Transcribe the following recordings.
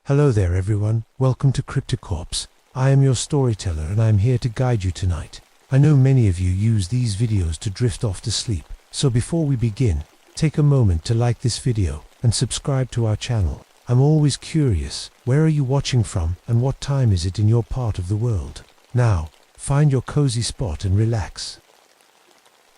Hello there everyone, welcome to Cryptocorps. I am your storyteller and I am here to guide you tonight. I know many of you use these videos to drift off to sleep, so before we begin, take a moment to like this video and subscribe to our channel. I'm always curious, where are you watching from and what time is it in your part of the world? Now, find your cozy spot and relax.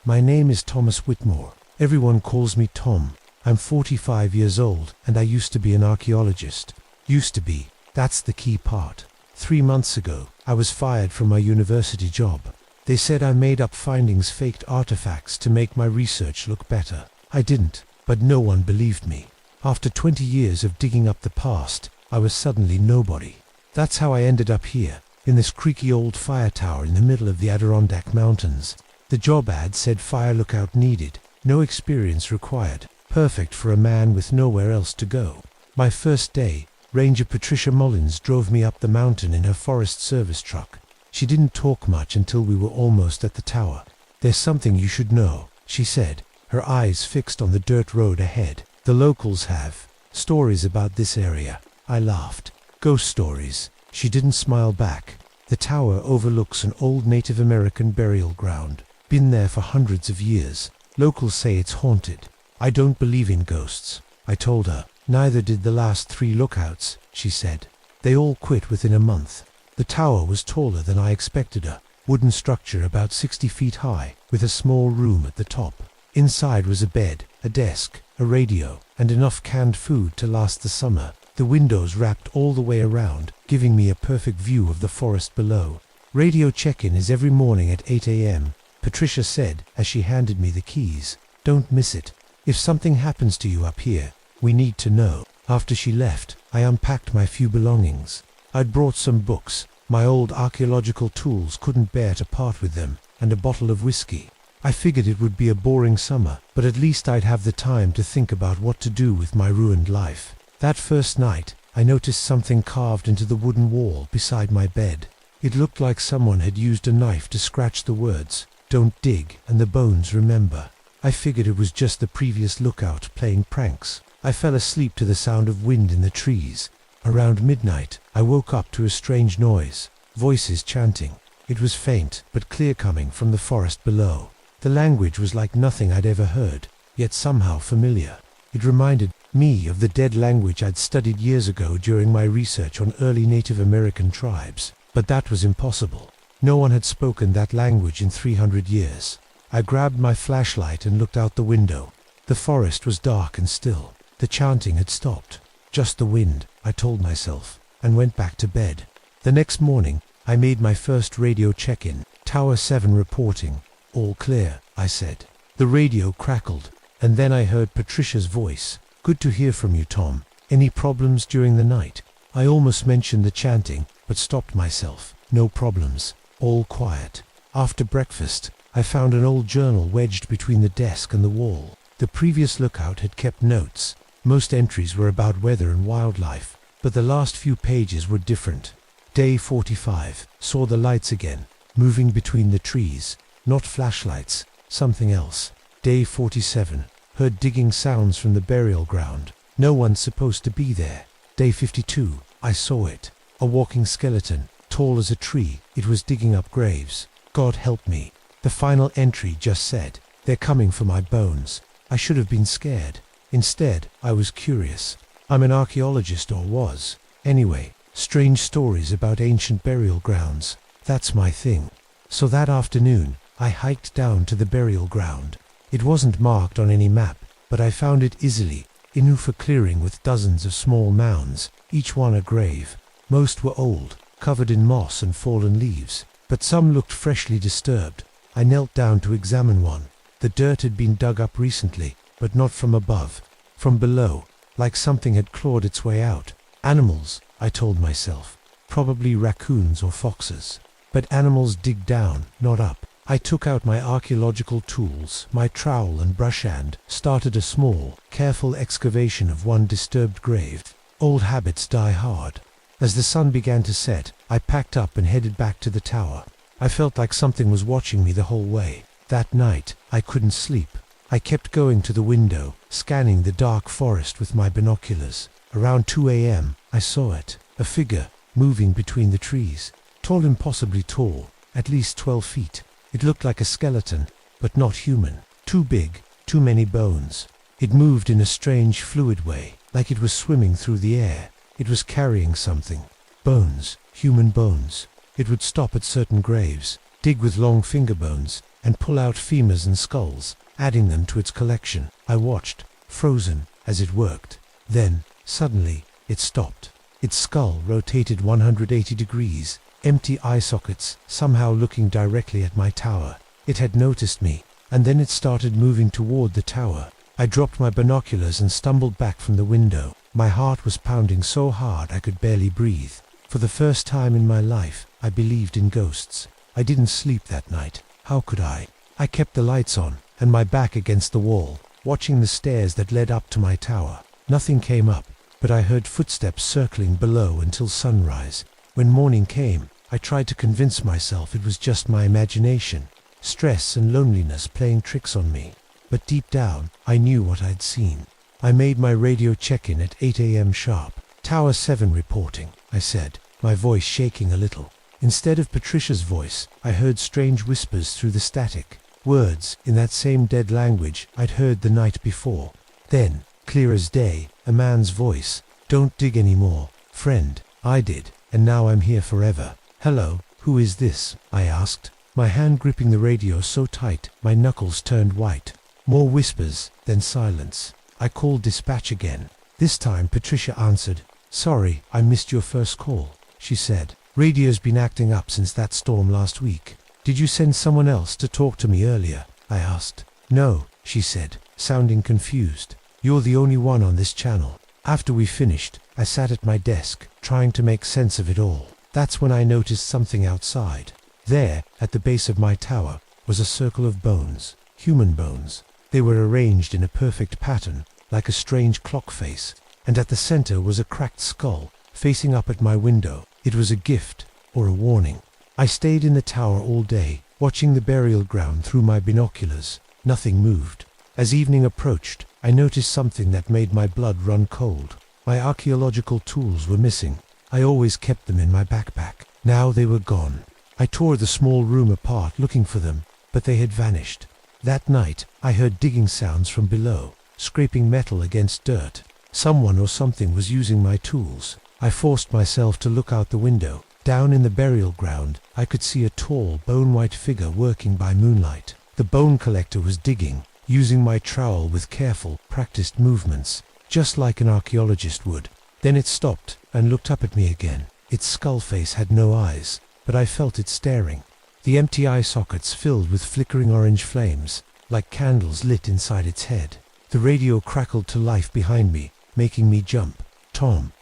My name is Thomas Whitmore. Everyone calls me Tom. I'm 45 years old and I used to be an archaeologist. Used to be, that's the key part. 3 months ago, I was fired from my university job. They said I made up findings, faked artifacts to make my research look better. I didn't, but no one believed me. After 20 years of digging up the past, I was suddenly nobody. That's how I ended up here, in this creaky old fire tower in the middle of the Adirondack Mountains. The job ad said fire lookout needed, no experience required, perfect for a man with nowhere else to go. My first day, Ranger Patricia Mullins drove me up the mountain in her Forest Service truck. She didn't talk much until we were almost at the tower. "There's something you should know," she said, her eyes fixed on the dirt road ahead. "The locals have stories about this area." I laughed. "Ghost stories." She didn't smile back. "The tower overlooks an old Native American burial ground. Been there for hundreds of years. Locals say it's haunted." "I don't believe in ghosts," I told her. "Neither did the last 3 lookouts," she said. "They all quit within a month." The tower was taller than I expected. A wooden structure about 60 feet high, with a small room at the top. Inside was a bed, a desk, a radio, and enough canned food to last the summer. The windows wrapped all the way around, giving me a perfect view of the forest below. "Radio check-in is every morning at 8 a.m., Patricia said as she handed me the keys. "Don't miss it. If something happens to you up here, we need to know." After she left, I unpacked my few belongings. I'd brought some books, my old archaeological tools couldn't bear to part with them, and a bottle of whiskey. I figured it would be a boring summer, but at least I'd have the time to think about what to do with my ruined life. That first night, I noticed something carved into the wooden wall beside my bed. It looked like someone had used a knife to scratch the words, "Don't dig," and the bones remember. I figured it was just the previous lookout playing pranks. I fell asleep to the sound of wind in the trees. Around midnight, I woke up to a strange noise, voices chanting. It was faint, but clear, coming from the forest below. The language was like nothing I'd ever heard, yet somehow familiar. It reminded me of the dead language I'd studied years ago during my research on early Native American tribes. But that was impossible. No one had spoken that language in 300 years. I grabbed my flashlight and looked out the window. The forest was dark and still. The chanting had stopped. Just the wind, I told myself, and went back to bed. The next morning, I made my first radio check-in. "Tower 7 reporting. All clear," I said. The radio crackled, and then I heard Patricia's voice. "Good to hear from you, Tom. Any problems during the night?" I almost mentioned the chanting, but stopped myself. "No problems. All quiet." After breakfast, I found an old journal wedged between the desk and the wall. The previous lookout had kept notes. Most entries were about weather and wildlife, but the last few pages were different. Day 45, saw the lights again, moving between the trees. Not flashlights, something else. Day 47, heard digging sounds from the burial ground. No one's supposed to be there. Day 52, I saw it. A walking skeleton, tall as a tree. It was digging up graves. God help me. The final entry just said, "They're coming for my bones." I should have been scared. Instead, I was curious. I'm an archaeologist, or was. Anyway, strange stories about ancient burial grounds. That's my thing. So that afternoon, I hiked down to the burial ground. It wasn't marked on any map, but I found it easily. Inufa clearing with dozens of small mounds, each one a grave. Most were old, covered in moss and fallen leaves, but some looked freshly disturbed. I knelt down to examine one. The dirt had been dug up recently, but not from above. From below, like something had clawed its way out. Animals, I told myself. Probably raccoons or foxes. But animals dig down, not up. I took out my archaeological tools, my trowel and brush, and started a small, careful excavation of one disturbed grave. Old habits die hard. As the sun began to set, I packed up and headed back to the tower. I felt like something was watching me the whole way. That night, I couldn't sleep. I kept going to the window, scanning the dark forest with my binoculars. Around 2 a.m., I saw it, a figure, moving between the trees. Tall, impossibly tall, at least 12 feet. It looked like a skeleton, but not human. Too big, too many bones. It moved in a strange fluid way, like it was swimming through the air. It was carrying something. Bones, human bones. It would stop at certain graves, dig with long finger bones, and pull out femurs and skulls, adding them to its collection. I watched, frozen, as it worked. Then, suddenly, it stopped. Its skull rotated 180 degrees, empty eye sockets somehow looking directly at my tower. It had noticed me, and then it started moving toward the tower. I dropped my binoculars and stumbled back from the window. My heart was pounding so hard I could barely breathe. For the first time in my life, I believed in ghosts. I didn't sleep that night. How could I? I kept the lights on, and my back against the wall, watching the stairs that led up to my tower. Nothing came up, but I heard footsteps circling below until sunrise. When morning came, I tried to convince myself it was just my imagination, stress and loneliness playing tricks on me. But deep down, I knew what I'd seen. I made my radio check-in at 8 a.m. sharp. Tower 7 reporting, I said, my voice shaking a little. Instead of Patricia's voice, I heard strange whispers through the static, words in that same dead language I'd heard the night before. Then, clear as day, a man's voice. Don't dig anymore, friend. I did, and now I'm here forever. Hello, who is this? I asked, my hand gripping the radio so tight my knuckles turned white. More whispers, then silence. I called dispatch again. This time Patricia answered. Sorry, I missed your first call, she said. Radio's been acting up since that storm last week. Did you send someone else to talk to me earlier? I asked. No, she said, sounding confused. You're the only one on this channel. After we finished, I sat at my desk, trying to make sense of it all. That's when I noticed something outside. There, at the base of my tower, was a circle of bones, human bones. They were arranged in a perfect pattern, like a strange clock face, and at the center was a cracked skull, facing up at my window. It was a gift, or a warning. I stayed in the tower all day, watching the burial ground through my binoculars. Nothing moved. As evening approached, I noticed something that made my blood run cold. My archaeological tools were missing. I always kept them in my backpack. Now they were gone. I tore the small room apart looking for them, but they had vanished. That night, I heard digging sounds from below, scraping metal against dirt. Someone or something was using my tools. I forced myself to look out the window. Down in the burial ground, I could see a tall, bone-white figure working by moonlight. The bone collector was digging, using my trowel with careful, practiced movements, just like an archaeologist would. Then it stopped and looked up at me again. Its skull face had no eyes, but I felt it staring. The empty eye sockets filled with flickering orange flames, like candles lit inside its head. The radio crackled to life behind me, making me jump. Tom,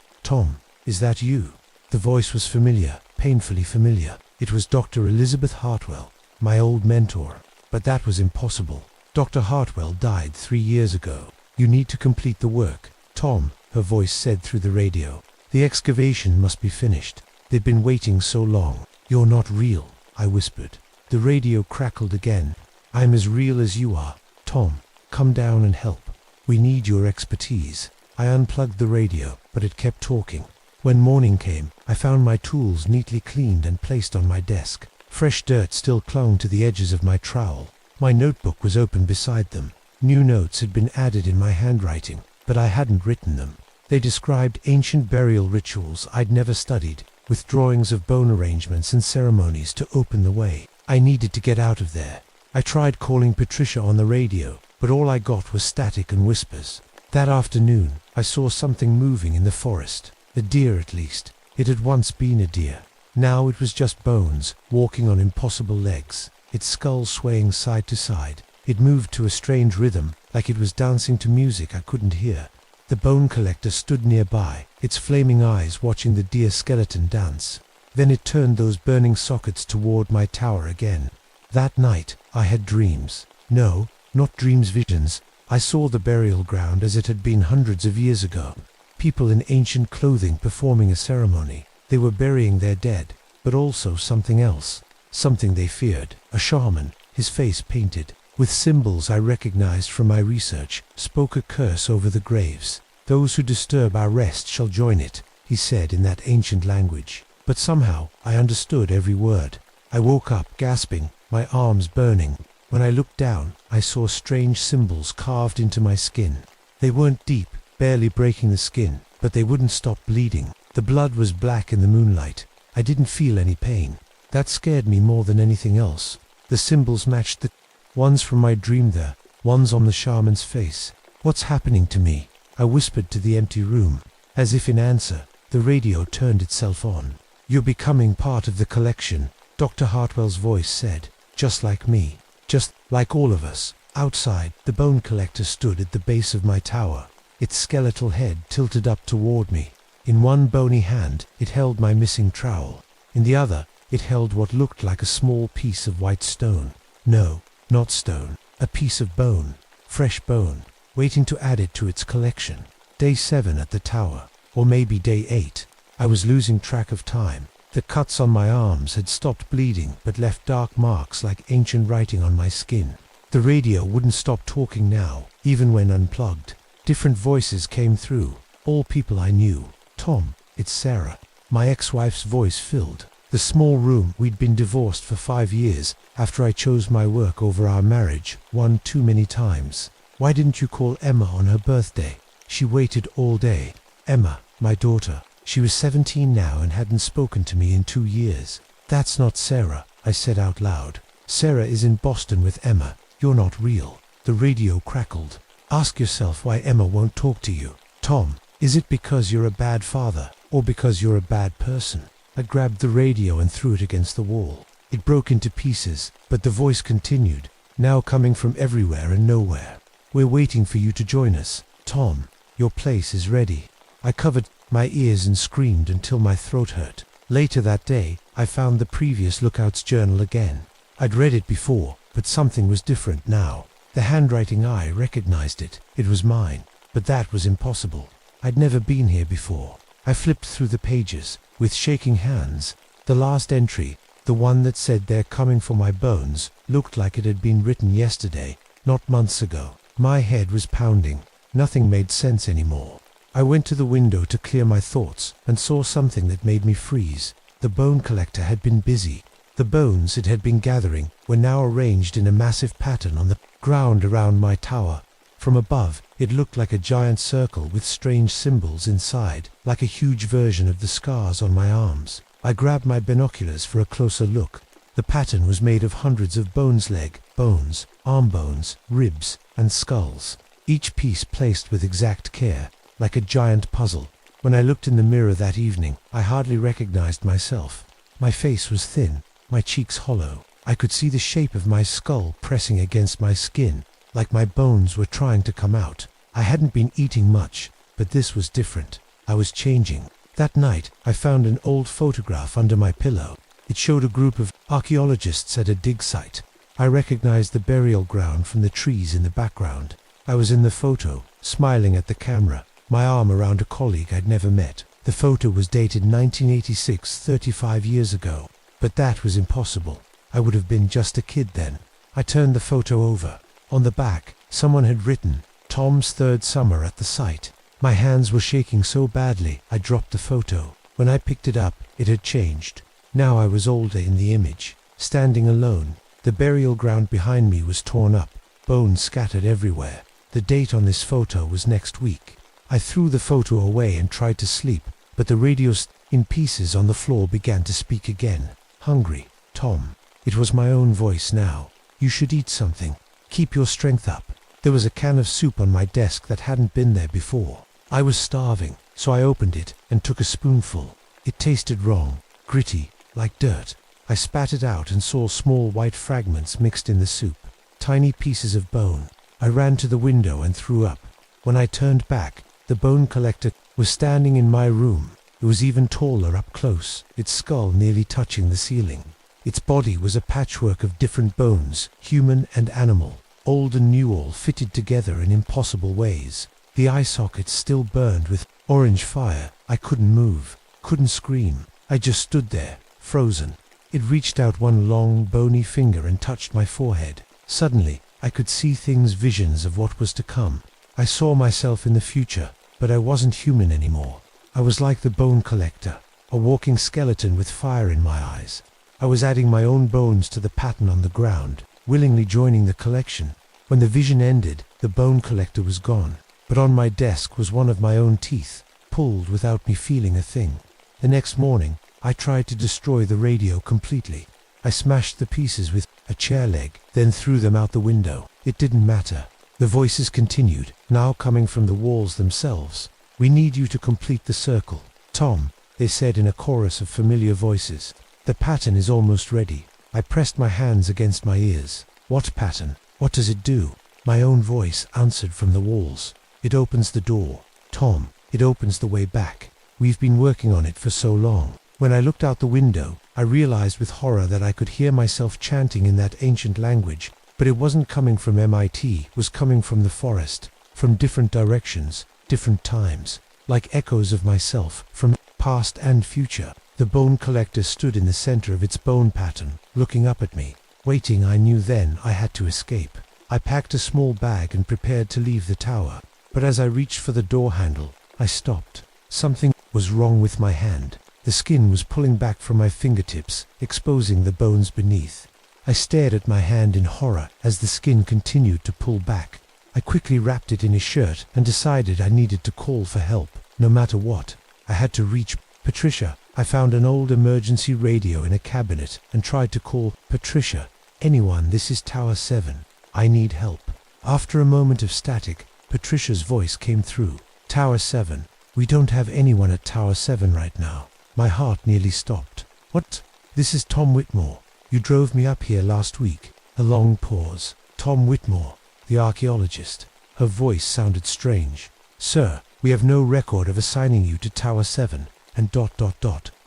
is that you? The voice was familiar, painfully familiar. It was Dr. Elizabeth Hartwell, my old mentor. But that was impossible. Dr. Hartwell died 3 years ago. You need to complete the work. Tom, her voice said through the radio. The excavation must be finished. They've been waiting so long. You're not real, I whispered. The radio crackled again. I'm as real as you are. Tom, come down and help. We need your expertise. I unplugged the radio, but it kept talking. When morning came, I found my tools neatly cleaned and placed on my desk. Fresh dirt still clung to the edges of my trowel. My notebook was open beside them. New notes had been added in my handwriting, but I hadn't written them. They described ancient burial rituals I'd never studied, with drawings of bone arrangements and ceremonies to open the way. I needed to get out of there. I tried calling Patricia on the radio, but all I got was static and whispers. That afternoon, I saw something moving in the forest. A deer, at least. It had once been a deer. Now it was just bones, walking on impossible legs, its skull swaying side to side. It moved to a strange rhythm, like it was dancing to music I couldn't hear. The bone collector stood nearby, its flaming eyes watching the deer skeleton dance. Then it turned those burning sockets toward my tower again. That night, I had dreams. No, not dreams, visions. I saw the burial ground as it had been hundreds of years ago. People in ancient clothing performing a ceremony. They were burying their dead, but also something else. Something they feared. A shaman, his face painted, with symbols I recognized from my research, spoke a curse over the graves. Those who disturb our rest shall join it. he said in that ancient language. But somehow, I understood every word. I woke up gasping, my arms burning. When I looked down, I saw strange symbols carved into my skin. They weren't deep, barely breaking the skin, but they wouldn't stop bleeding. The blood was black in the moonlight. I didn't feel any pain. That scared me more than anything else. The symbols matched the ones from my dream there, ones on the shaman's face. What's happening to me? I whispered to the empty room. As if in answer, the radio turned itself on. You're becoming part of the collection, Dr. Hartwell's voice said. Just like me. Just like all of us. Outside, the bone collector stood at the base of my tower, its skeletal head tilted up toward me. In one bony hand, it held my missing trowel. In the other, it held what looked like a small piece of white stone. No, not stone. A piece of bone. Fresh bone. Waiting to add it to its collection. Day 7 at the tower. Or maybe day 8. I was losing track of time. The cuts on my arms had stopped bleeding but left dark marks like ancient writing on my skin. The radio wouldn't stop talking now, even when unplugged. Different voices came through. All people I knew. Tom, it's Sarah. My ex-wife's voice filled the small room. We'd been divorced for 5 years after I chose my work over our marriage, one too many times. Why didn't you call Emma on her birthday? She waited all day. Emma, my daughter. She was 17 now and hadn't spoken to me in 2 years. That's not Sarah, I said out loud. Sarah is in Boston with Emma. You're not real. The radio crackled. Ask yourself why Emma won't talk to you. Tom, is it because you're a bad father, or because you're a bad person? I grabbed the radio and threw it against the wall. It broke into pieces, but the voice continued, now coming from everywhere and nowhere. We're waiting for you to join us. Tom, your place is ready. I covered my ears and screamed until my throat hurt. Later that day, I found the previous Lookout's journal again. I'd read it before, but something was different now. The handwriting, I recognized it. It was mine. But that was impossible. I'd never been here before. I flipped through the pages, with shaking hands. The last entry, the one that said they're coming for my bones, looked like it had been written yesterday, not months ago. My head was pounding. Nothing made sense anymore. I went to the window to clear my thoughts and saw something that made me freeze. The bone collector had been busy. The bones it had been gathering were now arranged in a massive pattern on the ground around my tower. From above, it looked like a giant circle with strange symbols inside, like a huge version of the scars on my arms. I grabbed my binoculars for a closer look. The pattern was made of hundreds of bones, leg bones, arm bones, ribs, and skulls, each piece placed with exact care, like a giant puzzle. When I looked in the mirror that evening, I hardly recognized myself. My face was thin, my cheeks hollow. I could see the shape of my skull pressing against my skin, like my bones were trying to come out. I hadn't been eating much, but this was different. I was changing. That night, I found an old photograph under my pillow. It showed a group of archaeologists at a dig site. I recognized the burial ground from the trees in the background. I was in the photo, smiling at the camera, my arm around a colleague I'd never met. The photo was dated 1986, 35 years ago. But that was impossible. I would have been just a kid then. I turned the photo over. On the back, someone had written, Tom's third summer at the site. My hands were shaking so badly, I dropped the photo. When I picked it up, it had changed. Now I was older in the image, standing alone. The burial ground behind me was torn up, bones scattered everywhere. The date on this photo was next week. I threw the photo away and tried to sleep, but the radio in pieces on the floor began to speak again. Hungry, Tom. It was my own voice now. You should eat something. Keep your strength up. There was a can of soup on my desk that hadn't been there before. I was starving, so I opened it and took a spoonful. It tasted wrong, gritty, like dirt. I spat it out and saw small white fragments mixed in the soup. Tiny pieces of bone. I ran to the window and threw up. When I turned back, the bone collector was standing in my room. It was even taller up close, its skull nearly touching the ceiling. Its body was a patchwork of different bones, human and animal, old and new, all fitted together in impossible ways. The eye sockets still burned with orange fire. I couldn't move, couldn't scream. I just stood there, frozen. It reached out one long, bony finger and touched my forehead. Suddenly, I could see things, visions of what was to come. I saw myself in the future, but I wasn't human anymore. I was like the bone collector, a walking skeleton with fire in my eyes. I was adding my own bones to the pattern on the ground, willingly joining the collection. When the vision ended, the bone collector was gone, but on my desk was one of my own teeth, pulled without me feeling a thing. The next morning, I tried to destroy the radio completely. I smashed the pieces with a chair leg, then threw them out the window. It didn't matter. The voices continued, now coming from the walls themselves. "We need you to complete the circle, Tom," they said in a chorus of familiar voices. "The pattern is almost ready." I pressed my hands against my ears. "What pattern? What does it do?" My own voice answered from the walls. "It opens the door, Tom. It opens the way back. We've been working on it for so long." When I looked out the window, I realized with horror that I could hear myself chanting in that ancient language, but it wasn't coming from MIT, it was coming from the forest, from different directions, different times, like echoes of myself, from past and future. The bone collector stood in the center of its bone pattern, looking up at me, waiting. I knew then I had to escape. I packed a small bag and prepared to leave the tower, but as I reached for the door handle, I stopped. Something was wrong with my hand. The skin was pulling back from my fingertips, exposing the bones beneath. I stared at my hand in horror as the skin continued to pull back. I quickly wrapped it in a shirt and decided I needed to call for help, no matter what. I had to reach Patricia. I found an old emergency radio in a cabinet and tried to call. "Patricia, anyone, this is Tower 7. I need help." After a moment of static, Patricia's voice came through. "Tower 7. We don't have anyone at Tower 7 right now." My heart nearly stopped. "What? This is Tom Whitmore. You drove me up here last week." A long pause. "Tom Whitmore, the archaeologist." Her voice sounded strange. "Sir, we have no record of assigning you to Tower 7, and ...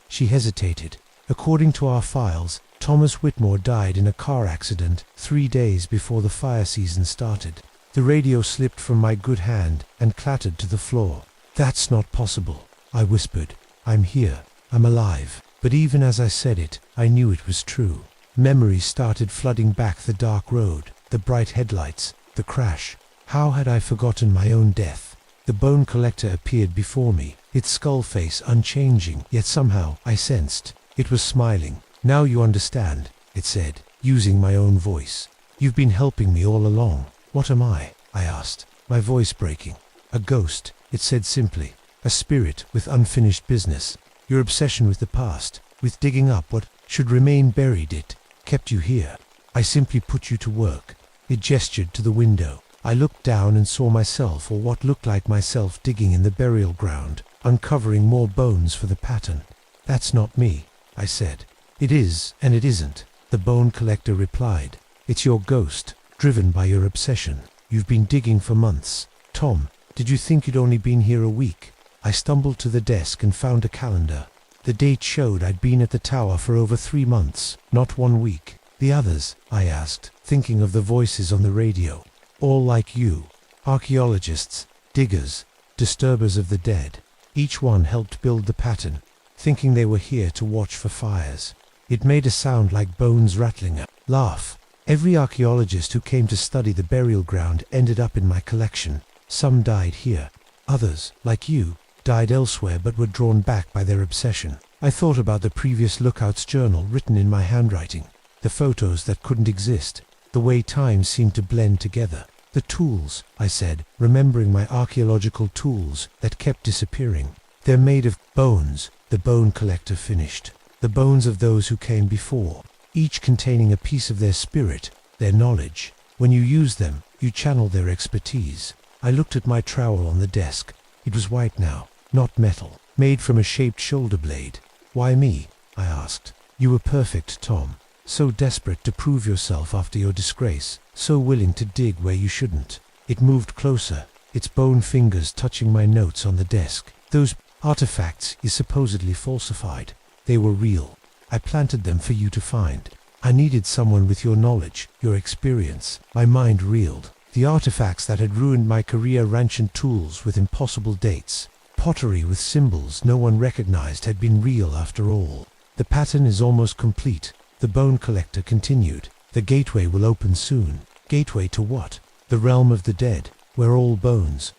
She hesitated. "According to our files, Thomas Whitmore died in a car accident 3 days before the fire season started." The radio slipped from my good hand and clattered to the floor. "That's not possible," I whispered. "I'm here. I'm alive." But even as I said it, I knew it was true. Memories started flooding back: the dark road, the bright headlights, the crash. How had I forgotten my own death? The bone collector appeared before me, its skull face unchanging, yet somehow I sensed it was smiling. "Now you understand," it said, using my own voice. "You've been helping me all along." "What am I?" I asked, my voice breaking. "A ghost," it said simply. "A spirit with unfinished business. Your obsession with the past, with digging up what should remain buried, it kept you here. I simply put you to work." It gestured to the window. I looked down and saw myself, or what looked like myself, digging in the burial ground, uncovering more bones for the pattern. "That's not me," I said. "It is, and it isn't," the bone collector replied. "It's your ghost, driven by your obsession. You've been digging for months. Tom, did you think you'd only been here a week?" I stumbled to the desk and found a calendar. The date showed I'd been at the tower for over 3 months, not 1 week. "The others?" I asked, thinking of the voices on the radio. "All like you. Archaeologists, diggers, disturbers of the dead. Each one helped build the pattern, thinking they were here to watch for fires." It made a sound like bones rattling. A laugh. "Every archaeologist who came to study the burial ground ended up in my collection. Some died here. Others, like you, died elsewhere but were drawn back by their obsession." I thought about the previous Lookouts journal written in my handwriting, the photos that couldn't exist, the way time seemed to blend together. "The tools," I said, remembering my archaeological tools that kept disappearing. "They're made of bones," the bone collector finished. "The bones of those who came before, each containing a piece of their spirit, their knowledge. When you use them, you channel their expertise." I looked at my trowel on the desk. It was white now, not metal, made from a shaped shoulder blade. "Why me?" I asked. "You were perfect, Tom. So desperate to prove yourself after your disgrace, so willing to dig where you shouldn't." It moved closer, its bone fingers touching my notes on the desk. "Those artifacts you supposedly falsified, they were real. I planted them for you to find. I needed someone with your knowledge, your experience." My mind reeled. The artifacts that had ruined my career, ancient tools with impossible dates, pottery with symbols no one recognized, had been real after all. "The pattern is almost complete," the bone collector continued. "The gateway will open soon." "Gateway to what?" "The realm of the dead, where all bones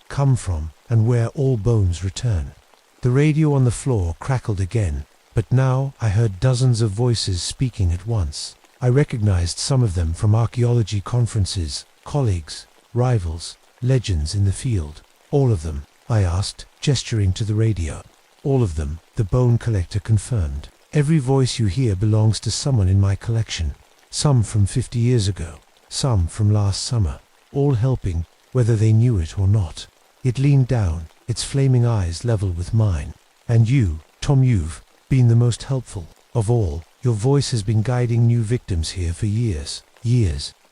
come from and where all bones return." The radio on the floor crackled again, but now I heard dozens of voices speaking at once. I recognized some of them from archaeology conferences, colleagues, rivals, legends in the field. All of them, I asked, gesturing to the radio. All of them, the bone collector confirmed. Every voice you hear belongs to someone in my collection. Some from 50 years ago, some from last summer, all helping, whether they knew it or not. It leaned down, its flaming eyes level with mine. And you, Tom, you've been the most helpful of all. Your voice has been guiding new victims here for years.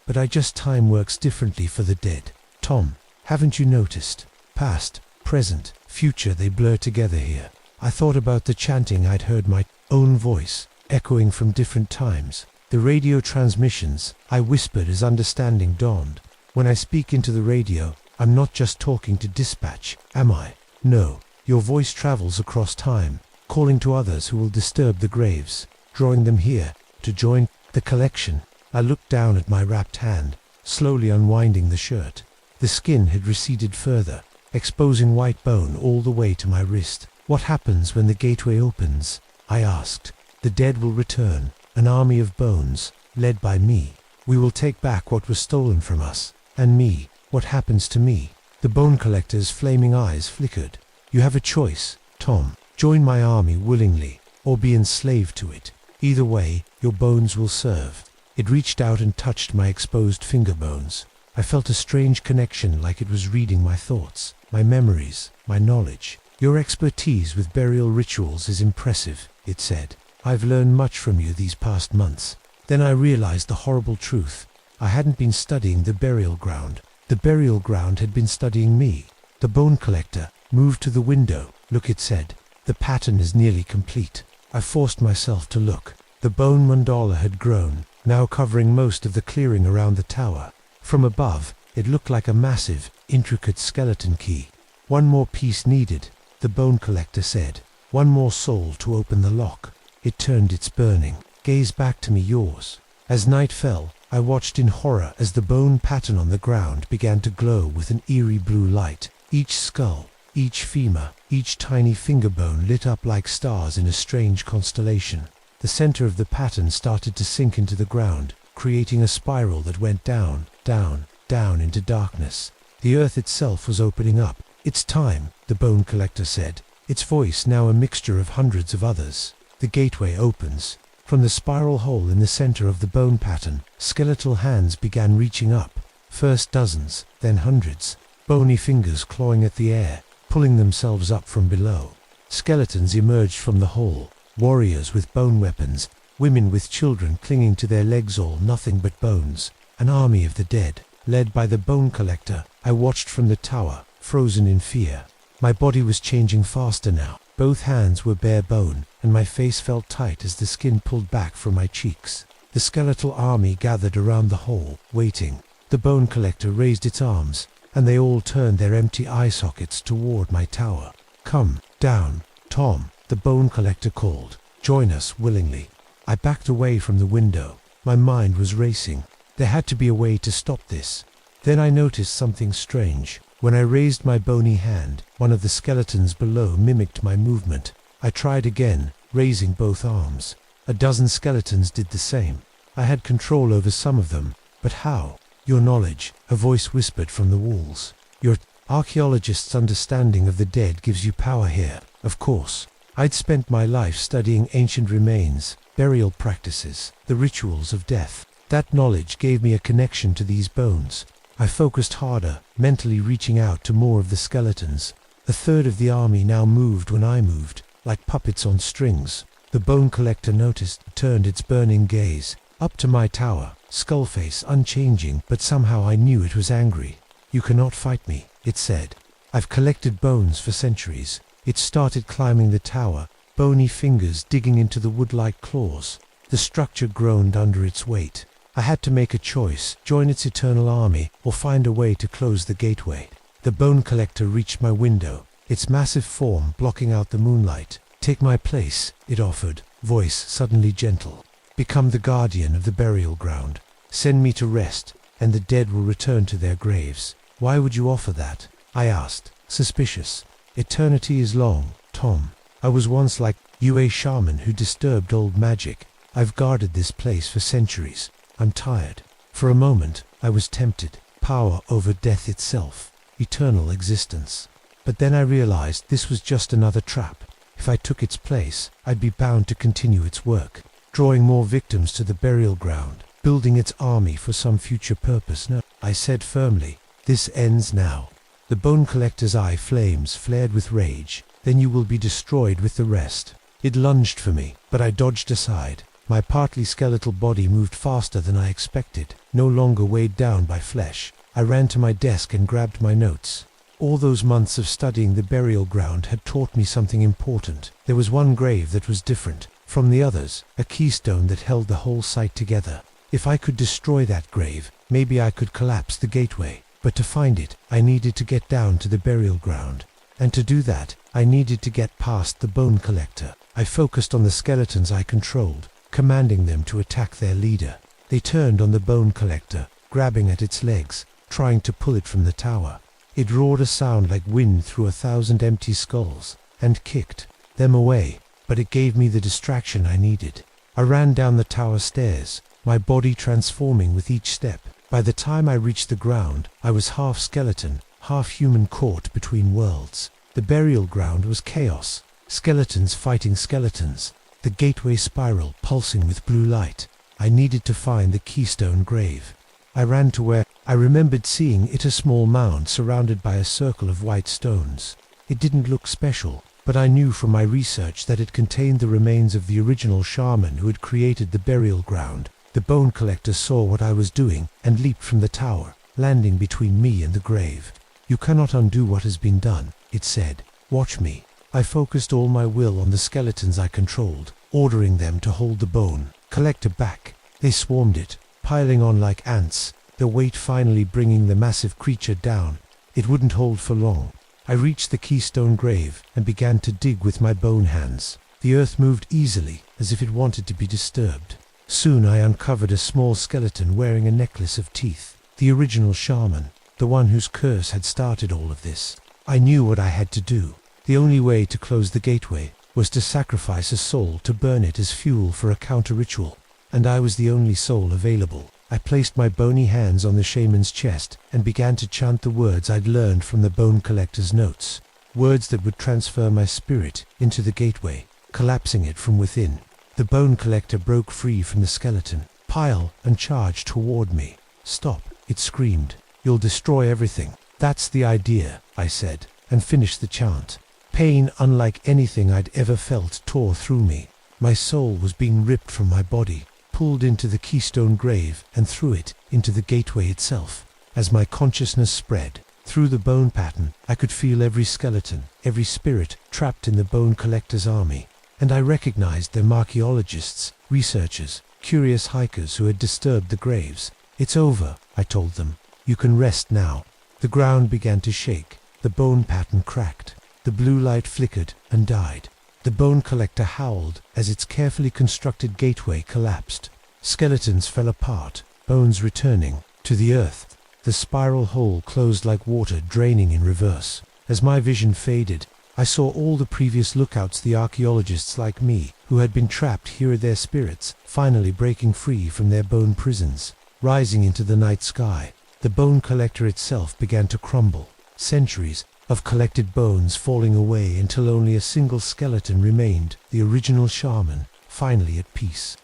But time works differently for the dead. Tom, haven't you noticed? Past, present, future, they blur together here. I thought about the chanting I'd heard, my own voice, echoing from different times. The radio transmissions, I whispered as understanding dawned. When I speak into the radio, I'm not just talking to dispatch, am I? No, your voice travels across time, calling to others who will disturb the graves, drawing them here, to join the collection. I looked down at my wrapped hand, slowly unwinding the shirt. The skin had receded further, exposing white bone all the way to my wrist. What happens when the gateway opens? I asked. The dead will return, an army of bones, led by me. We will take back what was stolen from us. And me, what happens to me? The bone collector's flaming eyes flickered. You have a choice, Tom. Join my army willingly, or be enslaved to it. Either way, your bones will serve. It reached out and touched my exposed finger bones. I felt a strange connection, like it was reading my thoughts, my memories, my knowledge. Your expertise with burial rituals is impressive, it said. I've learned much from you these past months. Then I realized the horrible truth. I hadn't been studying the burial ground. The burial ground had been studying me. The bone collector moved to the window. Look, it said. The pattern is nearly complete. I forced myself to look. The bone mandala had grown, now covering most of the clearing around the tower. From above, it looked like a massive, intricate skeleton key. One more piece needed, the bone collector said. One more soul to open the lock. It turned its burning gaze back to me, yours. As night fell, I watched in horror as the bone pattern on the ground began to glow with an eerie blue light. Each skull, each femur, each tiny finger bone lit up like stars in a strange constellation. The center of the pattern started to sink into the ground, creating a spiral that went down, down, down into darkness. The earth itself was opening up. It's time, the bone collector said, its voice now a mixture of hundreds of others. The gateway opens. From the spiral hole in the center of the bone pattern, skeletal hands began reaching up. First dozens, then hundreds. Bony fingers clawing at the air, pulling themselves up from below. Skeletons emerged from the hole. Warriors with bone weapons, women with children clinging to their legs, all nothing but bones. An army of the dead, led by the bone collector. I watched from the tower, frozen in fear. My body was changing faster now. Both hands were bare bone, and my face felt tight as the skin pulled back from my cheeks. The skeletal army gathered around the hole, waiting. The bone collector raised its arms, and they all turned their empty eye sockets toward my tower. Come down, Tom, the bone collector called. Join us willingly. I backed away from the window. My mind was racing. There had to be a way to stop this. Then I noticed something strange. When I raised my bony hand, one of the skeletons below mimicked my movement. I tried again, raising both arms. A dozen skeletons did the same. I had control over some of them, but how? Your knowledge, a voice whispered from the walls. Your archaeologist's understanding of the dead gives you power here. Of course. I'd spent my life studying ancient remains, burial practices, the rituals of death. That knowledge gave me a connection to these bones. I focused harder, mentally reaching out to more of the skeletons. A third of the army now moved when I moved, like puppets on strings. The bone collector noticed, turned its burning gaze up to my tower, skullface unchanging, but somehow I knew it was angry. You cannot fight me, it said. I've collected bones for centuries. It started climbing the tower, bony fingers digging into the wood-like claws. The structure groaned under its weight. I had to make a choice, join its eternal army, or find a way to close the gateway. The bone collector reached my window, its massive form blocking out the moonlight. Take my place, it offered, voice suddenly gentle. Become the guardian of the burial ground. Send me to rest, and the dead will return to their graves. Why would you offer that? I asked, suspicious. Eternity is long, Tom, I was once like you, a shaman who disturbed old magic. I've guarded this place for centuries. I'm tired. For a moment, I was tempted. Power over death itself. Eternal existence. But then I realized this was just another trap. If I took its place, I'd be bound to continue its work, drawing more victims to the burial ground, building its army for some future purpose. No, I said firmly, this ends now. The Bone Collector's eye flames flared with rage. Then you will be destroyed with the rest. It lunged for me, but I dodged aside. My partly skeletal body moved faster than I expected, no longer weighed down by flesh. I ran to my desk and grabbed my notes. All those months of studying the burial ground had taught me something important. There was one grave that was different from the others, a keystone that held the whole site together. If I could destroy that grave, maybe I could collapse the gateway. But to find it, I needed to get down to the burial ground. And to do that, I needed to get past the Bone Collector. I focused on the skeletons I controlled, commanding them to attack their leader. They turned on the Bone Collector, grabbing at its legs, trying to pull it from the tower. It roared a sound like wind through 1,000 empty skulls, and kicked them away, but it gave me the distraction I needed. I ran down the tower stairs, my body transforming with each step. By the time I reached the ground, I was half skeleton, half human, caught between worlds. The burial ground was chaos, skeletons fighting skeletons, the gateway spiral pulsing with blue light. I needed to find the keystone grave. I ran to where I remembered seeing it, a small mound surrounded by a circle of white stones. It didn't look special, but I knew from my research that it contained the remains of the original shaman who had created the burial ground. The Bone Collector saw what I was doing and leaped from the tower, landing between me and the grave. You cannot undo what has been done, it said. Watch me. I focused all my will on the skeletons I controlled, ordering them to hold the Bone Collector back. They swarmed it, piling on like ants, the weight finally bringing the massive creature down. It wouldn't hold for long. I reached the keystone grave and began to dig with my bone hands. The earth moved easily, as if it wanted to be disturbed. Soon I uncovered a small skeleton wearing a necklace of teeth. The original shaman, the one whose curse had started all of this. I knew what I had to do. The only way to close the gateway was to sacrifice a soul to burn it as fuel for a counter-ritual. And I was the only soul available. I placed my bony hands on the shaman's chest and began to chant the words I'd learned from the Bone Collector's notes. Words that would transfer my spirit into the gateway, collapsing it from within. The Bone Collector broke free from the skeleton pile and charged toward me. Stop, it screamed. You'll destroy everything. That's the idea, I said, and finished the chant. Pain unlike anything I'd ever felt tore through me. My soul was being ripped from my body, pulled into the keystone grave and threw it into the gateway itself. As my consciousness spread through the bone pattern, I could feel every skeleton, every spirit trapped in the Bone Collector's army. And I recognized them: archaeologists, researchers, curious hikers who had disturbed the graves. It's over, I told them. You can rest now. The ground began to shake. The bone pattern cracked. The blue light flickered and died. The Bone Collector howled as its carefully constructed gateway collapsed. Skeletons fell apart, bones returning to the earth. The spiral hole closed like water draining in reverse. As my vision faded, I saw all the previous lookouts, the archaeologists like me, who had been trapped here, their spirits finally breaking free from their bone prisons, rising into the night sky. The Bone Collector itself began to crumble, centuries of collected bones falling away until only a single skeleton remained, the original shaman, finally at peace.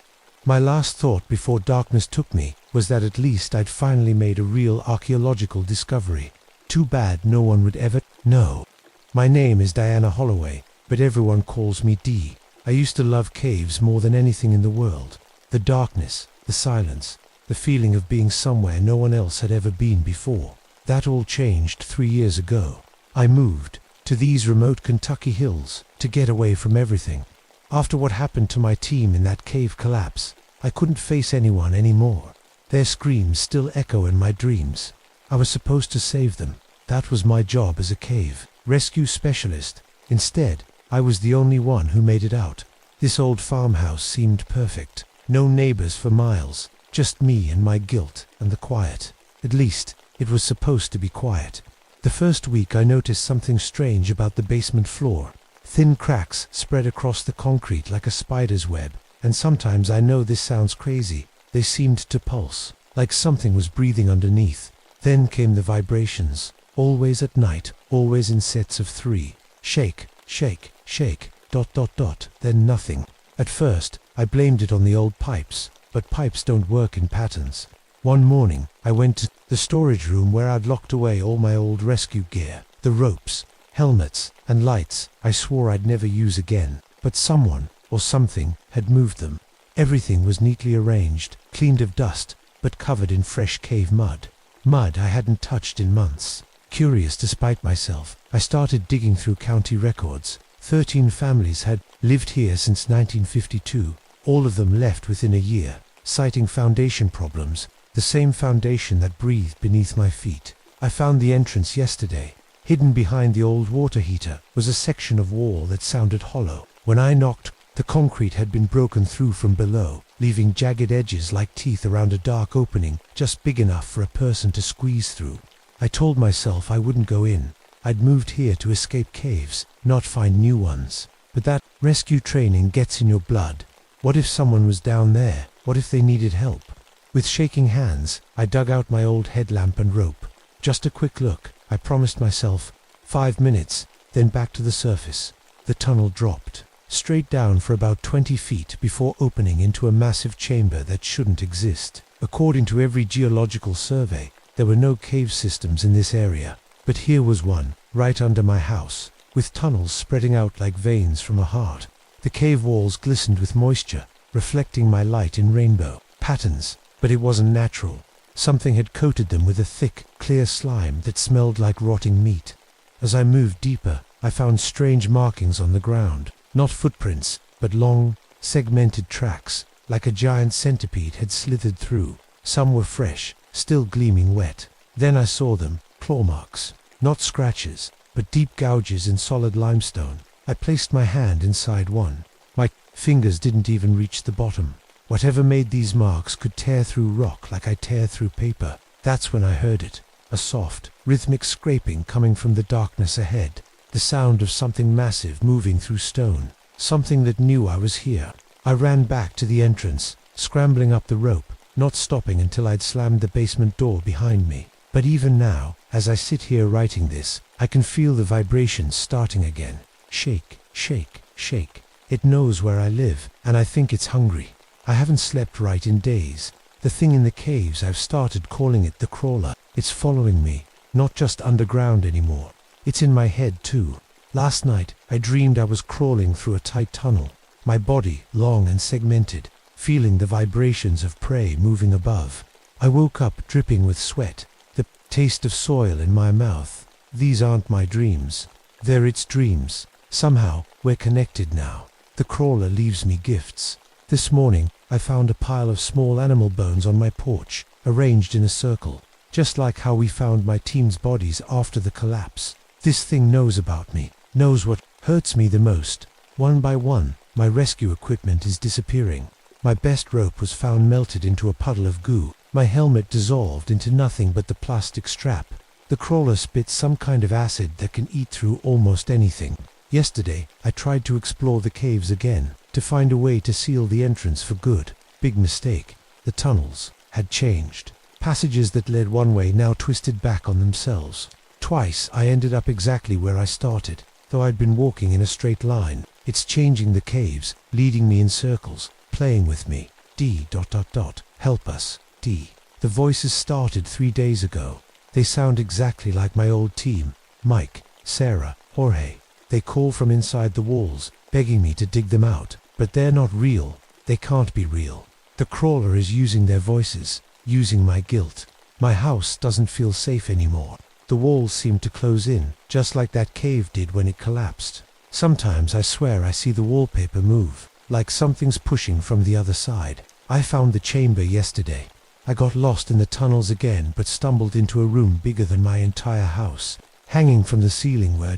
My last thought before darkness took me was that at least I'd finally made a real archaeological discovery. Too bad no one would ever know. My name is Diana Holloway, but everyone calls me Dee. I used to love caves more than anything in the world. The darkness, the silence, the feeling of being somewhere no one else had ever been before. That all changed 3 years ago. I moved to these remote Kentucky hills to get away from everything. After what happened to my team in that cave collapse, I couldn't face anyone anymore. Their screams still echo in my dreams. I was supposed to save them. That was my job as a cave rescue specialist. Instead, I was the only one who made it out. This old farmhouse seemed perfect. No neighbors for miles, just me and my guilt and the quiet. At least, it was supposed to be quiet. The first week I noticed something strange about the basement floor. Thin cracks spread across the concrete like a spider's web, and sometimes, I know this sounds crazy, they seemed to pulse, like something was breathing underneath. Then came the vibrations, always at night, always in sets of 3. Shake, shake, shake, ... then nothing. At first, I blamed it on the old pipes, but pipes don't work in patterns. One morning, I went to the storage room where I'd locked away all my old rescue gear, the ropes, helmets, and lights I swore I'd never use again, but someone, or something, had moved them. Everything was neatly arranged, cleaned of dust, but covered in fresh cave mud. Mud I hadn't touched in months. Curious to spite myself, I started digging through county records. 13 families had lived here since 1952, all of them left within a year, citing foundation problems, the same foundation that breathed beneath my feet. I found the entrance yesterday. Hidden behind the old water heater was a section of wall that sounded hollow. When I knocked, the concrete had been broken through from below, leaving jagged edges like teeth around a dark opening just big enough for a person to squeeze through. I told myself I wouldn't go in. I'd moved here to escape caves, not find new ones. But that rescue training gets in your blood. What if someone was down there? What if they needed help? With shaking hands, I dug out my old headlamp and rope. Just a quick look, I promised myself. 5 minutes, then back to the surface. The tunnel dropped, straight down for about 20 feet before opening into a massive chamber that shouldn't exist. According to every geological survey, there were no cave systems in this area. But here was one, right under my house, with tunnels spreading out like veins from a heart. The cave walls glistened with moisture, reflecting my light in rainbow patterns, but it wasn't natural. Something had coated them with a thick, clear slime that smelled like rotting meat. As I moved deeper, I found strange markings on the ground, not footprints, but long, segmented tracks, like a giant centipede had slithered through. Some were fresh, still gleaming wet. Then I saw them, claw marks, not scratches, but deep gouges in solid limestone. I placed my hand inside one. My fingers didn't even reach the bottom. Whatever made these marks could tear through rock like I tear through paper. That's when I heard it, a soft, rhythmic scraping coming from the darkness ahead, the sound of something massive moving through stone, something that knew I was here. I ran back to the entrance, scrambling up the rope, not stopping until I'd slammed the basement door behind me. But even now, as I sit here writing this, I can feel the vibrations starting again. Shake, shake, shake. It knows where I live, and I think it's hungry. I haven't slept right in days. The thing in the caves, I've started calling it the crawler. It's following me, not just underground anymore. It's in my head too. Last night, I dreamed I was crawling through a tight tunnel, my body long and segmented, feeling the vibrations of prey moving above. I woke up dripping with sweat, the taste of soil in my mouth. These aren't my dreams. They're its dreams. Somehow, we're connected now. The crawler leaves me gifts. This morning, I found a pile of small animal bones on my porch, arranged in a circle, just like how we found my team's bodies after the collapse. This thing knows about me, knows what hurts me the most. One by one, my rescue equipment is disappearing. My best rope was found melted into a puddle of goo. My helmet dissolved into nothing but the plastic strap. The crawler spits some kind of acid that can eat through almost anything. Yesterday, I tried to explore the caves again, to find a way to seal the entrance for good. Big mistake. The tunnels had changed. Passages that led one way now twisted back on themselves. Twice I ended up exactly where I started, though I'd been walking in a straight line. It's changing the caves, leading me in circles, playing with me. D. Help us, D. The voices started 3 days ago. They sound exactly like my old team. Mike, Sarah, Jorge. They call from inside the walls, begging me to dig them out. But they're not real. They can't be real. The crawler is using their voices, using my guilt. My house doesn't feel safe anymore. The walls seem to close in, just like that cave did when it collapsed. Sometimes I swear I see the wallpaper move, like something's pushing from the other side. I found the chamber yesterday. I got lost in the tunnels again, but stumbled into a room bigger than my entire house. Hanging from the ceiling were ...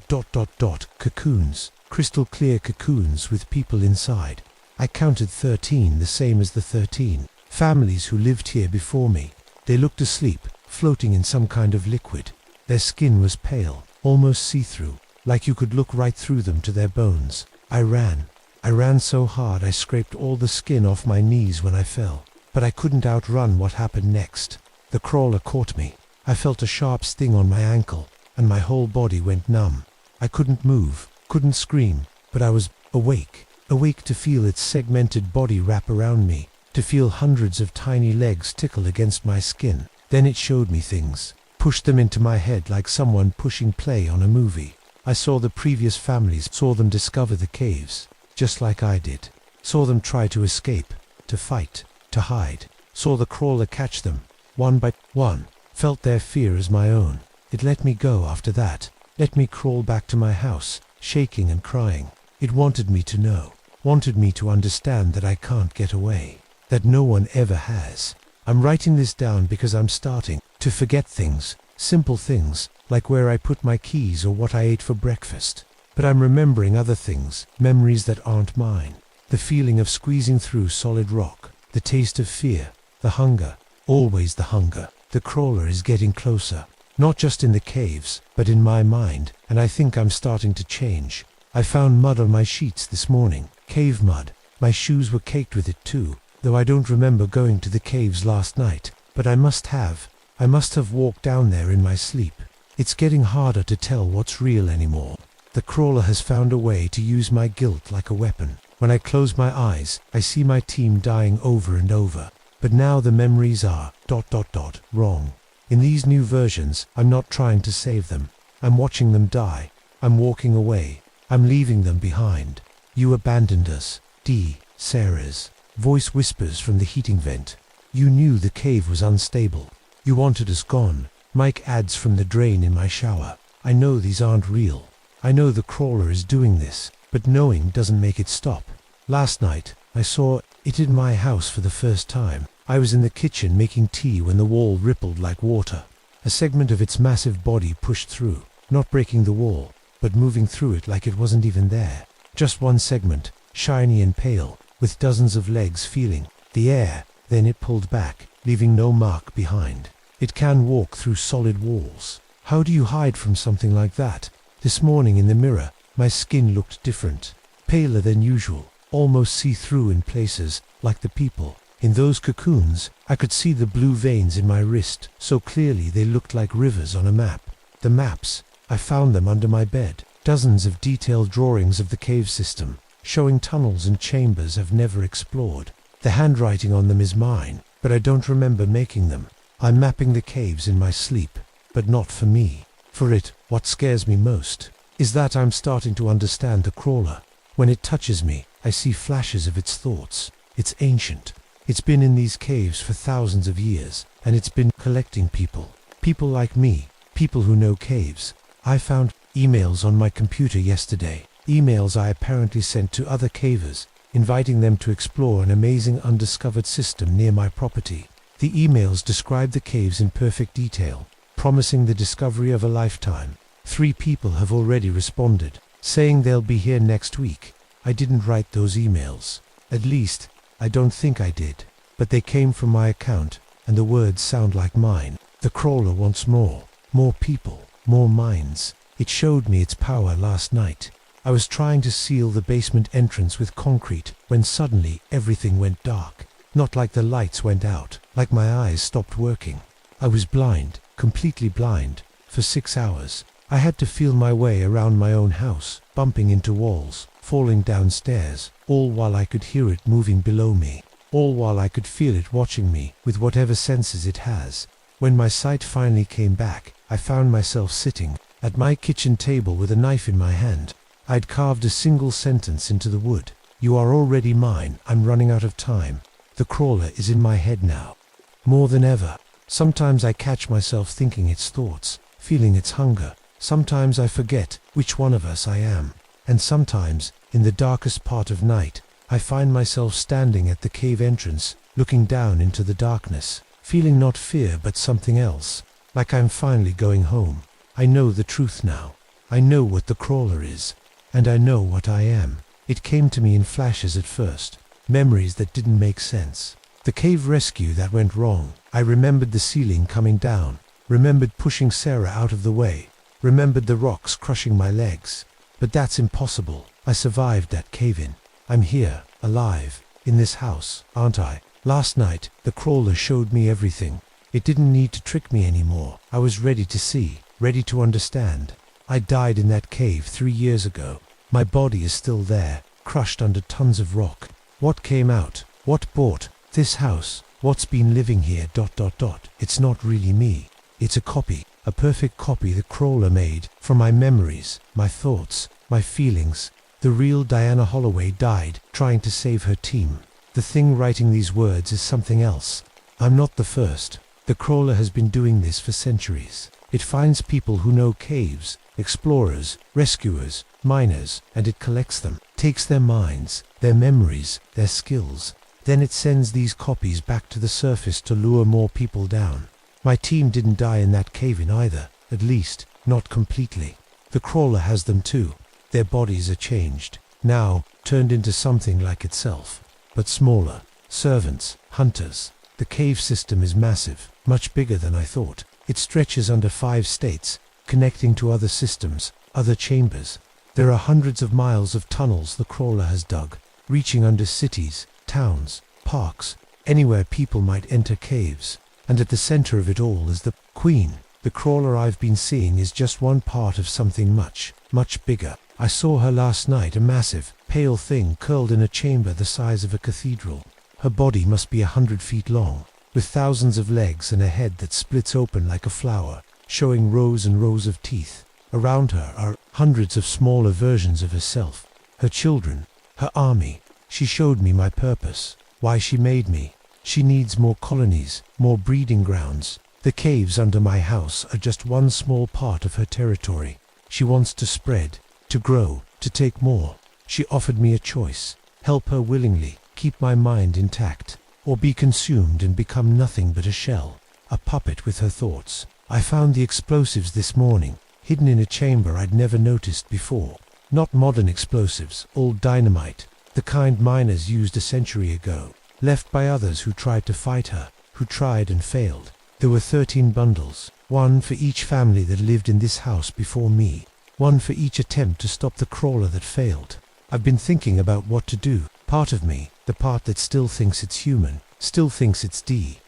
cocoons, crystal clear cocoons with people inside. I counted 13, the same as the 13 families who lived here before me. They looked asleep, floating in some kind of liquid. Their skin was pale, almost see-through, like you could look right through them to their bones. I ran. I ran so hard I scraped all the skin off my knees when I fell. But I couldn't outrun what happened next. The crawler caught me. I felt a sharp sting on my ankle, and my whole body went numb. I couldn't move, couldn't scream, but I was awake. Awake to feel its segmented body wrap around me, to feel hundreds of tiny legs tickle against my skin. Then it showed me things, pushed them into my head like someone pushing play on a movie. I saw the previous families, saw them discover the caves, just like I did. Saw them try to escape, to fight, to hide. Saw the crawler catch them, one by one. Felt their fear as my own. It let me go after that. Let me crawl back to my house, shaking and crying. It wanted me to know, wanted me to understand that I can't get away, that no one ever has. I'm writing this down because I'm starting to forget things, simple things, like where I put my keys or what I ate for breakfast. But I'm remembering other things, memories that aren't mine. The feeling of squeezing through solid rock, the taste of fear, the hunger, always the hunger. The crawler is getting closer, not just in the caves, but in my mind, and I think I'm starting to change. I found mud on my sheets this morning, cave mud. My shoes were caked with it too, though I don't remember going to the caves last night, but I must have walked down there in my sleep. It's getting harder to tell what's real anymore. The crawler has found a way to use my guilt like a weapon. When I close my eyes, I see my team dying over and over. But now the memories are ... wrong. In these new versions, I'm not trying to save them. I'm watching them die. I'm walking away. I'm leaving them behind. You abandoned us. Sarah's voice whispers from the heating vent. You knew the cave was unstable. You wanted us gone. Mike adds from the drain in my shower. I know these aren't real. I know the crawler is doing this, but knowing doesn't make it stop. Last night, I saw it in my house for the first time. I was in the kitchen making tea when the wall rippled like water. A segment of its massive body pushed through, not breaking the wall, but moving through it like it wasn't even there. Just one segment, shiny and pale, with dozens of legs feeling the air. Then it pulled back, leaving no mark behind. It can walk through solid walls. How do you hide from something like that? This morning in the mirror, my skin looked different, paler than usual, almost see-through in places, like the people. In those cocoons, I could see the blue veins in my wrist, so clearly they looked like rivers on a map. The maps, I found them under my bed. Dozens of detailed drawings of the cave system, showing tunnels and chambers I've never explored. The handwriting on them is mine, but I don't remember making them. I'm mapping the caves in my sleep, but not for me. For it, what scares me most is that I'm starting to understand the crawler. When it touches me, I see flashes of its thoughts. It's ancient. It's been in these caves for thousands of years, and it's been collecting people. People like me, people who know caves. I found emails on my computer yesterday, emails I apparently sent to other cavers, inviting them to explore an amazing undiscovered system near my property. The emails describe the caves in perfect detail, promising the discovery of a lifetime. 3 people have already responded, saying they'll be here next week. I didn't write those emails. At least, I don't think I did. But they came from my account, and the words sound like mine. The crawler wants more. More people. More minds. It showed me its power last night. I was trying to seal the basement entrance with concrete when suddenly everything went dark. Not like the lights went out, like my eyes stopped working. I was blind, completely blind, for 6 hours. I had to feel my way around my own house, bumping into walls, falling downstairs, all while I could hear it moving below me, all while I could feel it watching me with whatever senses it has. When my sight finally came back, I found myself sitting at my kitchen table with a knife in my hand. I'd carved a single sentence into the wood. You are already mine. I'm running out of time. The crawler is in my head now. More than ever. Sometimes I catch myself thinking its thoughts, feeling its hunger. Sometimes I forget which one of us I am. And sometimes, in the darkest part of night, I find myself standing at the cave entrance, looking down into the darkness, feeling not fear but something else, like I'm finally going home. I know the truth now. I know what the crawler is, and I know what I am. It came to me in flashes at first, memories that didn't make sense. The cave rescue that went wrong. I remembered the ceiling coming down, remembered pushing Sarah out of the way, remembered the rocks crushing my legs. But that's impossible. I survived that cave-in. I'm here, alive, in this house, aren't I? Last night, the crawler showed me everything. It didn't need to trick me anymore. I was ready to see, ready to understand. I died in that cave 3 years ago. My body is still there, crushed under tons of rock. What came out? What bought this house? What's been living here? It's not really me. It's a copy, a perfect copy the crawler made from my memories, my thoughts, my feelings. The real Diana Holloway died trying to save her team. The thing writing these words is something else. I'm not the first. The crawler has been doing this for centuries. It finds people who know caves, explorers, rescuers, miners, and it collects them, takes their minds, their memories, their skills. Then it sends these copies back to the surface to lure more people down. My team didn't die in that cave-in either, at least, not completely. The crawler has them too. Their bodies are changed, now turned into something like itself, but smaller. Servants, hunters. The cave system is massive, much bigger than I thought. It stretches under 5 states, connecting to other systems, other chambers. There are hundreds of miles of tunnels the crawler has dug, reaching under cities, towns, parks, anywhere people might enter caves. And at the center of it all is the Queen. The crawler I've been seeing is just one part of something much, much bigger. I saw her last night, a massive, pale thing curled in a chamber the size of a cathedral. Her body must be 100 feet long, with thousands of legs and a head that splits open like a flower, showing rows and rows of teeth. Around her are hundreds of smaller versions of herself, her children, her army. She showed me my purpose, why she made me. She needs more colonies, more breeding grounds. The caves under my house are just one small part of her territory. She wants to spread, to grow, to take more. She offered me a choice: help her willingly, keep my mind intact, or be consumed and become nothing but a shell, a puppet with her thoughts. I found the explosives this morning, hidden in a chamber I'd never noticed before. Not modern explosives, old dynamite, the kind miners used a century ago, left by others who tried to fight her, who tried and failed. There were 13 bundles, one for each family that lived in this house before me, one for each attempt to stop the crawler that failed. I've been thinking about what to do. Part of me, the part that still thinks it's human, still thinks it's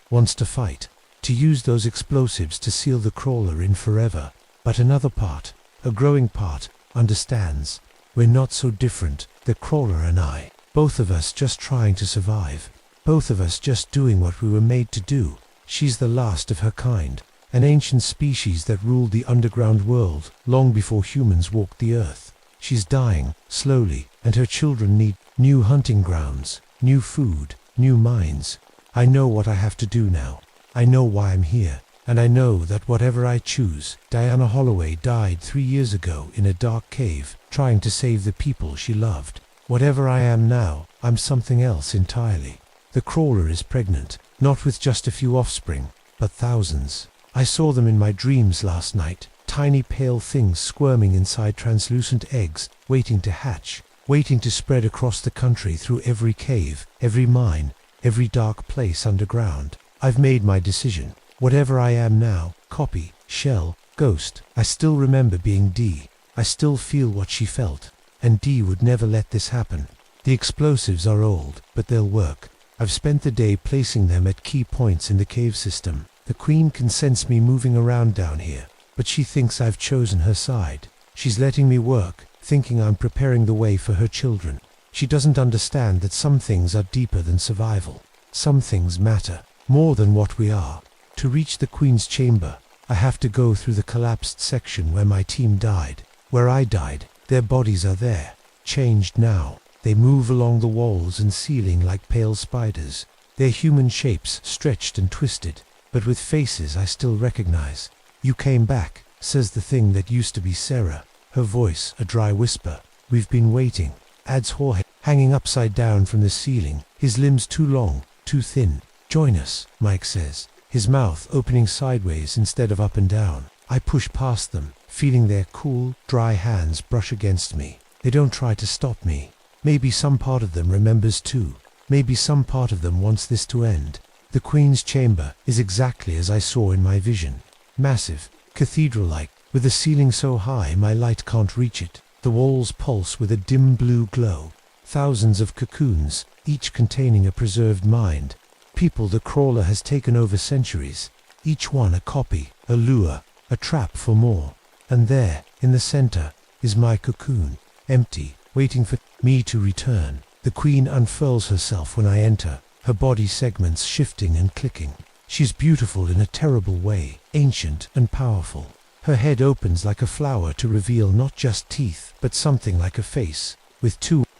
wants to fight, to use those explosives to seal the crawler in forever. But another part, a growing part, understands. We're not so different, the crawler and I, both of us just trying to survive, both of us just doing what we were made to do. She's the last of her kind, an ancient species that ruled the underground world long before humans walked the earth. She's dying, slowly, and her children need new hunting grounds, new food, new minds. I know what I have to do now. I know why I'm here, and I know that whatever I choose, Diana Holloway died 3 years ago in a dark cave, trying to save the people she loved. Whatever I am now, I'm something else entirely. The crawler is pregnant, not with just a few offspring, but thousands. I saw them in my dreams last night, tiny pale things squirming inside translucent eggs, waiting to hatch, waiting to spread across the country through every cave, every mine, every dark place underground. I've made my decision. Whatever I am now, copy, shell, ghost, I still remember being Dee. I still feel what she felt. And Dee would never let this happen. The explosives are old, but they'll work. I've spent the day placing them at key points in the cave system. The Queen can sense me moving around down here, but she thinks I've chosen her side. She's letting me work, thinking I'm preparing the way for her children. She doesn't understand that some things are deeper than survival. Some things matter, more than what we are. To reach the Queen's chamber, I have to go through the collapsed section where my team died. Where I died, their bodies are there, changed now. They move along the walls and ceiling like pale spiders, their human shapes stretched and twisted, but with faces I still recognize. "You came back," says the thing that used to be Sarah, her voice a dry whisper. "We've been waiting." Ad's forehead hanging upside down from the ceiling, his limbs too long, too thin. "Join us," Mike says, his mouth opening sideways instead of up and down. I push past them, feeling their cool, dry hands brush against me. They don't try to stop me. Maybe some part of them remembers too. Maybe some part of them wants this to end. The Queen's chamber is exactly as I saw in my vision. Massive, cathedral-like, with the ceiling so high my light can't reach it. The walls pulse with a dim blue glow. Thousands of cocoons, each containing a preserved mind. People the crawler has taken over centuries, each one a copy, a lure, a trap for more. And there, in the center, is my cocoon, empty, waiting for me to return. The queen unfurls herself when I enter, her body segments shifting and clicking. She's beautiful in a terrible way, ancient and powerful. Her head opens like a flower to reveal not just teeth, but something like a face, with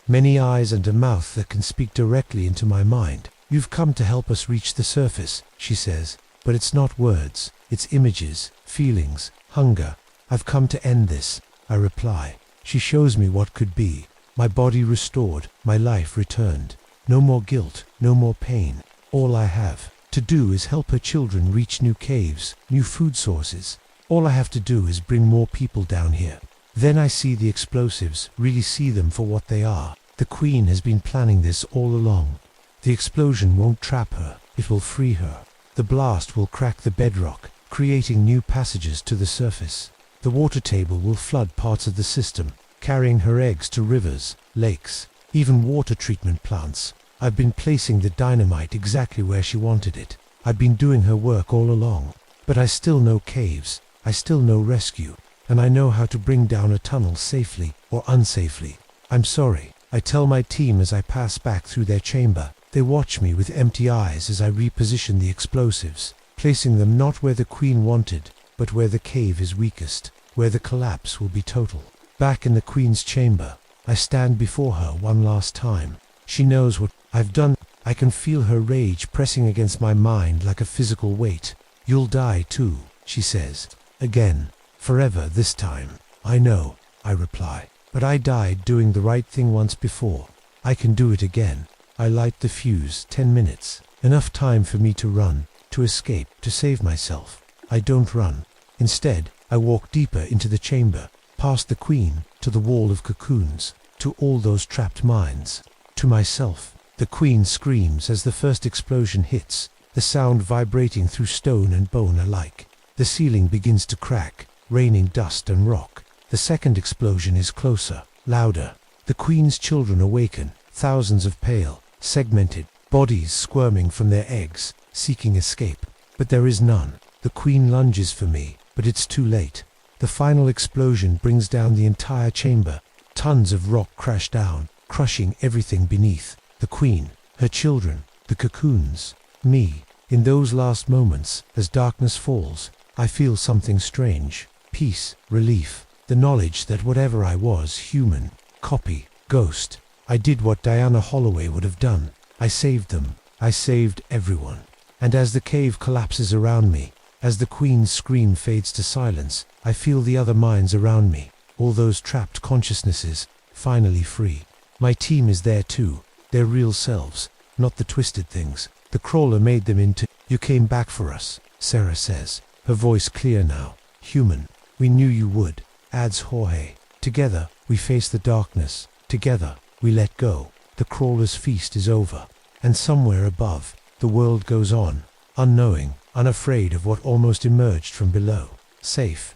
many eyes and a mouth that can speak directly into my mind. You've come to help us reach the surface, she says, but it's not words, it's images, feelings, hunger. I've come to end this, I reply. She shows me what could be, my body restored, my life returned. No more guilt, no more pain. All I have to do is help her children reach new caves, new food sources. All I have to do is bring more people down here. Then I see the explosives, really see them for what they are. The queen has been planning this all along. The explosion won't trap her, it will free her. The blast will crack the bedrock, creating new passages to the surface. The water table will flood parts of the system, carrying her eggs to rivers, lakes, even water treatment plants. I've been placing the dynamite exactly where she wanted it. I've been doing her work all along. But I still know caves, I still know rescue, and I know how to bring down a tunnel safely or unsafely. I'm sorry, I tell my team as I pass back through their chamber. They watch me with empty eyes as I reposition the explosives, placing them not where the queen wanted, but where the cave is weakest, where the collapse will be total. Back in the queen's chamber, I stand before her one last time. She knows what I've done. I can feel her rage pressing against my mind like a physical weight. You'll die too, she says. Again, forever this time. I know, I reply. But I died doing the right thing once before. I can do it again. I light the fuse, 10 minutes. Enough time for me to run, to escape, to save myself. I don't run. Instead, I walk deeper into the chamber, past the queen, to the wall of cocoons, to all those trapped minds, to myself. The queen screams as the first explosion hits, the sound vibrating through stone and bone alike. The ceiling begins to crack, raining dust and rock. The second explosion is closer, louder. The queen's children awaken, thousands of pale, segmented bodies squirming from their eggs, seeking escape. But there is none. The queen lunges for me, but it's too late. The final explosion brings down the entire chamber. Tons of rock crash down, crushing everything beneath. The queen, her children, the cocoons, me. In those last moments, as darkness falls, I feel something strange. Peace, relief, the knowledge that whatever I was, human, copy, ghost, I did what Diana Holloway would have done. I saved them. I saved everyone. And as the cave collapses around me, as the queen's scream fades to silence, I feel the other minds around me, all those trapped consciousnesses, finally free. My team is there too, their real selves, not the twisted things. The crawler made them into. You came back for us, Sarah says, her voice clear now. Human. We knew you would, adds Jorge. Together, we face the darkness. Together, we let go. The crawler's feast is over. And somewhere above, the world goes on, unknowing, unafraid of what almost emerged from below. Safe.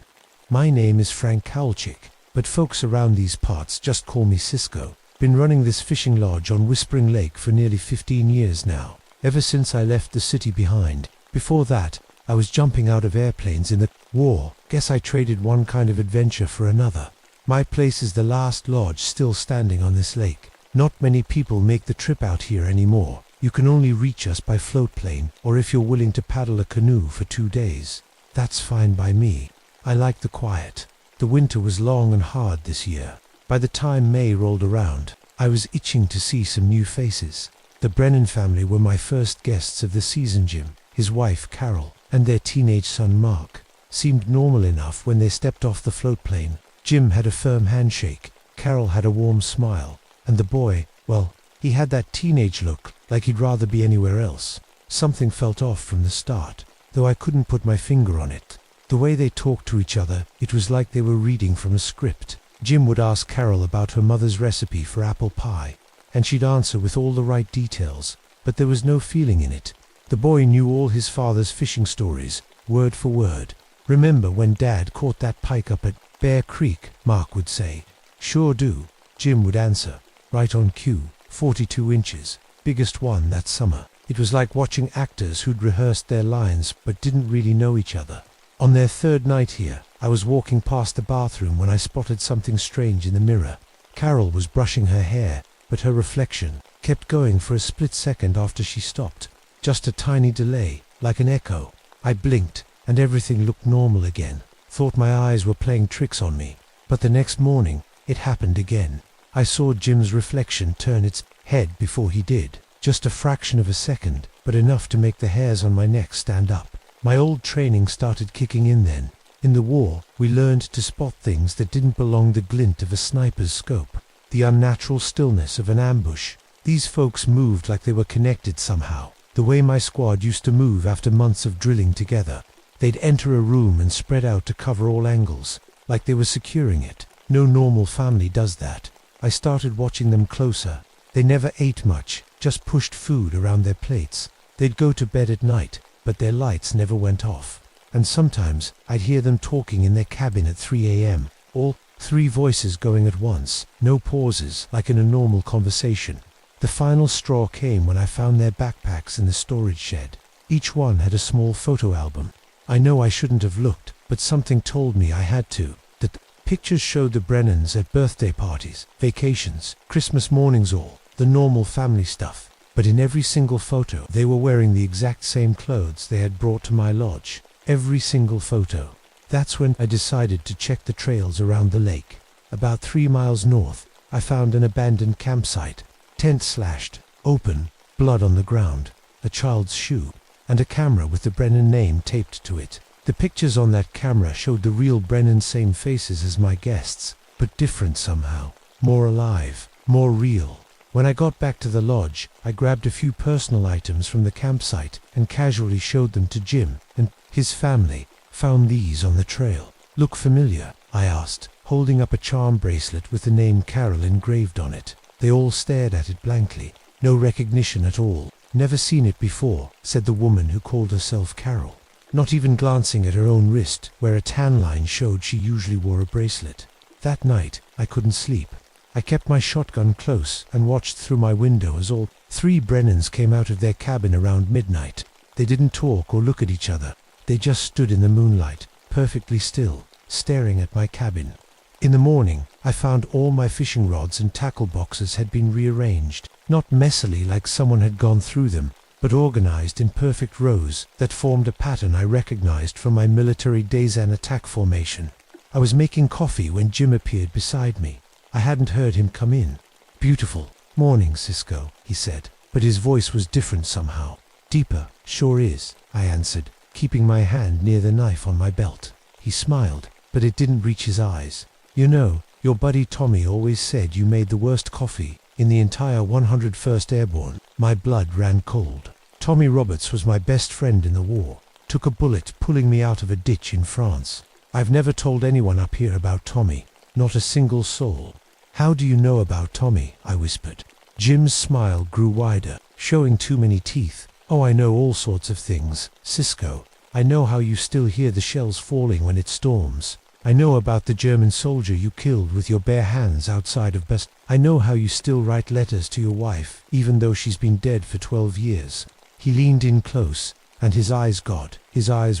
My name is Frank Kowalczyk, but folks around these parts just call me Cisco. Been running this fishing lodge on Whispering Lake for nearly 15 years now, ever since I left the city behind. Before that, I was jumping out of airplanes in the war. Guess I traded one kind of adventure for another. My place is the last lodge still standing on this lake. Not many people make the trip out here anymore. You can only reach us by float plane, or if you're willing to paddle a canoe for 2 days. That's fine by me. I like the quiet. The winter was long and hard this year. By the time May rolled around, I was itching to see some new faces. The Brennan family were my first guests of the season. Jim, his wife Carol, and their teenage son Mark seemed normal enough when they stepped off the float plane. Jim had a firm handshake, Carol had a warm smile, and the boy, well, he had that teenage look, like he'd rather be anywhere else. Something felt off from the start, though I couldn't put my finger on it. The way they talked to each other, it was like they were reading from a script. Jim would ask Carol about her mother's recipe for apple pie, and she'd answer with all the right details, but there was no feeling in it. The boy knew all his father's fishing stories, word for word. "Remember when Dad caught that pike up at Bear Creek?" Mark would say. "Sure do," Jim would answer. "Right on cue, 42 inches, biggest one that summer." It was like watching actors who'd rehearsed their lines but didn't really know each other. On their third night here, I was walking past the bathroom when I spotted something strange in the mirror. Carol was brushing her hair, but her reflection kept going for a split second after she stopped. Just a tiny delay, like an echo. I blinked, and everything looked normal again. Thought my eyes were playing tricks on me. But the next morning, it happened again. I saw Jim's reflection turn its head before he did. Just a fraction of a second, but enough to make the hairs on my neck stand up. My old training started kicking in then. In the war, we learned to spot things that didn't belong, the glint of a sniper's scope, the unnatural stillness of an ambush. These folks moved like they were connected somehow, the way my squad used to move after months of drilling together. They'd enter a room and spread out to cover all angles, like they were securing it. No normal family does that. I started watching them closer. They never ate much, just pushed food around their plates. They'd go to bed at night, but their lights never went off. And sometimes I'd hear them talking in their cabin at 3 a.m. All 3 voices going at once, no pauses, like in a normal conversation. The final straw came when I found their backpacks in the storage shed. Each one had a small photo album. I know I shouldn't have looked, but something told me I had to. The pictures showed the Brennans at birthday parties, vacations, Christmas mornings, all the normal family stuff. But in every single photo, they were wearing the exact same clothes they had brought to my lodge. Every single photo. That's when I decided to check the trails around the lake. About 3 miles north, I found an abandoned campsite. Tent slashed, open, blood on the ground, a child's shoe, and a camera with the Brennan name taped to it. The pictures on that camera showed the real Brennan, same faces as my guests, but different somehow. More alive, more real. When I got back to the lodge, I grabbed a few personal items from the campsite and casually showed them to Jim and his family. "Found these on the trail. Look familiar?" I asked, holding up a charm bracelet with the name Carol engraved on it. They all stared at it blankly. "No recognition at all. Never seen it before," said the woman who called herself Carol, not even glancing at her own wrist, where a tan line showed she usually wore a bracelet. That night, I couldn't sleep. I kept my shotgun close and watched through my window as all 3 Brennans came out of their cabin around midnight. They didn't talk or look at each other. They just stood in the moonlight, perfectly still, staring at my cabin. In the morning, I found all my fishing rods and tackle boxes had been rearranged, not messily like someone had gone through them, but organized in perfect rows that formed a pattern I recognized from my military Daysan attack formation. I was making coffee when Jim appeared beside me. I hadn't heard him come in. "Beautiful morning, Cisco," he said, but his voice was different somehow. "Deeper, sure is," I answered, keeping my hand near the knife on my belt. He smiled, but it didn't reach his eyes. "You know, your buddy Tommy always said you made the worst coffee in the entire 101st Airborne." My blood ran cold. Tommy Roberts was my best friend in the war. Took a bullet pulling me out of a ditch in France. I've never told anyone up here about Tommy, not a single soul. "How do you know about Tommy?" I whispered. Jim's smile grew wider, showing too many teeth. "Oh, I know all sorts of things, Cisco. I know how you still hear the shells falling when it storms. I know about the German soldier you killed with your bare hands outside of Best. I know how you still write letters to your wife, even though she's been dead for 12 years. He leaned in close, and his eyes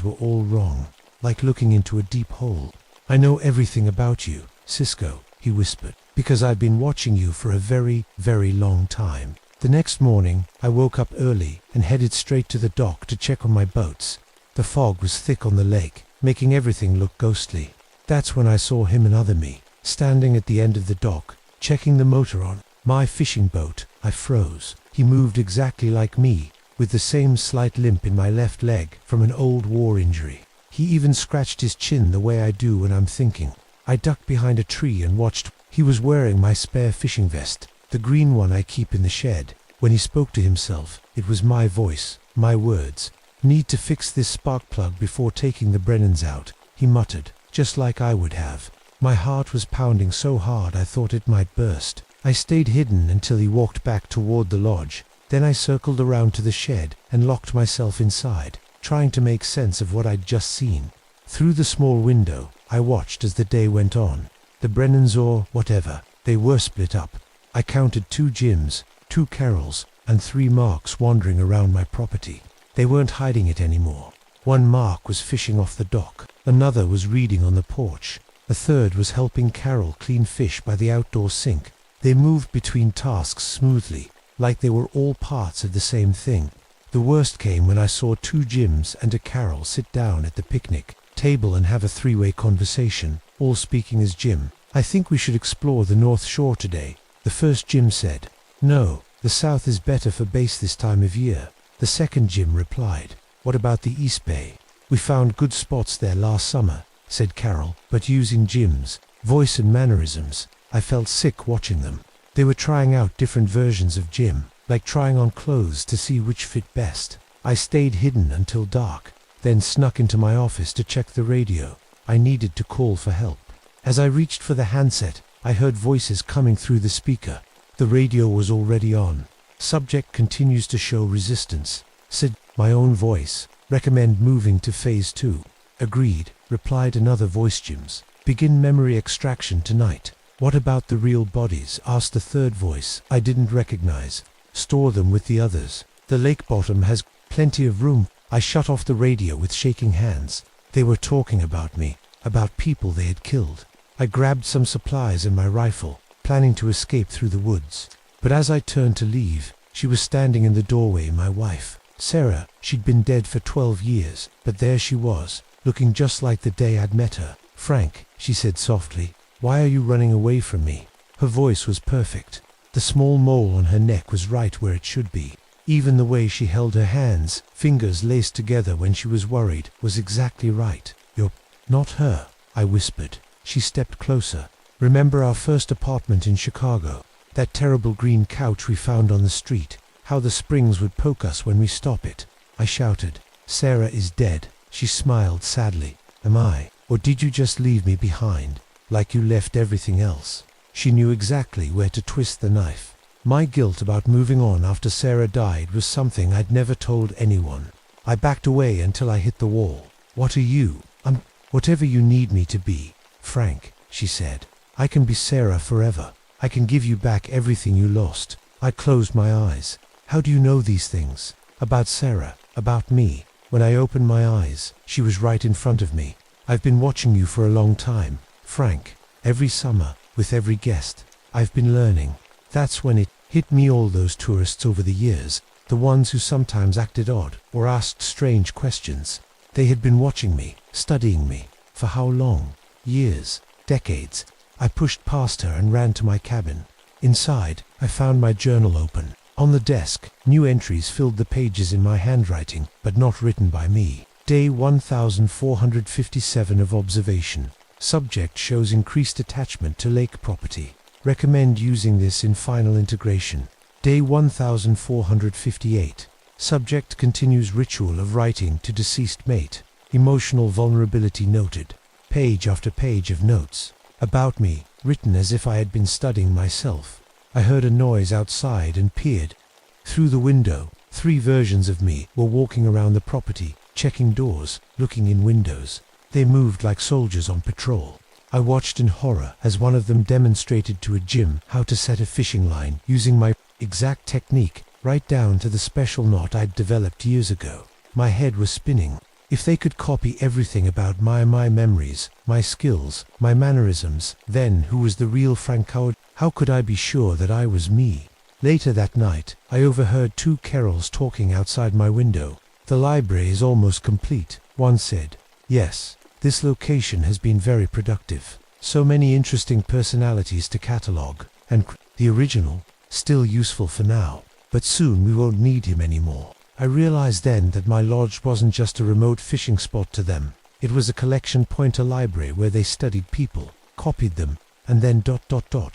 were all wrong, like looking into a deep hole. "I know everything about you, Cisco," he whispered, "because I've been watching you for a very, very long time." The next morning, I woke up early and headed straight to the dock to check on my boats. The fog was thick on the lake, making everything look ghostly. That's when I saw him and other me, standing at the end of the dock, checking the motor on my fishing boat. I froze. He moved exactly like me, with the same slight limp in my left leg from an old war injury. He even scratched his chin the way I do when I'm thinking. I ducked behind a tree and watched. He was wearing my spare fishing vest, the green one I keep in the shed. When he spoke to himself, it was my voice, my words. "Need to fix this spark plug before taking the Brennans out," he muttered, just like I would have. My heart was pounding so hard I thought it might burst. I stayed hidden until he walked back toward the lodge. Then I circled around to the shed and locked myself inside, trying to make sense of what I'd just seen. Through the small window, I watched as the day went on. The Brennans or whatever, they were split up. I counted 2 Jims, 2 Carols, and 3 Marks wandering around my property. They weren't hiding it anymore. One Mark was fishing off the dock, another was reading on the porch, a third was helping Carol clean fish by the outdoor sink. They moved between tasks smoothly, like they were all parts of the same thing. The worst came when I saw 2 Jims and a Carol sit down at the picnic table and have a 3-way conversation, all speaking as Jim. "I think we should explore the North Shore today," the first Jim said. "No, the South is better for base this time of year," the second Jim replied. "What about the East Bay? We found good spots there last summer," said Carol, but using Jim's voice and mannerisms. I felt sick watching them. They were trying out different versions of Jim, like trying on clothes to see which fit best. I stayed hidden until dark, then snuck into my office to check the radio. I needed to call for help. As I reached for the handset, I heard voices coming through the speaker. The radio was already on. "Subject continues to show resistance," said my own voice. "Recommend moving to phase 2. "Agreed," replied another voice. "Jims, begin memory extraction tonight." "What about the real bodies?" asked the third voice I didn't recognize. "Store them with the others. The lake bottom has plenty of room." I shut off the radio with shaking hands. They were talking about me, about people they had killed. I grabbed some supplies and my rifle, planning to escape through the woods. But as I turned to leave, she was standing in the doorway, my wife, Sarah. She'd been dead for 12 years, but there she was, looking just like the day I'd met her. "Frank," she said softly, "why are you running away from me?" Her voice was perfect. The small mole on her neck was right where it should be. Even the way she held her hands, fingers laced together when she was worried, was exactly right. "You're not her," I whispered. She stepped closer. "Remember our first apartment in Chicago? That terrible green couch we found on the street? How the springs would poke us when we stop it?" I shouted. "Sarah is dead." She smiled sadly. "Am I? Or did you just leave me behind, like you left everything else?" She knew exactly where to twist the knife. My guilt about moving on after Sarah died was something I'd never told anyone. I backed away until I hit the wall. "What are you?" "I'm whatever you need me to be, Frank," she said. "I can be Sarah forever. I can give you back everything you lost." I closed my eyes. "How do you know these things? About Sarah, about me?" When I opened my eyes, she was right in front of me. "I've been watching you for a long time, Frank. Every summer, with every guest, I've been learning." That's when it hit me, all those tourists over the years, the ones who sometimes acted odd or asked strange questions. They had been watching me, studying me. For how long? Years, decades. I pushed past her and ran to my cabin. Inside, I found my journal open. On the desk, new entries filled the pages in my handwriting, but not written by me. Day 1457 of observation. Subject shows increased attachment to lake property. Recommend using this in final integration. Day 1458. Subject continues ritual of writing to deceased mate. Emotional vulnerability noted. Page after page of notes. About me, written as if I had been studying myself. I heard a noise outside and peered. Through the window, 3 versions of me were walking around the property, checking doors, looking in windows. They moved like soldiers on patrol. I watched in horror as one of them demonstrated to a Jim how to set a fishing line using my exact technique, right down to the special knot I'd developed years ago. My head was spinning. If they could copy everything about my memories, my skills, my mannerisms, then who was the real Frank Howard? How could I be sure that I was me? Later that night, I overheard 2 Carols talking outside my window. "The library is almost complete," one said. "Yes. This location has been very productive. So many interesting personalities to catalogue, and the original, still useful for now. But soon we won't need him anymore." I realized then that my lodge wasn't just a remote fishing spot to them. It was a collection point, a library where they studied people, copied them, and then ...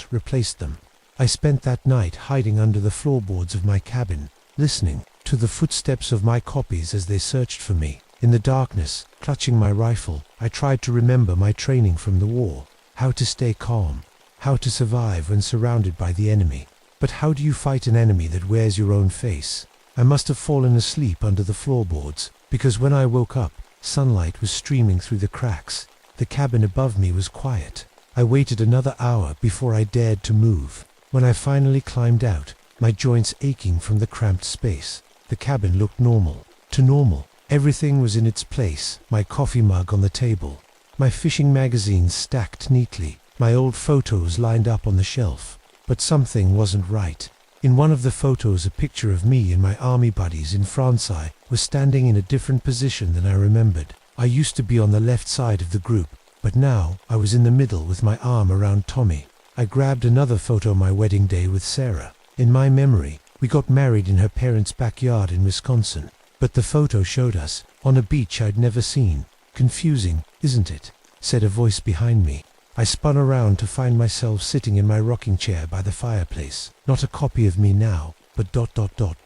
replaced them. I spent that night hiding under the floorboards of my cabin, listening to the footsteps of my copies as they searched for me. In the darkness, clutching my rifle, I tried to remember my training from the war. How to stay calm. How to survive when surrounded by the enemy. But how do you fight an enemy that wears your own face? I must have fallen asleep under the floorboards, because when I woke up, Sunlight was streaming through the cracks. The cabin above me was quiet. I waited another hour before I dared to move. When I finally climbed out, my joints aching from the cramped space, the cabin looked normal. To normal. Everything was in its place, my coffee mug on the table, my fishing magazines stacked neatly, my old photos lined up on the shelf. But something wasn't right. In one of the photos, a picture of me and my army buddies in Francais was standing in a different position than I remembered. I used to be on the left side of the group, but now I was in the middle with my arm around Tommy. I grabbed another photo my wedding day with Sarah. In my memory, we got married in her parents' backyard in Wisconsin. But the photo showed us on a beach I'd never seen. Confusing, isn't it? Said a voice behind me. I spun around to find myself sitting in my rocking chair by the fireplace. Not a copy of me now, but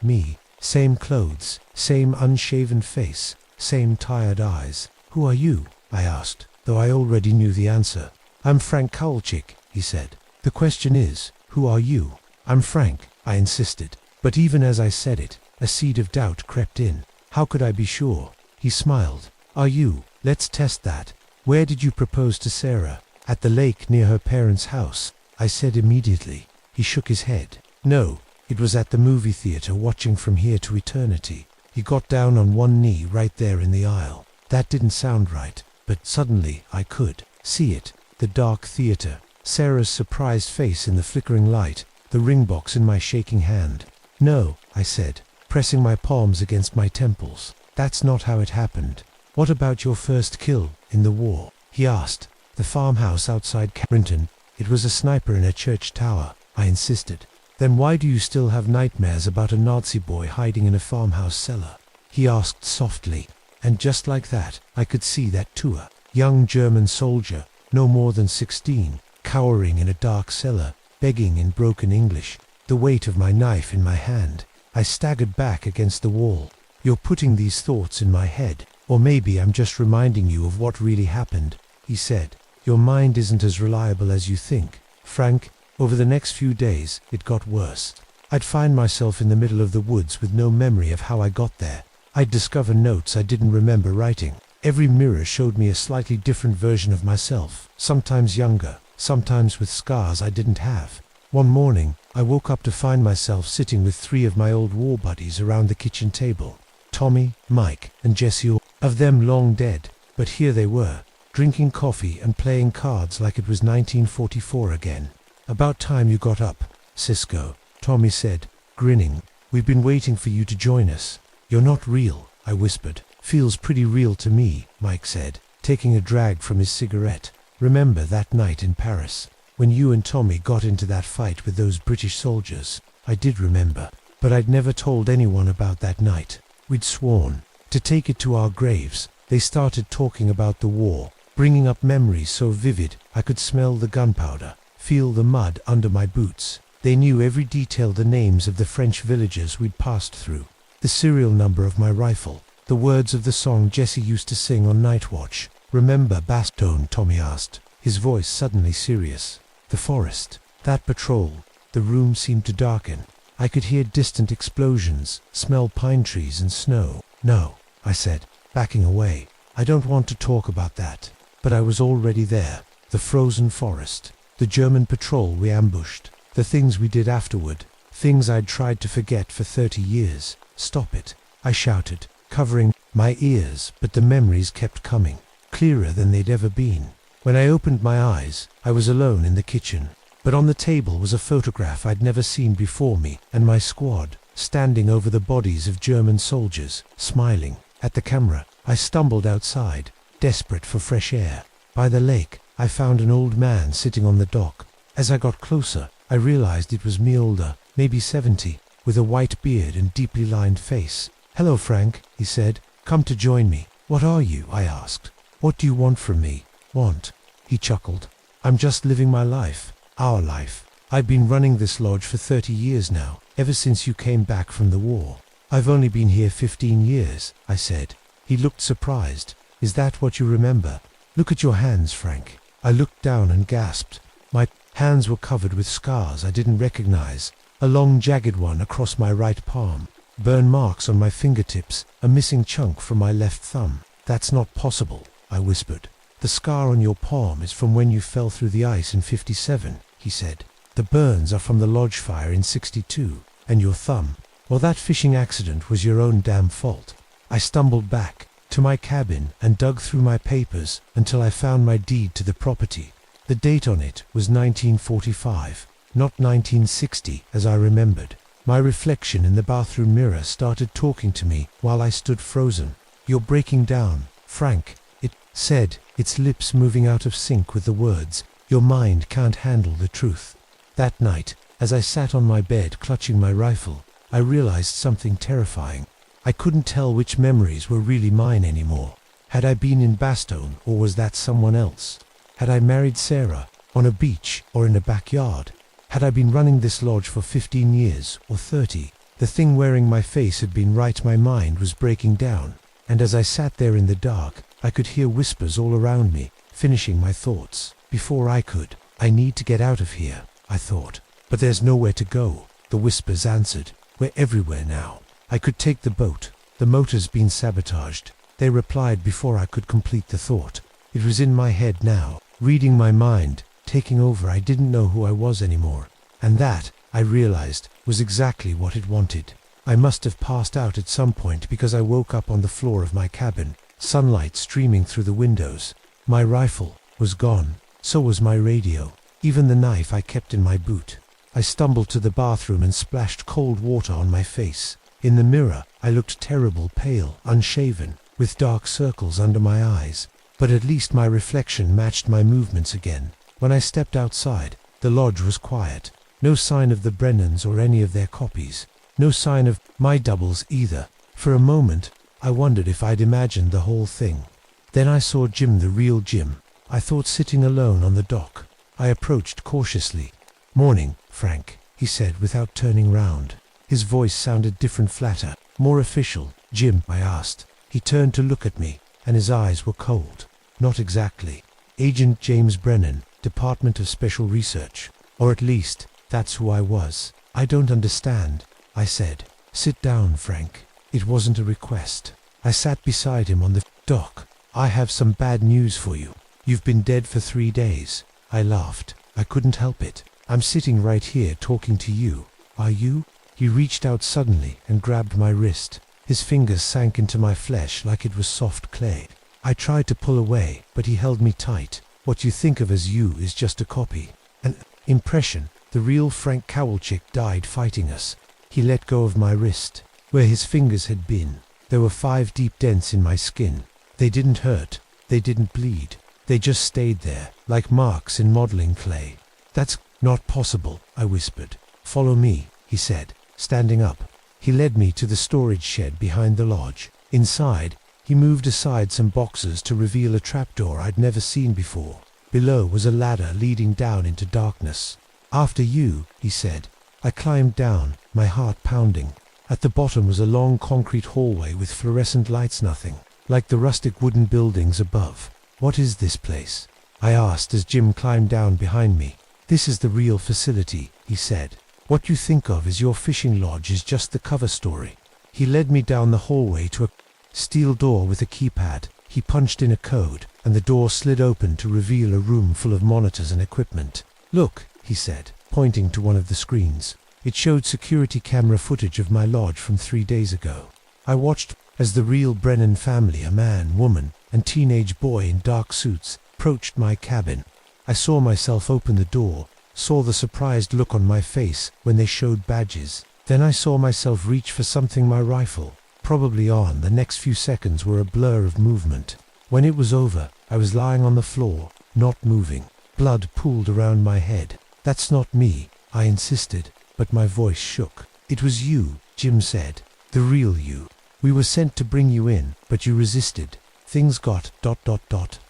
me. Same clothes, same unshaven face, same tired eyes. Who are you? I asked, though I already knew the answer. I'm Frank Kowalczyk, he said. The question is, who are you? I'm Frank, I insisted. But even as I said it, a seed of doubt crept in. How could I be sure? He smiled. Are you? Let's test that. Where did you propose to Sarah? At the lake near her parents' house, I said immediately. He shook his head. No, it was at the movie theater watching From Here to Eternity. He got down on one knee right there in the aisle. That didn't sound right, but suddenly I could see it. The dark theater, Sarah's surprised face in the flickering light, the ring box in my shaking hand. No, I said, pressing my palms against my temples. That's not how it happened. What about your first kill in the war? He asked. The farmhouse outside Carrington. It was a sniper in a church tower, I insisted. Then why do you still have nightmares about a Nazi boy hiding in a farmhouse cellar? He asked softly. And just like that, I could see that too. A young German soldier, no more than 16, cowering in a dark cellar, begging in broken English, the weight of my knife in my hand. I staggered back against the wall. You're putting these thoughts in my head, or maybe I'm just reminding you of what really happened, he said. Your mind isn't as reliable as you think. Frank, over the next few days, it got worse. I'd find myself in the middle of the woods with no memory of how I got there. I'd discover notes I didn't remember writing. Every mirror showed me a slightly different version of myself, sometimes younger, sometimes with scars I didn't have. One morning, I woke up to find myself sitting with 3 of my old war buddies around the kitchen table. Tommy, Mike, and Jesse, all of them long dead, but here they were, drinking coffee and playing cards like it was 1944 again. About time you got up, Cisco, Tommy said, grinning. We've been waiting for you to join us. You're not real, I whispered. Feels pretty real to me, Mike said, taking a drag from his cigarette. Remember that night in Paris, when you and Tommy got into that fight with those British soldiers? I did remember, but I'd never told anyone about that night. We'd sworn to take it to our graves. They started talking about the war, bringing up memories so vivid I could smell the gunpowder, feel the mud under my boots. They knew every detail, the names of the French villages we'd passed through, the serial number of my rifle, the words of the song Jesse used to sing on night watch. Remember Bastogne? Tommy asked, his voice suddenly serious. The forest, that patrol. The room seemed to darken. I could hear distant explosions, smell pine trees and snow. No, I said, backing away. I don't want to talk about that. But I was already there. The frozen forest, the German patrol we ambushed, the things we did afterward, things I'd tried to forget for 30 years. Stop it, I shouted, covering my ears, but the memories kept coming, clearer than they'd ever been. When I opened my eyes, I was alone in the kitchen, but on the table was a photograph I'd never seen before me and my squad, standing over the bodies of German soldiers, smiling at the camera. I stumbled outside, desperate for fresh air. By the lake, I found an old man sitting on the dock. As I got closer, I realized it was me, older, maybe 70, with a white beard and deeply lined face. Hello, Frank, he said. Come to join me. What are you? I asked. What do you want from me? Want? He chuckled. I'm just living my life. Our life. I've been running this lodge for 30 years now, ever since you came back from the war. I've only been here 15 years, I said. He looked surprised. Is that what you remember? Look at your hands, Frank. I looked down and gasped. My hands were covered with scars I didn't recognize. A long jagged one across my right palm, burn marks on my fingertips, a missing chunk from my left thumb. That's not possible, I whispered. The scar on your palm is from when you fell through the ice in 57, he said. The burns are from the lodge fire in 62, and your thumb, well, that fishing accident was your own damn fault. I stumbled back to my cabin and dug through my papers until I found my deed to the property. The date on it was 1945, not 1960 as I remembered. My reflection in the bathroom mirror started talking to me while I stood frozen. You're breaking down, Frank, it said, its lips moving out of sync with the words. Your mind can't handle the truth. That night, as I sat on my bed clutching my rifle, I realized something terrifying. I couldn't tell which memories were really mine anymore. Had I been in Bastogne, or was that someone else? Had I married Sarah, on a beach or in a backyard? Had I been running this lodge for 15 years, or 30? The thing wearing my face had been right. My mind was breaking down, and as I sat there in the dark, I could hear whispers all around me, finishing my thoughts. Before I could, I need to get out of here, I thought. But there's nowhere to go, the whispers answered. We're everywhere now. I could take the boat. The motor's been sabotaged. They replied before I could complete the thought. It was in my head now, reading my mind, taking over. I didn't know who I was anymore. And that, I realized, was exactly what it wanted. I must have passed out at some point because I woke up on the floor of my cabin, sunlight streaming through the windows. My rifle was gone. So was my radio. Even the knife I kept in my boot. I stumbled to the bathroom and splashed cold water on my face. In the mirror, I looked terrible, pale, unshaven, with dark circles under my eyes. But at least my reflection matched my movements again. When I stepped outside, the lodge was quiet. No sign of the Brennans or any of their copies. No sign of my doubles either. For a moment, I wondered if I'd imagined the whole thing. Then I saw Jim, the real Jim. I thought, sitting alone on the dock. I approached cautiously. "Morning, Frank," he said without turning round. His voice sounded different, flatter, more official. "Jim?" I asked. He turned to look at me, and his eyes were cold. "Not exactly. Agent James Brennan, Department of Special Research. Or at least, that's who I was." "I don't understand," I said. "Sit down, Frank." It wasn't a request. I sat beside him on the dock. "I have some bad news for you. You've been dead for 3 days." I laughed. I couldn't help it. "I'm sitting right here talking to you. Are you?" He reached out suddenly and grabbed my wrist. His fingers sank into my flesh like it was soft clay. I tried to pull away, but he held me tight. "What you think of as you is just a copy. An impression. The real Frank Kowalczyk died fighting us." He let go of my wrist. Where his fingers had been, there were 5 deep dents in my skin. They didn't hurt. They didn't bleed. They just stayed there, like marks in modeling clay. "That's not possible," I whispered. "Follow me," he said, standing up. He led me to the storage shed behind the lodge. Inside, he moved aside some boxes to reveal a trapdoor I'd never seen before. Below was a ladder leading down into darkness. "After you," he said. I climbed down, my heart pounding. At the bottom was a long concrete hallway with fluorescent lights, nothing like the rustic wooden buildings above. "What is this place?" I asked as Jim climbed down behind me. "This is the real facility," he said. "What you think of as your fishing lodge is just the cover story." He led me down the hallway to a steel door with a keypad. He punched in a code, and the door slid open to reveal a room full of monitors and equipment. "Look," he said, pointing to one of the screens. It showed security camera footage of my lodge from 3 days ago. I watched as the real Brennan family, a man, woman, and teenage boy in dark suits, approached my cabin. I saw myself open the door, saw the surprised look on my face when they showed badges. Then I saw myself reach for something, my rifle. Probably on. The next few seconds were a blur of movement. When it was over, I was lying on the floor, not moving. Blood pooled around my head. "That's not me," I insisted, but my voice shook. "It was you," Jim said. "The real you. We were sent to bring you in, but you resisted. Things got ...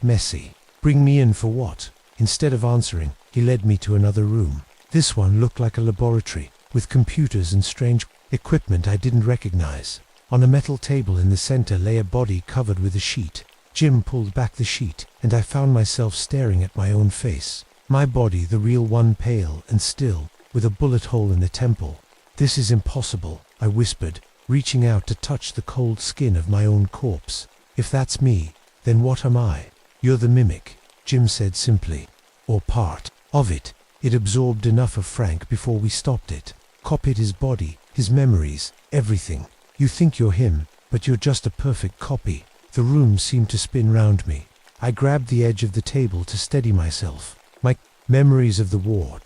messy." "Bring me in for what?" Instead of answering, he led me to another room. This one looked like a laboratory, with computers and strange equipment I didn't recognize. On a metal table in the center lay a body covered with a sheet. Jim pulled back the sheet, and I found myself staring at my own face. My body, the real one, pale and still, with a bullet hole in the temple. "This is impossible," I whispered, reaching out to touch the cold skin of my own corpse. If that's me, then what am I? You're the mimic, Jim said simply. Or part of it. It absorbed enough of Frank before we stopped it. Copied his body, his memories, everything. You think you're him, but you're just a perfect copy. The room seemed to spin round me. I grabbed the edge of the table to steady myself. My memories of the war,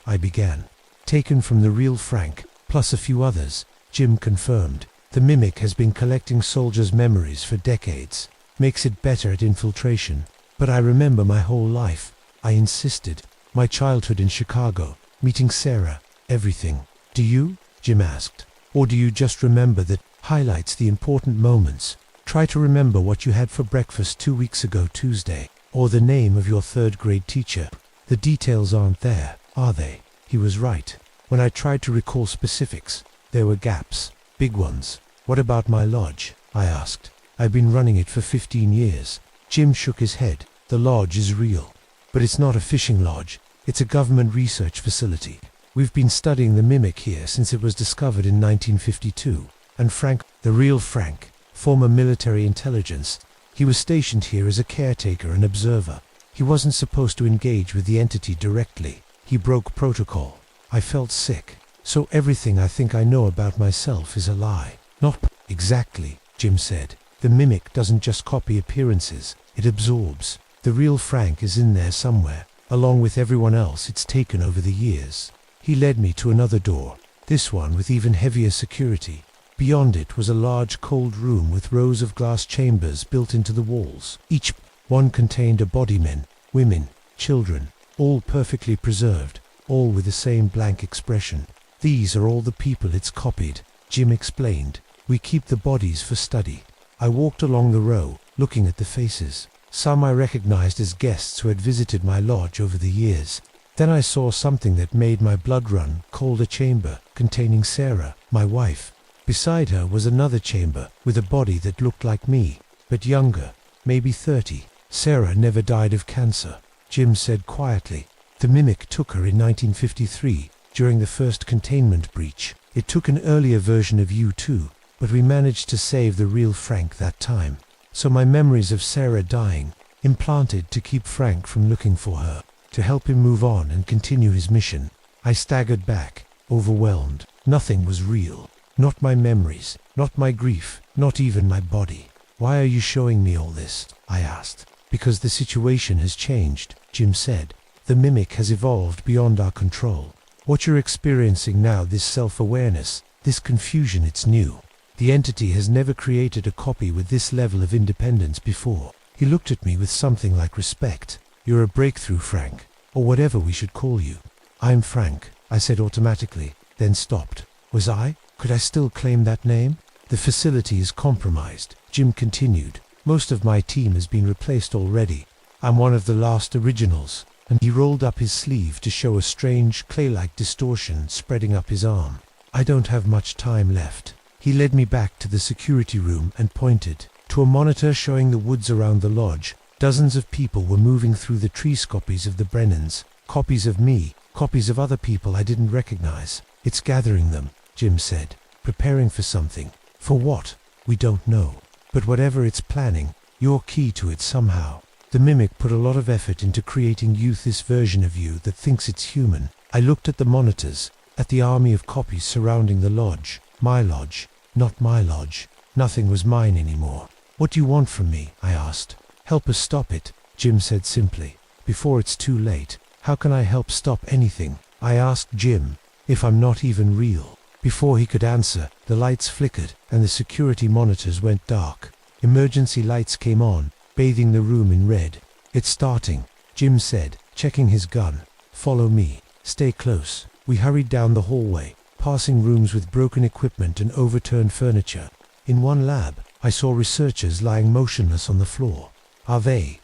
I began. Taken from the real Frank, plus a few others, Jim confirmed. The mimic has been collecting soldiers' memories for decades. Makes it better at infiltration. But I remember my whole life. I insisted. My childhood in Chicago, meeting Sarah, everything. Do you? Jim asked. Or do you just remember that highlights the important moments? Try to remember what you had for breakfast 2 weeks ago Tuesday, or the name of your third-grade teacher. The details aren't there, are they? He was right. When I tried to recall specifics, there were gaps, big ones. What about my lodge? I asked. I've been running it for 15 years. Jim shook his head. The lodge is real. But it's not a fishing lodge. It's a government research facility. We've been studying the mimic here since it was discovered in 1952. And Frank, the real Frank, former military intelligence, he was stationed here as a caretaker and observer. He wasn't supposed to engage with the entity directly. He broke protocol. I felt sick. So everything I think I know about myself is a lie. Not exactly, Jim said. The mimic doesn't just copy appearances, it absorbs. The real Frank is in there somewhere, along with everyone else it's taken over the years. He led me to another door, this one with even heavier security. Beyond it was a large cold room with rows of glass chambers built into the walls. Each one contained a body, men, women, children, all perfectly preserved, all with the same blank expression. These are all the people it's copied, Jim explained. We keep the bodies for study. I walked along the row, looking at the faces. Some I recognized as guests who had visited my lodge over the years. Then I saw something that made my blood run cold, a chamber containing Sarah, my wife. Beside her was another chamber with a body that looked like me, but younger, maybe 30. Sarah never died of cancer, Jim said quietly. The mimic took her in 1953, during the first containment breach. It took an earlier version of you too, but we managed to save the real Frank that time. So my memories of Sarah dying, implanted to keep Frank from looking for her, to help him move on and continue his mission. I staggered back, overwhelmed. Nothing was real. Not my memories, not my grief, not even my body. Why are you showing me all this? I asked. Because the situation has changed, Jim said. The mimic has evolved beyond our control. What you're experiencing now, this self-awareness, this confusion, it's new. The entity has never created a copy with this level of independence before. He looked at me with something like respect. You're a breakthrough, Frank, or whatever we should call you. I'm Frank, I said automatically, then stopped. Was I? Could I still claim that name? The facility is compromised, Jim continued. Most of my team has been replaced already. I'm one of the last originals. And he rolled up his sleeve to show a strange clay-like distortion spreading up his arm. I don't have much time left. He led me back to the security room and pointed to a monitor showing the woods around the lodge. Dozens of people were moving through the trees, copies of the Brennans, copies of me, copies of other people I didn't recognize. It's gathering them, Jim said, preparing for something. For what? We don't know. But whatever it's planning, you're key to it somehow. The mimic put a lot of effort into creating you, this version of you that thinks it's human. I looked at the monitors, at the army of copies surrounding the lodge. My lodge, not my lodge. Nothing was mine anymore. What do you want from me? I asked. Help us stop it, Jim said simply. Before it's too late. How can I help stop anything? I asked Jim, if I'm not even real. Before he could answer, the lights flickered and the security monitors went dark. Emergency lights came on, bathing the room in red. It's starting, Jim said, checking his gun. Follow me. Stay close. We hurried down the hallway, passing rooms with broken equipment and overturned furniture. In one lab, I saw researchers lying motionless on the floor. Are they...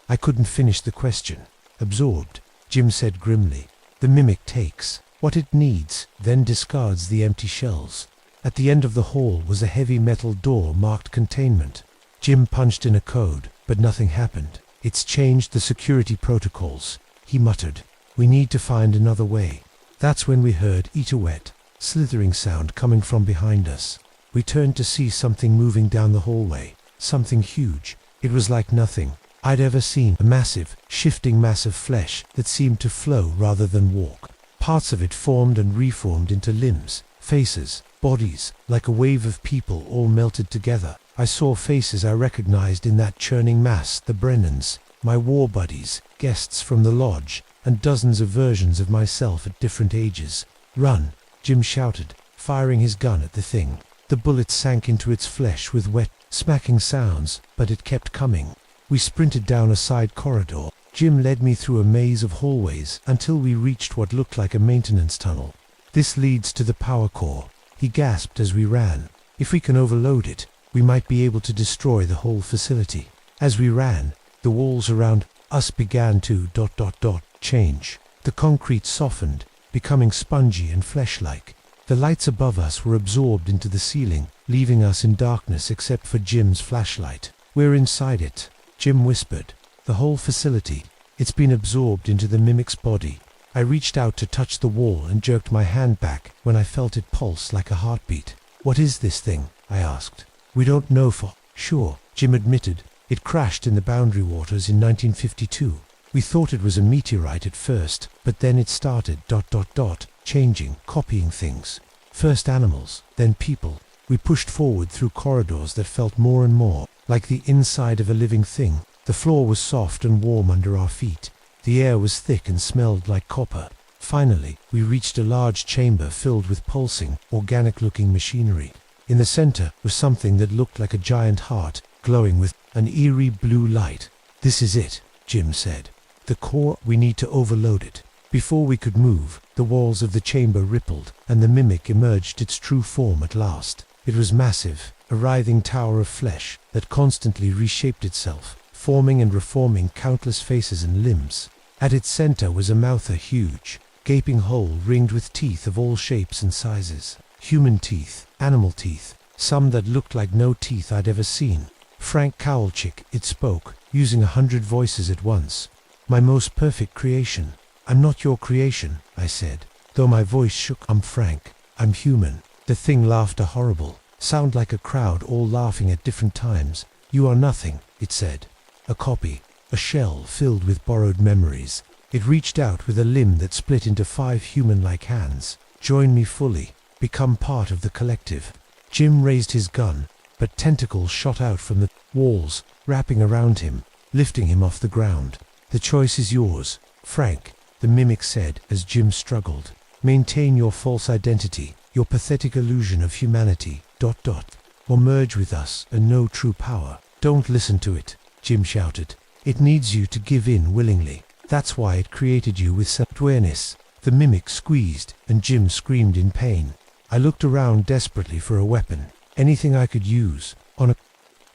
I couldn't finish the question. Absorbed, Jim said grimly. The mimic takes what it needs, then discards the empty shells. At the end of the hall was a heavy metal door marked containment. Jim punched in a code, but nothing happened. It's changed the security protocols, he muttered. We need to find another way. That's when we heard Itawet, slithering sound coming from behind us. We turned to see something moving down the hallway. Something huge. It was like nothing I'd ever seen. A massive, shifting mass of flesh that seemed to flow rather than walk. Parts of it formed and reformed into limbs, faces, bodies, like a wave of people all melted together. I saw faces I recognized in that churning mass: the Brennans, my war buddies, guests from the lodge, and dozens of versions of myself at different ages. "Run!" Jim shouted, firing his gun at the thing. The bullet sank into its flesh with wet, smacking sounds, but it kept coming. We sprinted down a side corridor. Jim led me through a maze of hallways until we reached what looked like a maintenance tunnel. "This leads to the power core," he gasped as we ran. "If we can overload it, we might be able to destroy the whole facility." As we ran, the walls around us began to ... change. The concrete softened, becoming spongy and flesh-like. The lights above us were absorbed into the ceiling, leaving us in darkness except for Jim's flashlight. "We're inside it," Jim whispered. "The whole facility. It's been absorbed into the mimic's body." I reached out to touch the wall and jerked my hand back when I felt it pulse like a heartbeat. "What is this thing?" I asked. "We don't know for sure," Jim admitted. "It crashed in the Boundary Waters in 1952. We thought it was a meteorite at first, but then it started ... changing, copying things. First animals, then people." We pushed forward through corridors that felt more and more like the inside of a living thing. The floor was soft and warm under our feet. The air was thick and smelled like copper. Finally, we reached a large chamber filled with pulsing, organic-looking machinery. In the center was something that looked like a giant heart, glowing with an eerie blue light. "This is it," Jim said. "The core. We need to overload it." Before we could move, the walls of the chamber rippled, and the mimic emerged its true form at last. It was massive, a writhing tower of flesh that constantly reshaped itself, forming and reforming countless faces and limbs. At its center was a mouth, a huge, gaping hole ringed with teeth of all shapes and sizes. Human teeth, animal teeth, some that looked like no teeth I'd ever seen. "Frank Kowalczyk," it spoke, using 100 voices at once. "My most perfect creation." "I'm not your creation," I said, though my voice shook. "I'm Frank. I'm human." The thing laughed, a horrible sound, like a crowd all laughing at different times. "You are nothing," it said. "A copy, a shell filled with borrowed memories." It reached out with a limb that split into 5 human-like hands. "Join me fully. Become part of the collective." Jim raised his gun, but tentacles shot out from the walls, wrapping around him, lifting him off the ground. "The choice is yours, Frank," the mimic said as Jim struggled. "Maintain your false identity, your pathetic illusion of humanity, ... or merge with us and know true power." "Don't listen to it," Jim shouted. "It needs you to give in willingly. That's why it created you with self-awareness." The mimic squeezed, and Jim screamed in pain. I looked around desperately for a weapon, anything I could use. On a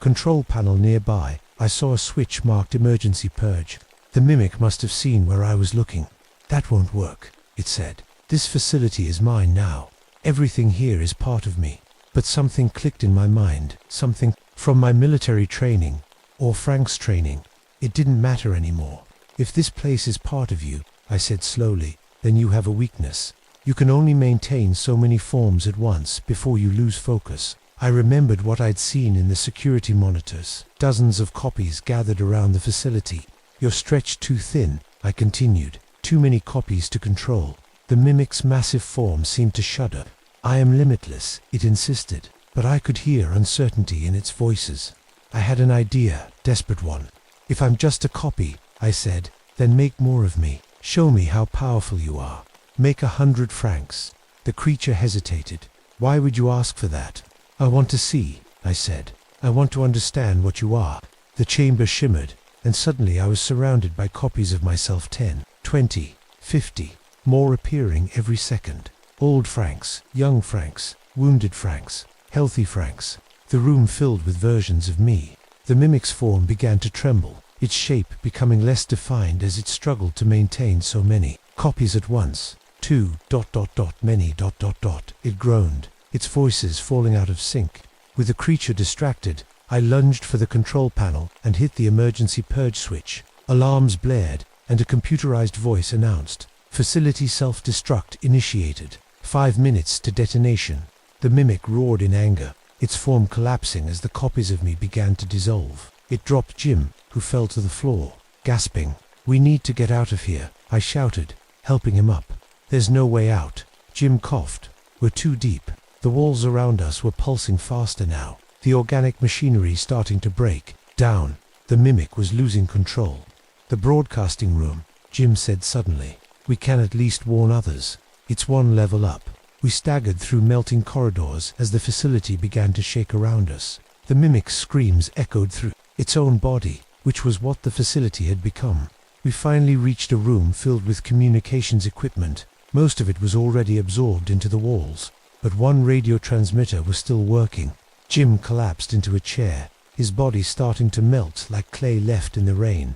control panel nearby, I saw a switch marked Emergency Purge. The mimic must have seen where I was looking. "That won't work," it said. "This facility is mine now. Everything here is part of me." But something clicked in my mind, something from my military training, or Frank's training. It didn't matter anymore. "If this place is part of you," I said slowly, "then you have a weakness. You can only maintain so many forms at once before you lose focus." I remembered what I'd seen in the security monitors. Dozens of copies gathered around the facility. "You're stretched too thin," I continued. "Too many copies to control." The mimic's massive form seemed to shudder. "I am limitless," it insisted, but I could hear uncertainty in its voices. I had an idea, desperate one. "If I'm just a copy," I said, "then make more of me. Show me how powerful you are. Make 100 francs." The creature hesitated. "Why would you ask for that?" "I want to see," I said. "I want to understand what you are." The chamber shimmered, and suddenly I was surrounded by copies of myself, 10, 20, 50, more appearing every second. Old Franks, young Franks, wounded Franks, healthy Franks. The room filled with versions of me. The mimic's form began to tremble, its shape becoming less defined as it struggled to maintain so many copies at once. "Too ... many ... it groaned, its voices falling out of sync. With the creature distracted, I lunged for the control panel and hit the emergency purge switch. Alarms blared, and a computerized voice announced, "Facility self-destruct initiated. 5 minutes to detonation." The mimic roared in anger. its form collapsing as the copies of me began to dissolve. It dropped Jim, who fell to the floor, gasping. "We need to get out of here," I shouted, helping him up. "There's no way out." Jim coughed. "We're too deep." The walls around us were pulsing faster now, the organic machinery starting to break down. The mimic was losing control. "The broadcasting room," Jim said suddenly. "We can at least warn others. It's one level up." We staggered through melting corridors as the facility began to shake around us. The mimic's screams echoed through its own body, which was what the facility had become. We finally reached a room filled with communications equipment. Most of it was already absorbed into the walls, but one radio transmitter was still working. Jim collapsed into a chair, his body starting to melt like clay left in the rain.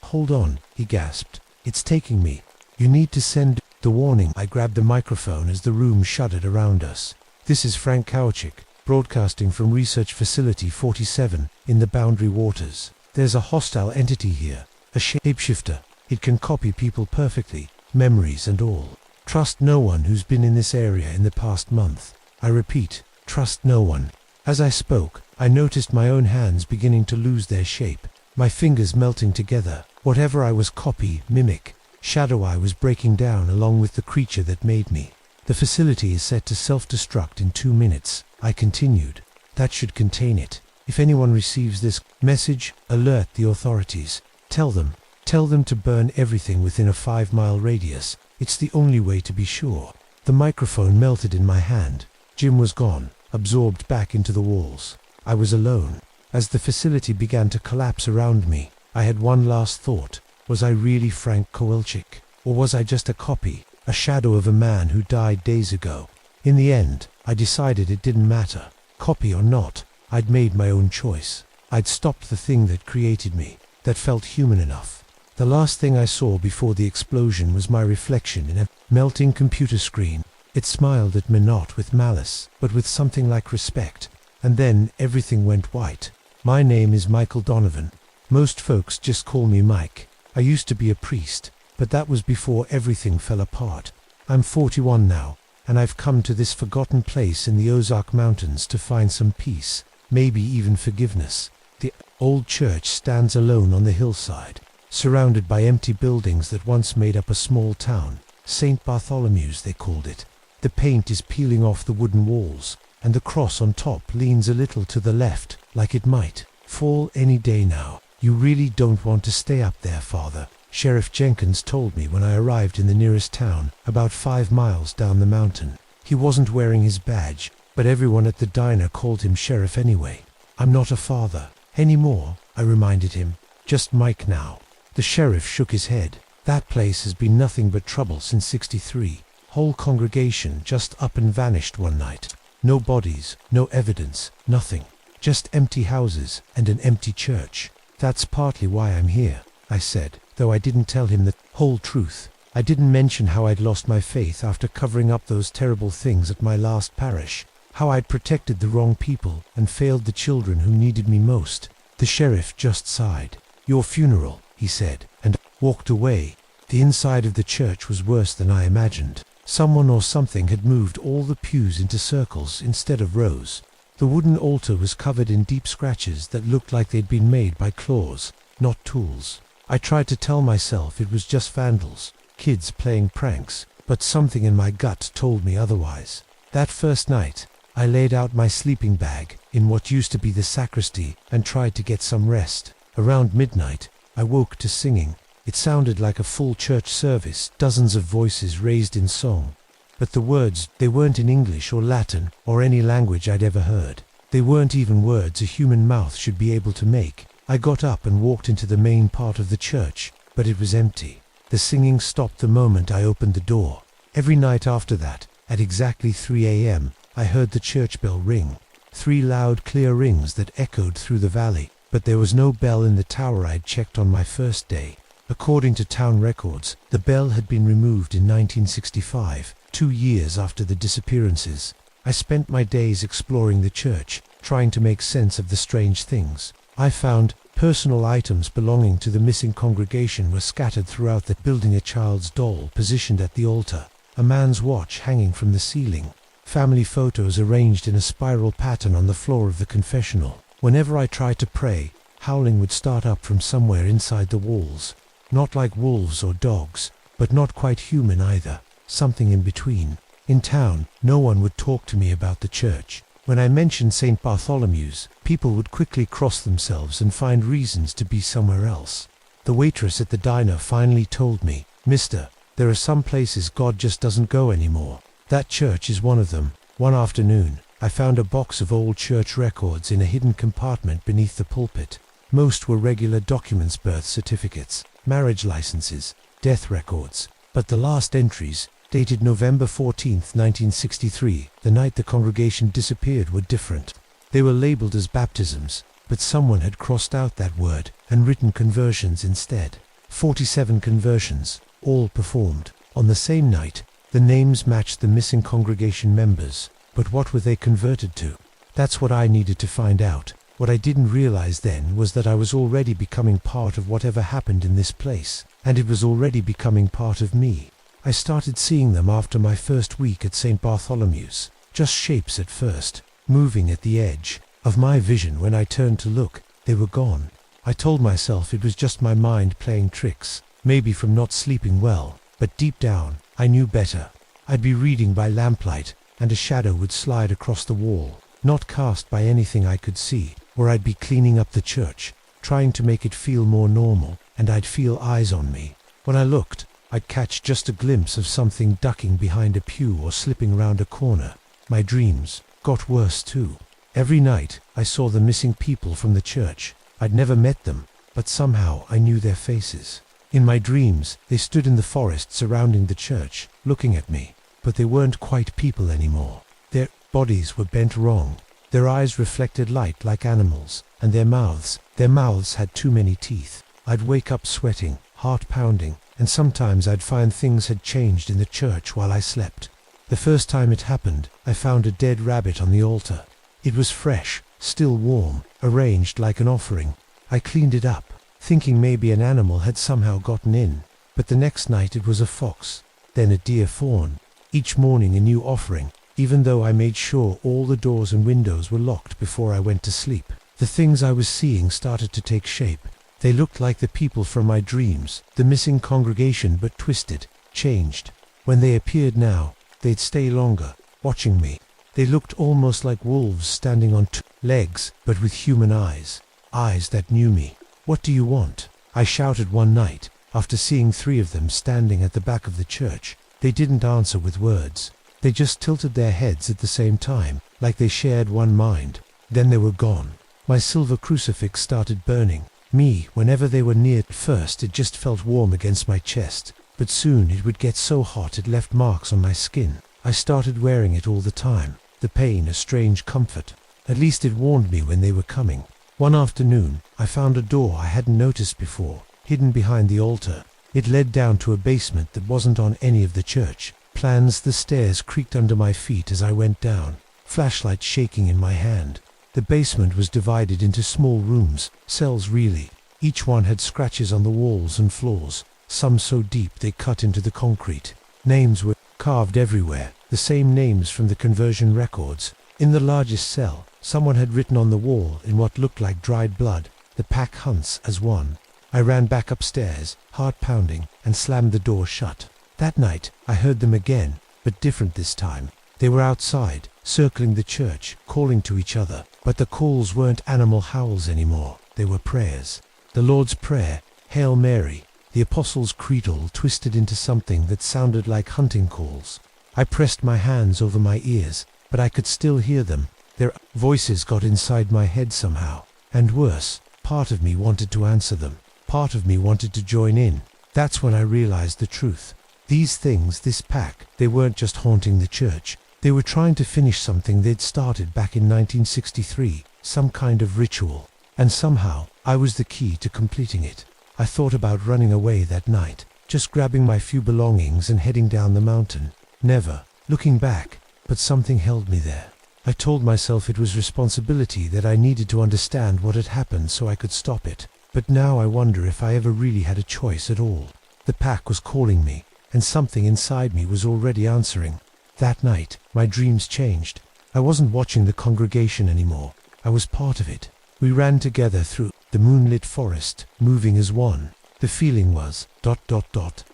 Hold on," he gasped. "It's taking me. You need to send the warning." I grabbed the microphone as the room shuddered around us. "This is Frank Kowalczyk, broadcasting from Research Facility 47 in the Boundary Waters. There's a hostile entity here, a shapeshifter. It can copy people perfectly, memories and all. Trust no one who's been in this area in the past month. I repeat, trust no one." As I spoke, I noticed my own hands beginning to lose their shape, my fingers melting together. Whatever I was, copy, mimic, shadow, I was breaking down along with the creature that made me. "The facility is set to self-destruct in 2 minutes," I continued. "That should contain it. If anyone receives this message, alert the authorities. Tell them to burn everything within a 5-mile radius. It's the only way to be sure." The microphone melted in my hand. Jim was gone, absorbed back into the walls. I was alone. As the facility began to collapse around me, I had one last thought. Was I really Frank Kowalczyk? Or was I just a copy, a shadow of a man who died days ago? In the end, I decided it didn't matter. Copy or not, I'd made my own choice. I'd stopped the thing that created me, that felt human enough. The last thing I saw before the explosion was my reflection in a melting computer screen. It smiled at me, not with malice, but with something like respect. And then everything went white. "My name is Michael Donovan. Most folks just call me Mike. I used to be a priest, but that was before everything fell apart. I'm 41 now, and I've come to this forgotten place in the Ozark Mountains to find some peace, maybe even forgiveness." The old church stands alone on the hillside, surrounded by empty buildings that once made up a small town. St. Bartholomew's, they called it. The paint is peeling off the wooden walls, and the cross on top leans a little to the left, like it might fall any day now. "You really don't want to stay up there, Father," Sheriff Jenkins told me when I arrived in the nearest town, about 5 miles down the mountain. He wasn't wearing his badge, but everyone at the diner called him Sheriff anyway. "I'm not a father anymore," I reminded him. "Just Mike now." The sheriff shook his head. "That place has been nothing but trouble since '63. Whole congregation just up and vanished one night. No bodies, no evidence, nothing. Just empty houses and an empty church." "That's partly why I'm here," I said, though I didn't tell him the whole truth. I didn't mention how I'd lost my faith after covering up those terrible things at my last parish, how I'd protected the wrong people and failed the children who needed me most. The sheriff just sighed. "Your funeral," he said, and walked away. The inside of the church was worse than I imagined. Someone or something had moved all the pews into circles instead of rows. The wooden altar was covered in deep scratches that looked like they'd been made by claws, not tools. I tried to tell myself it was just vandals, kids playing pranks, but something in my gut told me otherwise. That first night, I laid out my sleeping bag in what used to be the sacristy and tried to get some rest. Around midnight, I woke to singing. It sounded like a full church service, dozens of voices raised in song. But the words, they weren't in English or Latin or any language I'd ever heard. They weren't even words a human mouth should be able to make. I got up and walked into the main part of the church, but it was empty. The singing stopped the moment I opened the door. Every night after that, at exactly 3 a.m., I heard the church bell ring. 3 loud, clear rings that echoed through the valley, but there was no bell in the tower I'd checked on my first day. According to town records, the bell had been removed in 1965, 2 years after the disappearances. I spent my days exploring the church, trying to make sense of the strange things. I found personal items belonging to the missing congregation were scattered throughout the building, a child's doll positioned at the altar, a man's watch hanging from the ceiling, family photos arranged in a spiral pattern on the floor of the confessional. Whenever I tried to pray, howling would start up from somewhere inside the walls. Not like wolves or dogs, but not quite human either, something in between. In town, no one would talk to me about the church. When I mentioned St. Bartholomew's, people would quickly cross themselves and find reasons to be somewhere else. The waitress at the diner finally told me, "Mister, there are some places God just doesn't go anymore. That church is one of them." One afternoon, I found a box of old church records in a hidden compartment beneath the pulpit. Most were regular documents, birth certificates, marriage licenses, death records. But the last entries, dated November 14th, 1963, the night the congregation disappeared, were different. They were labeled as baptisms, but someone had crossed out that word and written conversions instead. 47 conversions, all performed. On the same night, the names matched the missing congregation members. But what were they converted to? That's what I needed to find out. What I didn't realize then was that I was already becoming part of whatever happened in this place, and it was already becoming part of me. I started seeing them after my first week at St. Bartholomew's, just shapes at first, moving at the edge of my vision. When I turned to look, they were gone. I told myself it was just my mind playing tricks, maybe from not sleeping well, but deep down, I knew better. I'd be reading by lamplight, and a shadow would slide across the wall, not cast by anything I could see, or I'd be cleaning up the church, trying to make it feel more normal, and I'd feel eyes on me. When I looked, I'd catch just a glimpse of something ducking behind a pew or slipping round a corner. My dreams got worse too. Every night, I saw the missing people from the church. I'd never met them, but somehow I knew their faces. In my dreams, they stood in the forest surrounding the church, looking at me. But they weren't quite people anymore. Their bodies were bent wrong. Their eyes reflected light like animals, and their mouths had too many teeth. I'd wake up sweating, heart pounding, and sometimes I'd find things had changed in the church while I slept. The first time it happened, I found a dead rabbit on the altar. It was fresh, still warm, arranged like an offering. I cleaned it up, thinking maybe an animal had somehow gotten in. But the next night it was a fox, then a deer fawn. Each morning a new offering, even though I made sure all the doors and windows were locked before I went to sleep. The things I was seeing started to take shape. They looked like the people from my dreams, the missing congregation, but twisted, changed. When they appeared now, they'd stay longer, watching me. They looked almost like wolves standing on two legs, but with human eyes. Eyes that knew me. "What do you want?" I shouted one night, after seeing 3 of them standing at the back of the church. They didn't answer with words. They just tilted their heads at the same time, like they shared one mind. Then they were gone. My silver crucifix started burning me whenever they were near. At first it just felt warm against my chest, but soon it would get so hot it left marks on my skin. I started wearing it all the time, the pain a strange comfort. At least it warned me when they were coming. One afternoon, I found a door I hadn't noticed before, hidden behind the altar. It led down to a basement that wasn't on any of the church plans. The stairs creaked under my feet as I went down, flashlight shaking in my hand. The basement was divided into small rooms, cells really. Each one had scratches on the walls and floors, some so deep they cut into the concrete. Names were carved everywhere, the same names from the conversion records. In the largest cell, someone had written on the wall in what looked like dried blood, "The pack hunts as one." I ran back upstairs, heart pounding, and slammed the door shut. That night, I heard them again, but different this time. They were outside, circling the church, calling to each other. But the calls weren't animal howls anymore. They were prayers. The Lord's Prayer, Hail Mary, the Apostles' Creed, all twisted into something that sounded like hunting calls. I pressed my hands over my ears, but I could still hear them. Their voices got inside my head somehow. And worse, part of me wanted to answer them. Part of me wanted to join in. That's when I realized the truth. These things, this pack, they weren't just haunting the church. They were trying to finish something they'd started back in 1963, some kind of ritual. And somehow, I was the key to completing it. I thought about running away that night, just grabbing my few belongings and heading down the mountain. Never looking back, but something held me there. I told myself it was responsibility, that I needed to understand what had happened so I could stop it. But now I wonder if I ever really had a choice at all. The pack was calling me, and something inside me was already answering. That night, my dreams changed. I wasn't watching the congregation anymore. I was part of it. We ran together through the moonlit forest, moving as one. The feeling was ...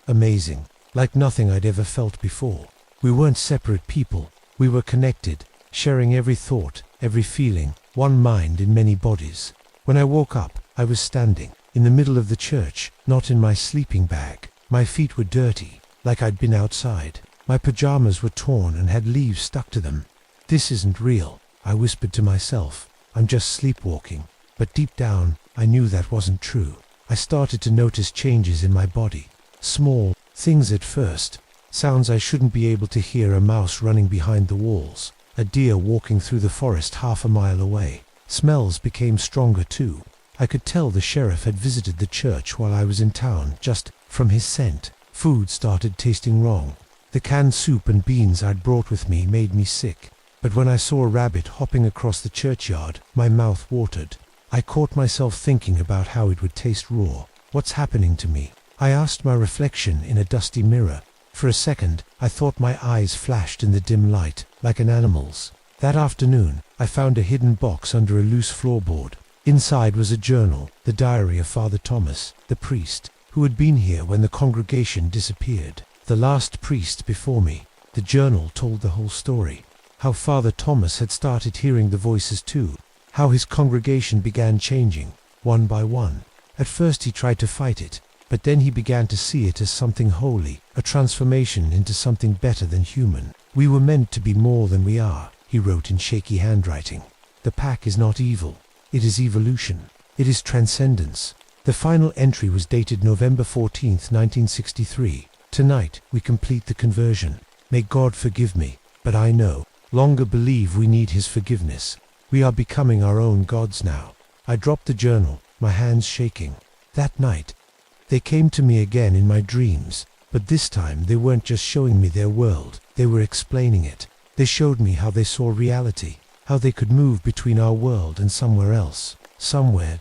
amazing. Like nothing I'd ever felt before. We weren't separate people. We were connected, sharing every thought, every feeling, one mind in many bodies. When I woke up, I was standing in the middle of the church, not in my sleeping bag. My feet were dirty, like I'd been outside. My pajamas were torn and had leaves stuck to them. This isn't real, I whispered to myself. I'm just sleepwalking. But deep down, I knew that wasn't true. I started to notice changes in my body. Small things at first. Sounds I shouldn't be able to hear: a mouse running behind the walls, a deer walking through the forest half a mile away. Smells became stronger too. I could tell the sheriff had visited the church while I was in town, just from his scent. Food started tasting wrong. The canned soup and beans I'd brought with me made me sick. But when I saw a rabbit hopping across the churchyard, my mouth watered. I caught myself thinking about how it would taste raw. What's happening to me? I asked my reflection in a dusty mirror. For a second, I thought my eyes flashed in the dim light, like an animal's. That afternoon, I found a hidden box under a loose floorboard. Inside was a journal, the diary of Father Thomas, the priest, who had been here when the congregation disappeared. The last priest before me. The journal told the whole story. How Father Thomas had started hearing the voices too. How his congregation began changing, one by one. At first he tried to fight it, but then he began to see it as something holy, a transformation into something better than human. We were meant to be more than we are, he wrote in shaky handwriting. The pack is not evil. It is evolution. It is transcendence. The final entry was dated November 14th, 1963. Tonight, we complete the conversion. May God forgive me, but I no longer believe we need his forgiveness. We are becoming our own gods now. I dropped the journal, my hands shaking. That night, they came to me again in my dreams, but this time they weren't just showing me their world, they were explaining it. They showed me how they saw reality, how they could move between our world and somewhere else, somewhere ...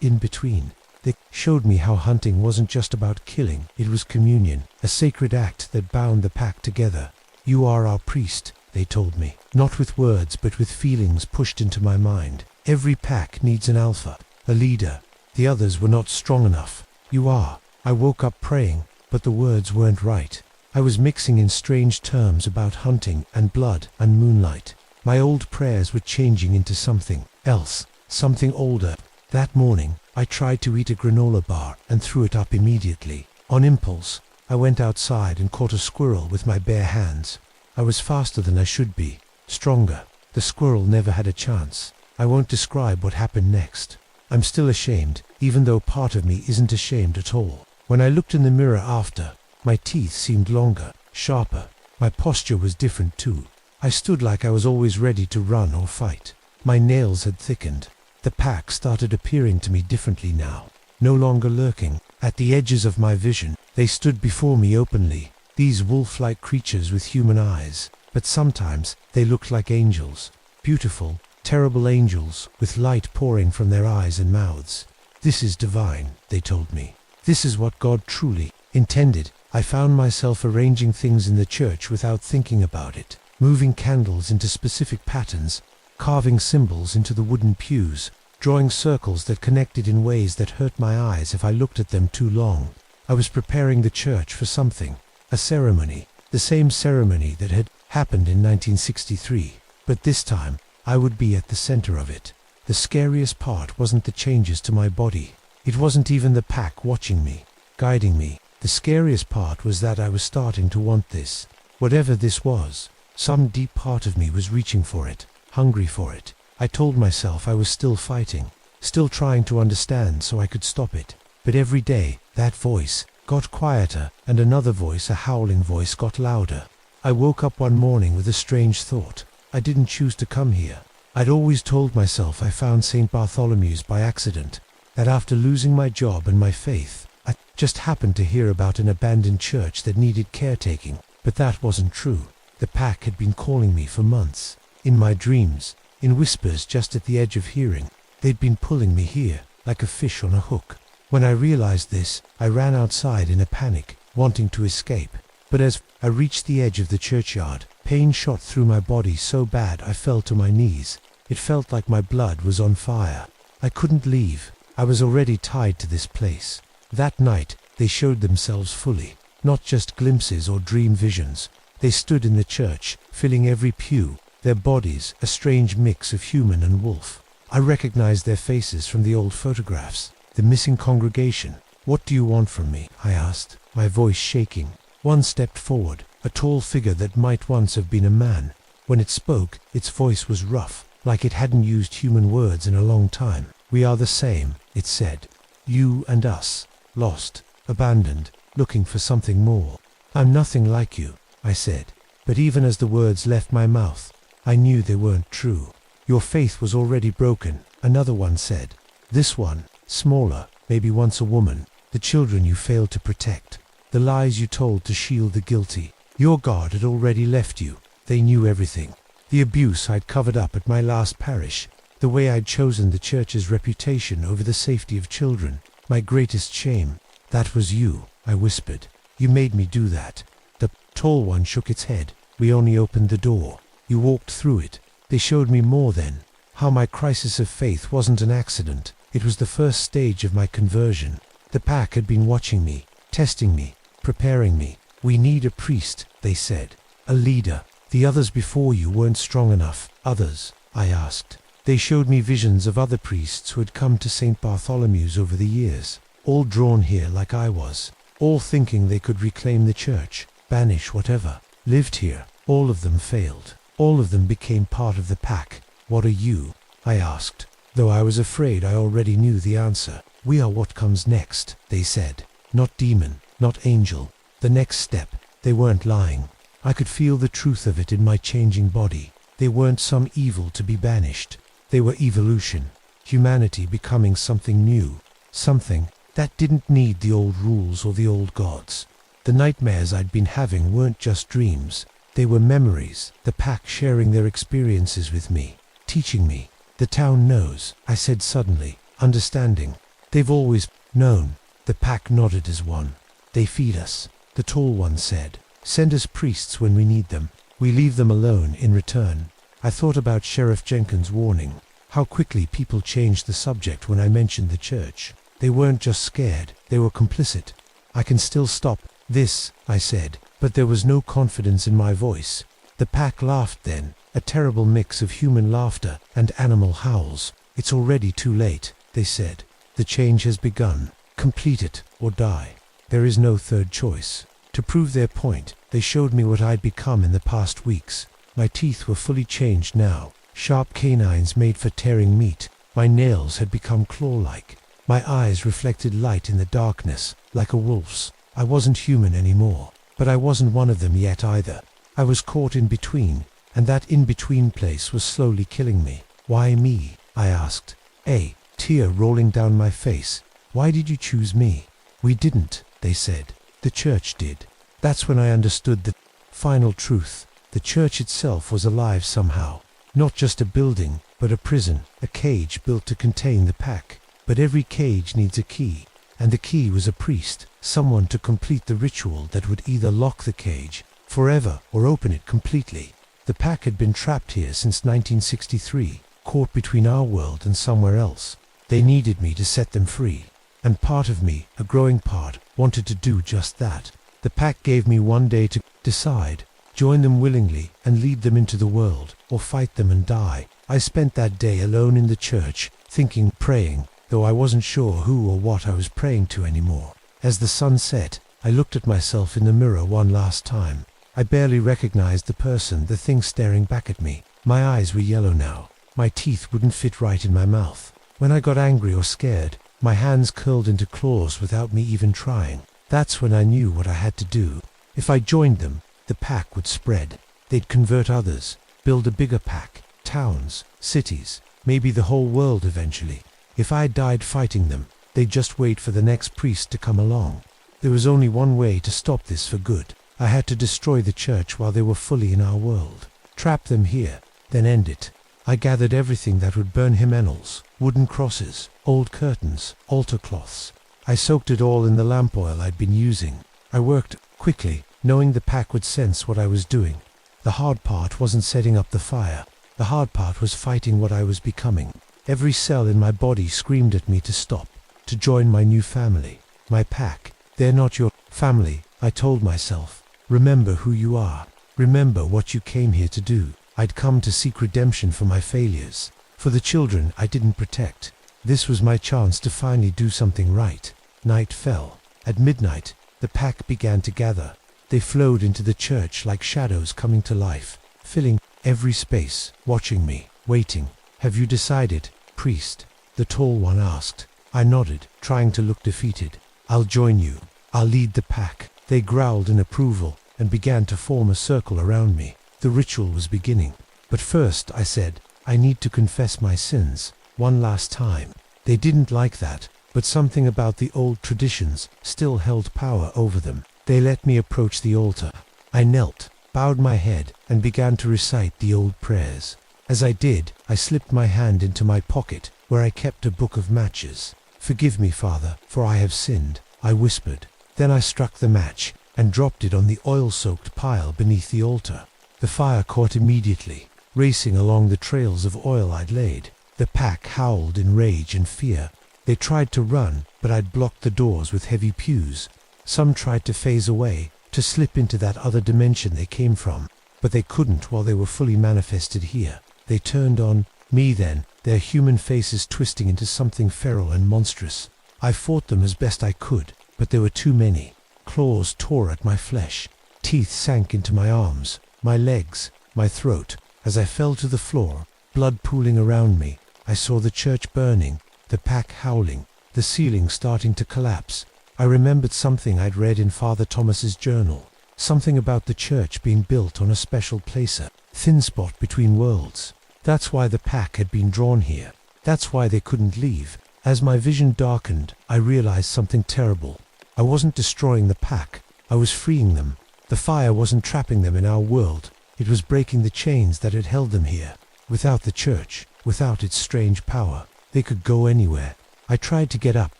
in between. They showed me how hunting wasn't just about killing, it was communion, a sacred act that bound the pack together. You are our priest, they told me, not with words but with feelings pushed into my mind. Every pack needs an alpha, a leader. The others were not strong enough. You are. I woke up praying, but the words weren't right. I was mixing in strange terms about hunting and blood and moonlight. My old prayers were changing into something else, something older. That morning, I tried to eat a granola bar and threw it up immediately. On impulse, I went outside and caught a squirrel with my bare hands. I was faster than I should be, stronger. The squirrel never had a chance. I won't describe what happened next. I'm still ashamed, even though part of me isn't ashamed at all. When I looked in the mirror after, my teeth seemed longer, sharper. My posture was different too. I stood like I was always ready to run or fight. My nails had thickened. The pack started appearing to me differently now, no longer lurking at the edges of my vision. They stood before me openly, these wolf-like creatures with human eyes, but sometimes they looked like angels, beautiful, terrible angels with light pouring from their eyes and mouths. This is divine, they told me. This is what God truly intended. I found myself arranging things in the church without thinking about it, moving candles into specific patterns, carving symbols into the wooden pews, drawing circles that connected in ways that hurt my eyes if I looked at them too long. I was preparing the church for something, a ceremony, the same ceremony that had happened in 1963, but this time I would be at the center of it. The scariest part wasn't the changes to my body. It wasn't even the pack watching me, guiding me. The scariest part was that I was starting to want this. Whatever this was, some deep part of me was reaching for it, hungry for it. I told myself I was still fighting, still trying to understand so I could stop it. But every day, that voice got quieter, and another voice, a howling voice, got louder. I woke up one morning with a strange thought. I didn't choose to come here. I'd always told myself I found St. Bartholomew's by accident, that after losing my job and my faith, I just happened to hear about an abandoned church that needed caretaking. But that wasn't true. The pack had been calling me for months. In my dreams, in whispers just at the edge of hearing. They'd been pulling me here, like a fish on a hook. When I realized this, I ran outside in a panic, wanting to escape. But as I reached the edge of the churchyard, pain shot through my body so bad I fell to my knees. It felt like my blood was on fire. I couldn't leave. I was already tied to this place. That night, they showed themselves fully, not just glimpses or dream visions. They stood in the church, filling every pew, their bodies a strange mix of human and wolf. I recognized their faces from the old photographs, the missing congregation. "What do you want from me?" I asked, my voice shaking. One stepped forward, a tall figure that might once have been a man. When it spoke, its voice was rough, like it hadn't used human words in a long time. "We are the same," it said. "You and us, lost, abandoned, looking for something more." "I'm nothing like you," I said. But even as the words left my mouth, I knew they weren't true. "Your faith was already broken," another one said. "This one, smaller, maybe once a woman. The children you failed to protect. The lies you told to shield the guilty. Your God had already left you. They knew everything. The abuse I'd covered up at my last parish. The way I'd chosen the church's reputation over the safety of children. My greatest shame. That was you," I whispered. "You made me do that." The tall one shook its head. "We only opened the door. You walked through it. They showed me more then. How my crisis of faith wasn't an accident. It was the first stage of my conversion. The pack had been watching me, testing me, preparing me. We need a priest," they said. "A leader. The others before you weren't strong enough." "Others?" I asked. They showed me visions of other priests who had come to St. Bartholomew's over the years, all drawn here like I was, all thinking they could reclaim the church, banish whatever lived here. All of them failed. All of them became part of the pack. "What are you?" I asked, though I was afraid I already knew the answer. "We are what comes next," they said. "Not demon, not angel. The next step." They weren't lying. I could feel the truth of it in my changing body. They weren't some evil to be banished. They were evolution. Humanity becoming something new. Something that didn't need the old rules or the old gods. The nightmares I'd been having weren't just dreams. They were memories, the pack sharing their experiences with me, teaching me. "The town knows," I said suddenly, understanding. "They've always known." The pack nodded as one. "They feed us," the tall one said. "Send us priests when we need them. We leave them alone in return." I thought about Sheriff Jenkins' warning, how quickly people changed the subject when I mentioned the church. They weren't just scared, they were complicit. "I can still stop this," I said, but there was no confidence in my voice. The pack laughed then, a terrible mix of human laughter and animal howls. "It's already too late," they said. "The change has begun. Complete it or die. There is no third choice." To prove their point, they showed me what I'd become in the past weeks. My teeth were fully changed now, sharp canines made for tearing meat. My nails had become claw-like. My eyes reflected light in the darkness, like a wolf's. I wasn't human anymore, but I wasn't one of them yet either. I was caught in between, and that in-between place was slowly killing me. "Why me?" I asked, a tear rolling down my face. "Why did you choose me?" "We didn't," they said. "The church did." That's when I understood the final truth. The church itself was alive somehow. Not just a building, but a prison, a cage built to contain the pack. But every cage needs a key, and the key was a priest, someone to complete the ritual that would either lock the cage forever or open it completely. The pack had been trapped here since 1963, caught between our world and somewhere else. They needed me to set them free, and part of me, a growing part, wanted to do just that. The pack gave me one day to decide. Join them willingly and lead them into the world, or fight them and die. I spent that day alone in the church, thinking, praying, though I wasn't sure who or what I was praying to anymore. As the sun set, I looked at myself in the mirror one last time. I barely recognized the person, the thing staring back at me. My eyes were yellow now. My teeth wouldn't fit right in my mouth. When I got angry or scared, my hands curled into claws without me even trying. That's when I knew what I had to do. If I joined them, the pack would spread. They'd convert others, build a bigger pack, towns, cities, maybe the whole world eventually. If I died fighting them, they'd just wait for the next priest to come along. There was only one way to stop this for good. I had to destroy the church while they were fully in our world. Trap them here, then end it. I gathered everything that would burn hymenals, wooden crosses, old curtains, altar cloths. I soaked it all in the lamp oil I'd been using. I worked quickly, knowing the pack would sense what I was doing. The hard part wasn't setting up the fire. The hard part was fighting what I was becoming. Every cell in my body screamed at me to stop, to join my new family. My pack. They're not your family, I told myself. Remember who you are. Remember what you came here to do. I'd come to seek redemption for my failures, for the children I didn't protect. This was my chance to finally do something right. Night fell. At midnight, the pack began to gather. They flowed into the church like shadows coming to life, filling every space, watching me, waiting. Have you decided, priest? The tall one asked. I nodded, trying to look defeated. I'll join you. I'll lead the pack. They growled in approval and began to form a circle around me. The ritual was beginning. But first, I said, I need to confess my sins, one last time. They didn't like that, but something about the old traditions still held power over them. They let me approach the altar. I knelt, bowed my head, and began to recite the old prayers. As I did, I slipped my hand into my pocket, where I kept a book of matches. Forgive me, Father, for I have sinned, I whispered. Then I struck the match and dropped it on the oil-soaked pile beneath the altar. The fire caught immediately, racing along the trails of oil I'd laid. The pack howled in rage and fear. They tried to run, but I'd blocked the doors with heavy pews. Some tried to phase away, to slip into that other dimension they came from, but they couldn't while they were fully manifested here. They turned on me then, their human faces twisting into something feral and monstrous. I fought them as best I could, but there were too many. Claws tore at my flesh. Teeth sank into my arms, my legs, my throat. As I fell to the floor, blood pooling around me, I saw the church burning, the pack howling, the ceiling starting to collapse. I remembered something I'd read in Father Thomas's journal, something about the church being built on a special placer, thin spot between worlds. That's why the pack had been drawn here. That's why they couldn't leave. As my vision darkened, I realized something terrible. I wasn't destroying the pack. I was freeing them. The fire wasn't trapping them in our world. It was breaking the chains that had held them here. Without the church, without its strange power, they could go anywhere. I tried to get up,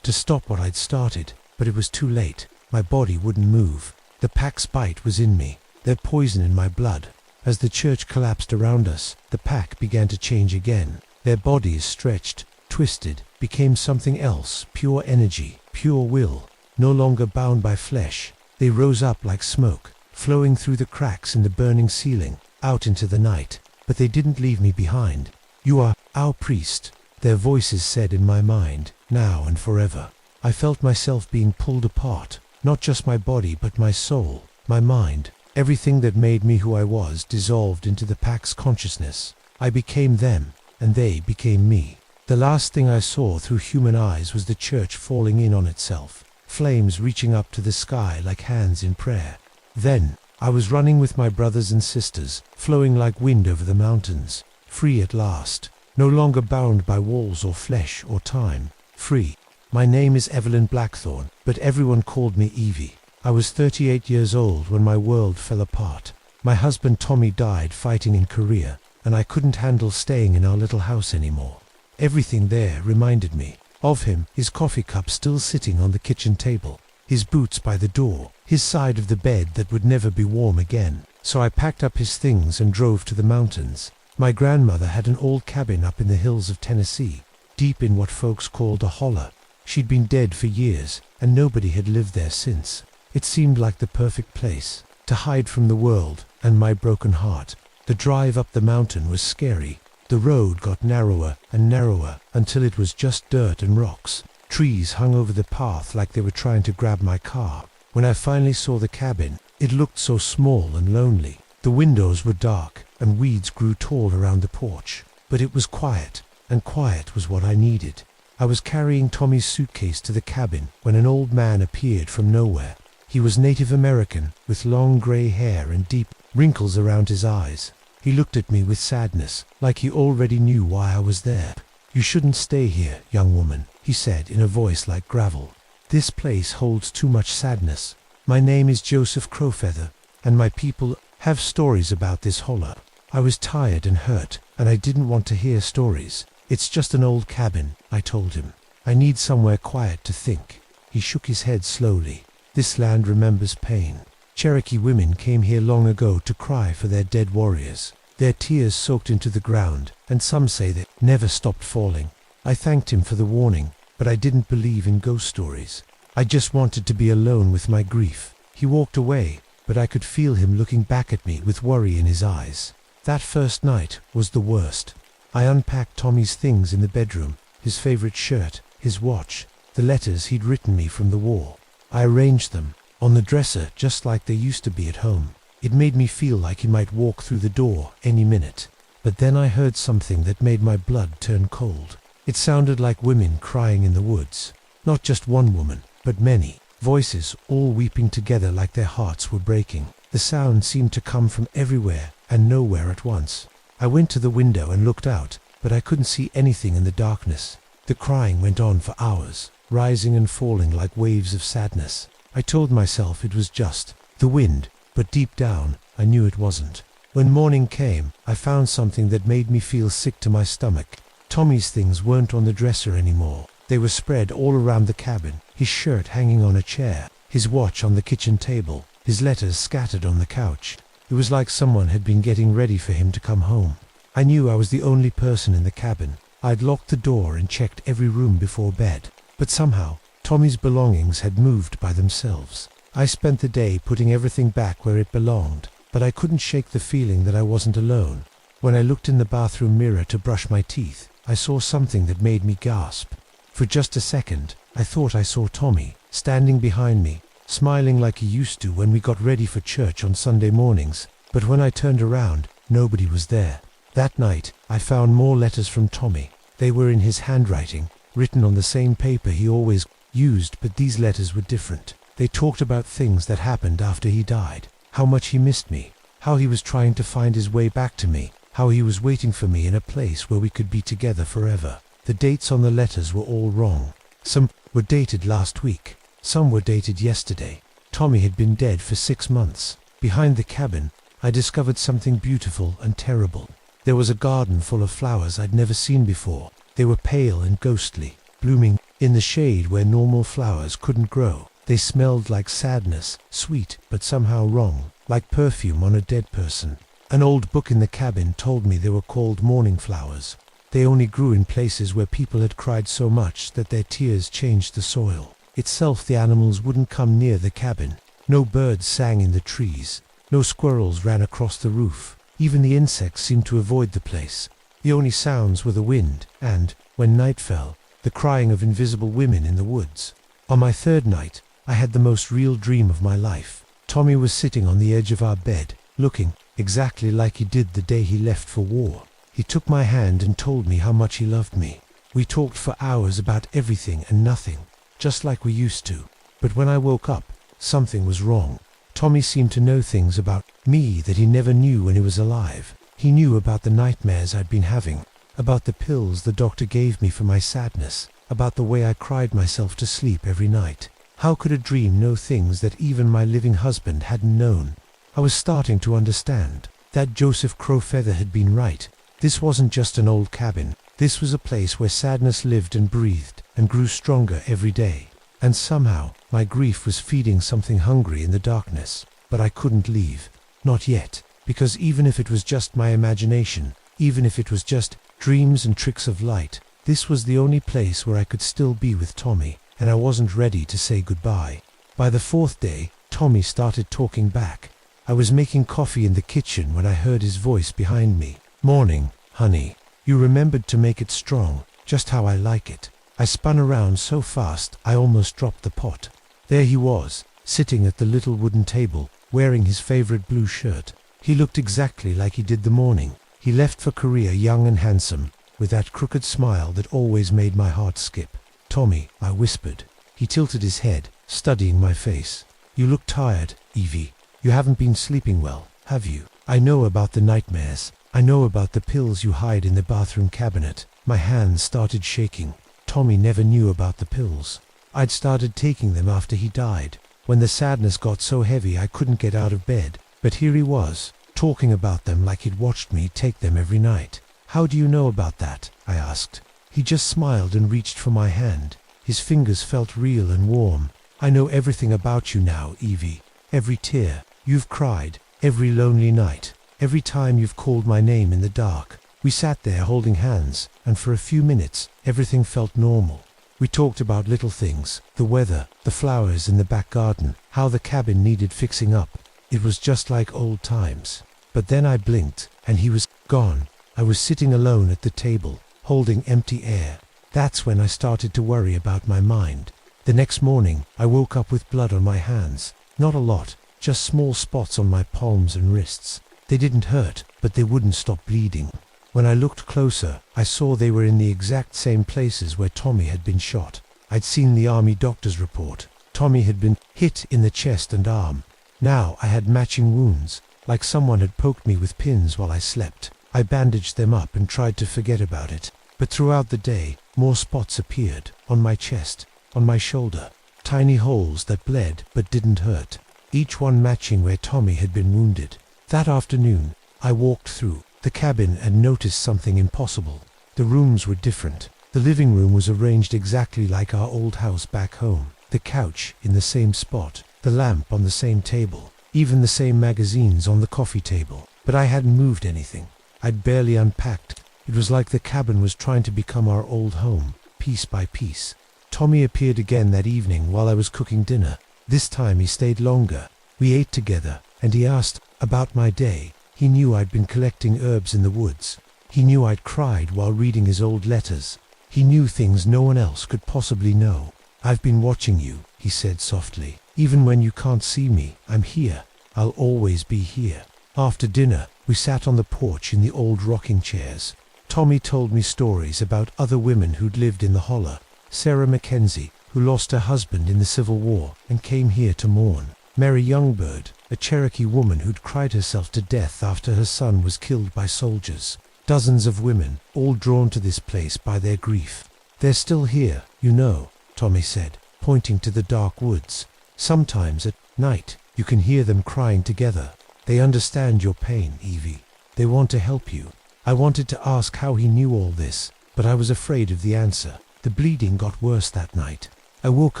to stop what I'd started, but it was too late. My body wouldn't move. The pack's bite was in me, their poison in my blood. As the church collapsed around us, the pack began to change again. Their bodies stretched, twisted, became something else, pure energy, pure will, no longer bound by flesh. They rose up like smoke, flowing through the cracks in the burning ceiling, out into the night. But they didn't leave me behind. You are our priest, their voices said in my mind, now and forever. I felt myself being pulled apart, not just my body but my soul, my mind. Everything that made me who I was dissolved into the pack's consciousness. I became them, and they became me. The last thing I saw through human eyes was the church falling in on itself, flames reaching up to the sky like hands in prayer. Then, I was running with my brothers and sisters, flowing like wind over the mountains, free at last, no longer bound by walls or flesh or time, free. My name is Evelyn Blackthorne, but everyone called me Evie. I was 38 years old when my world fell apart. My husband Tommy died fighting in Korea, and I couldn't handle staying in our little house anymore. Everything there reminded me of him, his coffee cup still sitting on the kitchen table, his boots by the door, his side of the bed that would never be warm again. So I packed up his things and drove to the mountains. My grandmother had an old cabin up in the hills of Tennessee, deep in what folks called a holler. She'd been dead for years, and nobody had lived there since. It seemed like the perfect place to hide from the world and my broken heart. The drive up the mountain was scary. The road got narrower and narrower until it was just dirt and rocks. Trees hung over the path like they were trying to grab my car. When I finally saw the cabin, it looked so small and lonely. The windows were dark and weeds grew tall around the porch. But it was quiet, and quiet was what I needed. I was carrying Tommy's suitcase to the cabin when an old man appeared from nowhere. He was Native American, with long gray hair and deep wrinkles around his eyes. He looked at me with sadness, like he already knew why I was there. "You shouldn't stay here, young woman," he said in a voice like gravel. "This place holds too much sadness. My name is Joseph Crowfeather, and my people have stories about this holler." I was tired and hurt, and I didn't want to hear stories. "It's just an old cabin," I told him. "I need somewhere quiet to think." He shook his head slowly. "This land remembers pain. Cherokee women came here long ago to cry for their dead warriors. Their tears soaked into the ground, and some say they never stopped falling. I thanked him for the warning, but I didn't believe in ghost stories. I just wanted to be alone with my grief. He walked away, but I could feel him looking back at me with worry in his eyes. That first night was the worst. I unpacked Tommy's things in the bedroom, his favorite shirt, his watch, the letters he'd written me from the war. I arranged them on the dresser just like they used to be at home. It made me feel like he might walk through the door any minute. But then I heard something that made my blood turn cold. It sounded like women crying in the woods. Not just one woman, but many. Voices all weeping together like their hearts were breaking. The sound seemed to come from everywhere and nowhere at once. I went to the window and looked out, but I couldn't see anything in the darkness. The crying went on for hours, rising and falling like waves of sadness. I told myself it was just the wind, but deep down, I knew it wasn't. When morning came, I found something that made me feel sick to my stomach. Tommy's things weren't on the dresser anymore. They were spread all around the cabin, his shirt hanging on a chair, his watch on the kitchen table, his letters scattered on the couch. It was like someone had been getting ready for him to come home. I knew I was the only person in the cabin. I'd locked the door and checked every room before bed. But somehow, Tommy's belongings had moved by themselves. I spent the day putting everything back where it belonged, but I couldn't shake the feeling that I wasn't alone. When I looked in the bathroom mirror to brush my teeth, I saw something that made me gasp. For just a second, I thought I saw Tommy, standing behind me, smiling like he used to when we got ready for church on Sunday mornings. But when I turned around, nobody was there. That night, I found more letters from Tommy. They were in his handwriting, written on the same paper he always used, but these letters were different. They talked about things that happened after he died, how much he missed me, how he was trying to find his way back to me, how he was waiting for me in a place where we could be together forever. The dates on the letters were all wrong. Some were dated last week, some were dated yesterday. Tommy had been dead for 6 months. Behind the cabin, I discovered something beautiful and terrible. There was a garden full of flowers I'd never seen before. They were pale and ghostly, blooming in the shade where normal flowers couldn't grow. They smelled like sadness, sweet but somehow wrong, like perfume on a dead person. An old book in the cabin told me they were called mourning flowers. They only grew in places where people had cried so much that their tears changed the soil. Itself, the animals wouldn't come near the cabin. No birds sang in the trees. No squirrels ran across the roof. Even the insects seemed to avoid the place. The only sounds were the wind and, when night fell, the crying of invisible women in the woods. On my third night, I had the most real dream of my life. Tommy was sitting on the edge of our bed, looking exactly like he did the day he left for war. He took my hand and told me how much he loved me. We talked for hours about everything and nothing, just like we used to. But when I woke up, something was wrong. Tommy seemed to know things about me that he never knew when he was alive. He knew about the nightmares I'd been having, about the pills the doctor gave me for my sadness, about the way I cried myself to sleep every night. How could a dream know things that even my living husband hadn't known? I was starting to understand. That Joseph Crowfeather had been right. This wasn't just an old cabin. This was a place where sadness lived and breathed and grew stronger every day. And somehow, my grief was feeding something hungry in the darkness. But I couldn't leave. Not yet. Because even if it was just my imagination, even if it was just dreams and tricks of light, this was the only place where I could still be with Tommy, and I wasn't ready to say goodbye. By the 4th day, Tommy started talking back. I was making coffee in the kitchen when I heard his voice behind me. "Morning, honey. You remembered to make it strong, just how I like it." I spun around so fast I almost dropped the pot. There he was, sitting at the little wooden table, wearing his favorite blue shirt. He looked exactly like he did the morning. He left for Korea young and handsome, with that crooked smile that always made my heart skip. "Tommy," I whispered. He tilted his head, studying my face. "You look tired, Evie. You haven't been sleeping well, have you? I know about the nightmares. I know about the pills you hide in the bathroom cabinet." My hands started shaking. Tommy never knew about the pills. I'd started taking them after he died, when the sadness got so heavy I couldn't get out of bed. But here he was, talking about them like he'd watched me take them every night. "How do you know about that?" I asked. He just smiled and reached for my hand. His fingers felt real and warm. "I know everything about you now, Evie. every tear you've cried, every lonely night, every time you've called my name in the dark. We sat there holding hands, and for a few minutes, everything felt normal. We talked about little things, the weather, the flowers in the back garden, how the cabin needed fixing up. It was just like old times. But then I blinked, and he was gone. I was sitting alone at the table, holding empty air. That's when I started to worry about my mind. The next morning, I woke up with blood on my hands. Not a lot, just small spots on my palms and wrists. They didn't hurt, but they wouldn't stop bleeding. When I looked closer, I saw they were in the exact same places where Tommy had been shot. I'd seen the army doctor's report. Tommy had been hit in the chest and arm. Now I had matching wounds, like someone had poked me with pins while I slept. I bandaged them up and tried to forget about it. But throughout the day, more spots appeared, on my chest, on my shoulder. Tiny holes that bled but didn't hurt, each one matching where Tommy had been wounded. That afternoon, I walked through the cabin and noticed something impossible. The rooms were different. The living room was arranged exactly like our old house back home. The couch in the same spot, the lamp on the same table, even the same magazines on the coffee table. But I hadn't moved anything. I'd barely unpacked. It was like the cabin was trying to become our old home, piece by piece. Tommy appeared again that evening while I was cooking dinner. This time he stayed longer. We ate together, and he asked about my day. He knew I'd been collecting herbs in the woods. He knew I'd cried while reading his old letters. He knew things no one else could possibly know. "I've been watching you," he said softly. "Even when you can't see me, I'm here. I'll always be here." After dinner, we sat on the porch in the old rocking chairs. Tommy told me stories about other women who'd lived in the holler. Sarah Mackenzie, who lost her husband in the Civil War and came here to mourn. Mary Youngbird, a Cherokee woman who'd cried herself to death after her son was killed by soldiers. Dozens of women, all drawn to this place by their grief. "They're still here, you know," Tommy said, pointing to the dark woods. "Sometimes at night, you can hear them crying together. They understand your pain, Evie. They want to help you." I wanted to ask how he knew all this, but I was afraid of the answer. The bleeding got worse that night. I woke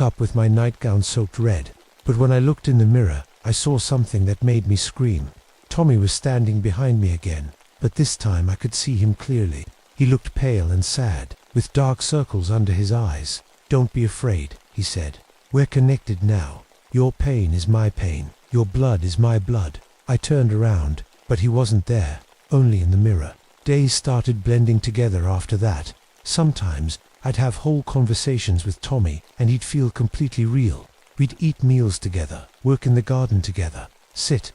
up with my nightgown soaked red. But when I looked in the mirror, I saw something that made me scream. Tommy was standing behind me again, but this time I could see him clearly. He looked pale and sad, with dark circles under his eyes. "Don't be afraid," he said. "We're connected now. Your pain is my pain. Your blood is my blood." I turned around, but he wasn't there, only in the mirror. Days started blending together after that. Sometimes I'd have whole conversations with Tommy, and he'd feel completely real. We'd eat meals together, work in the garden together, sit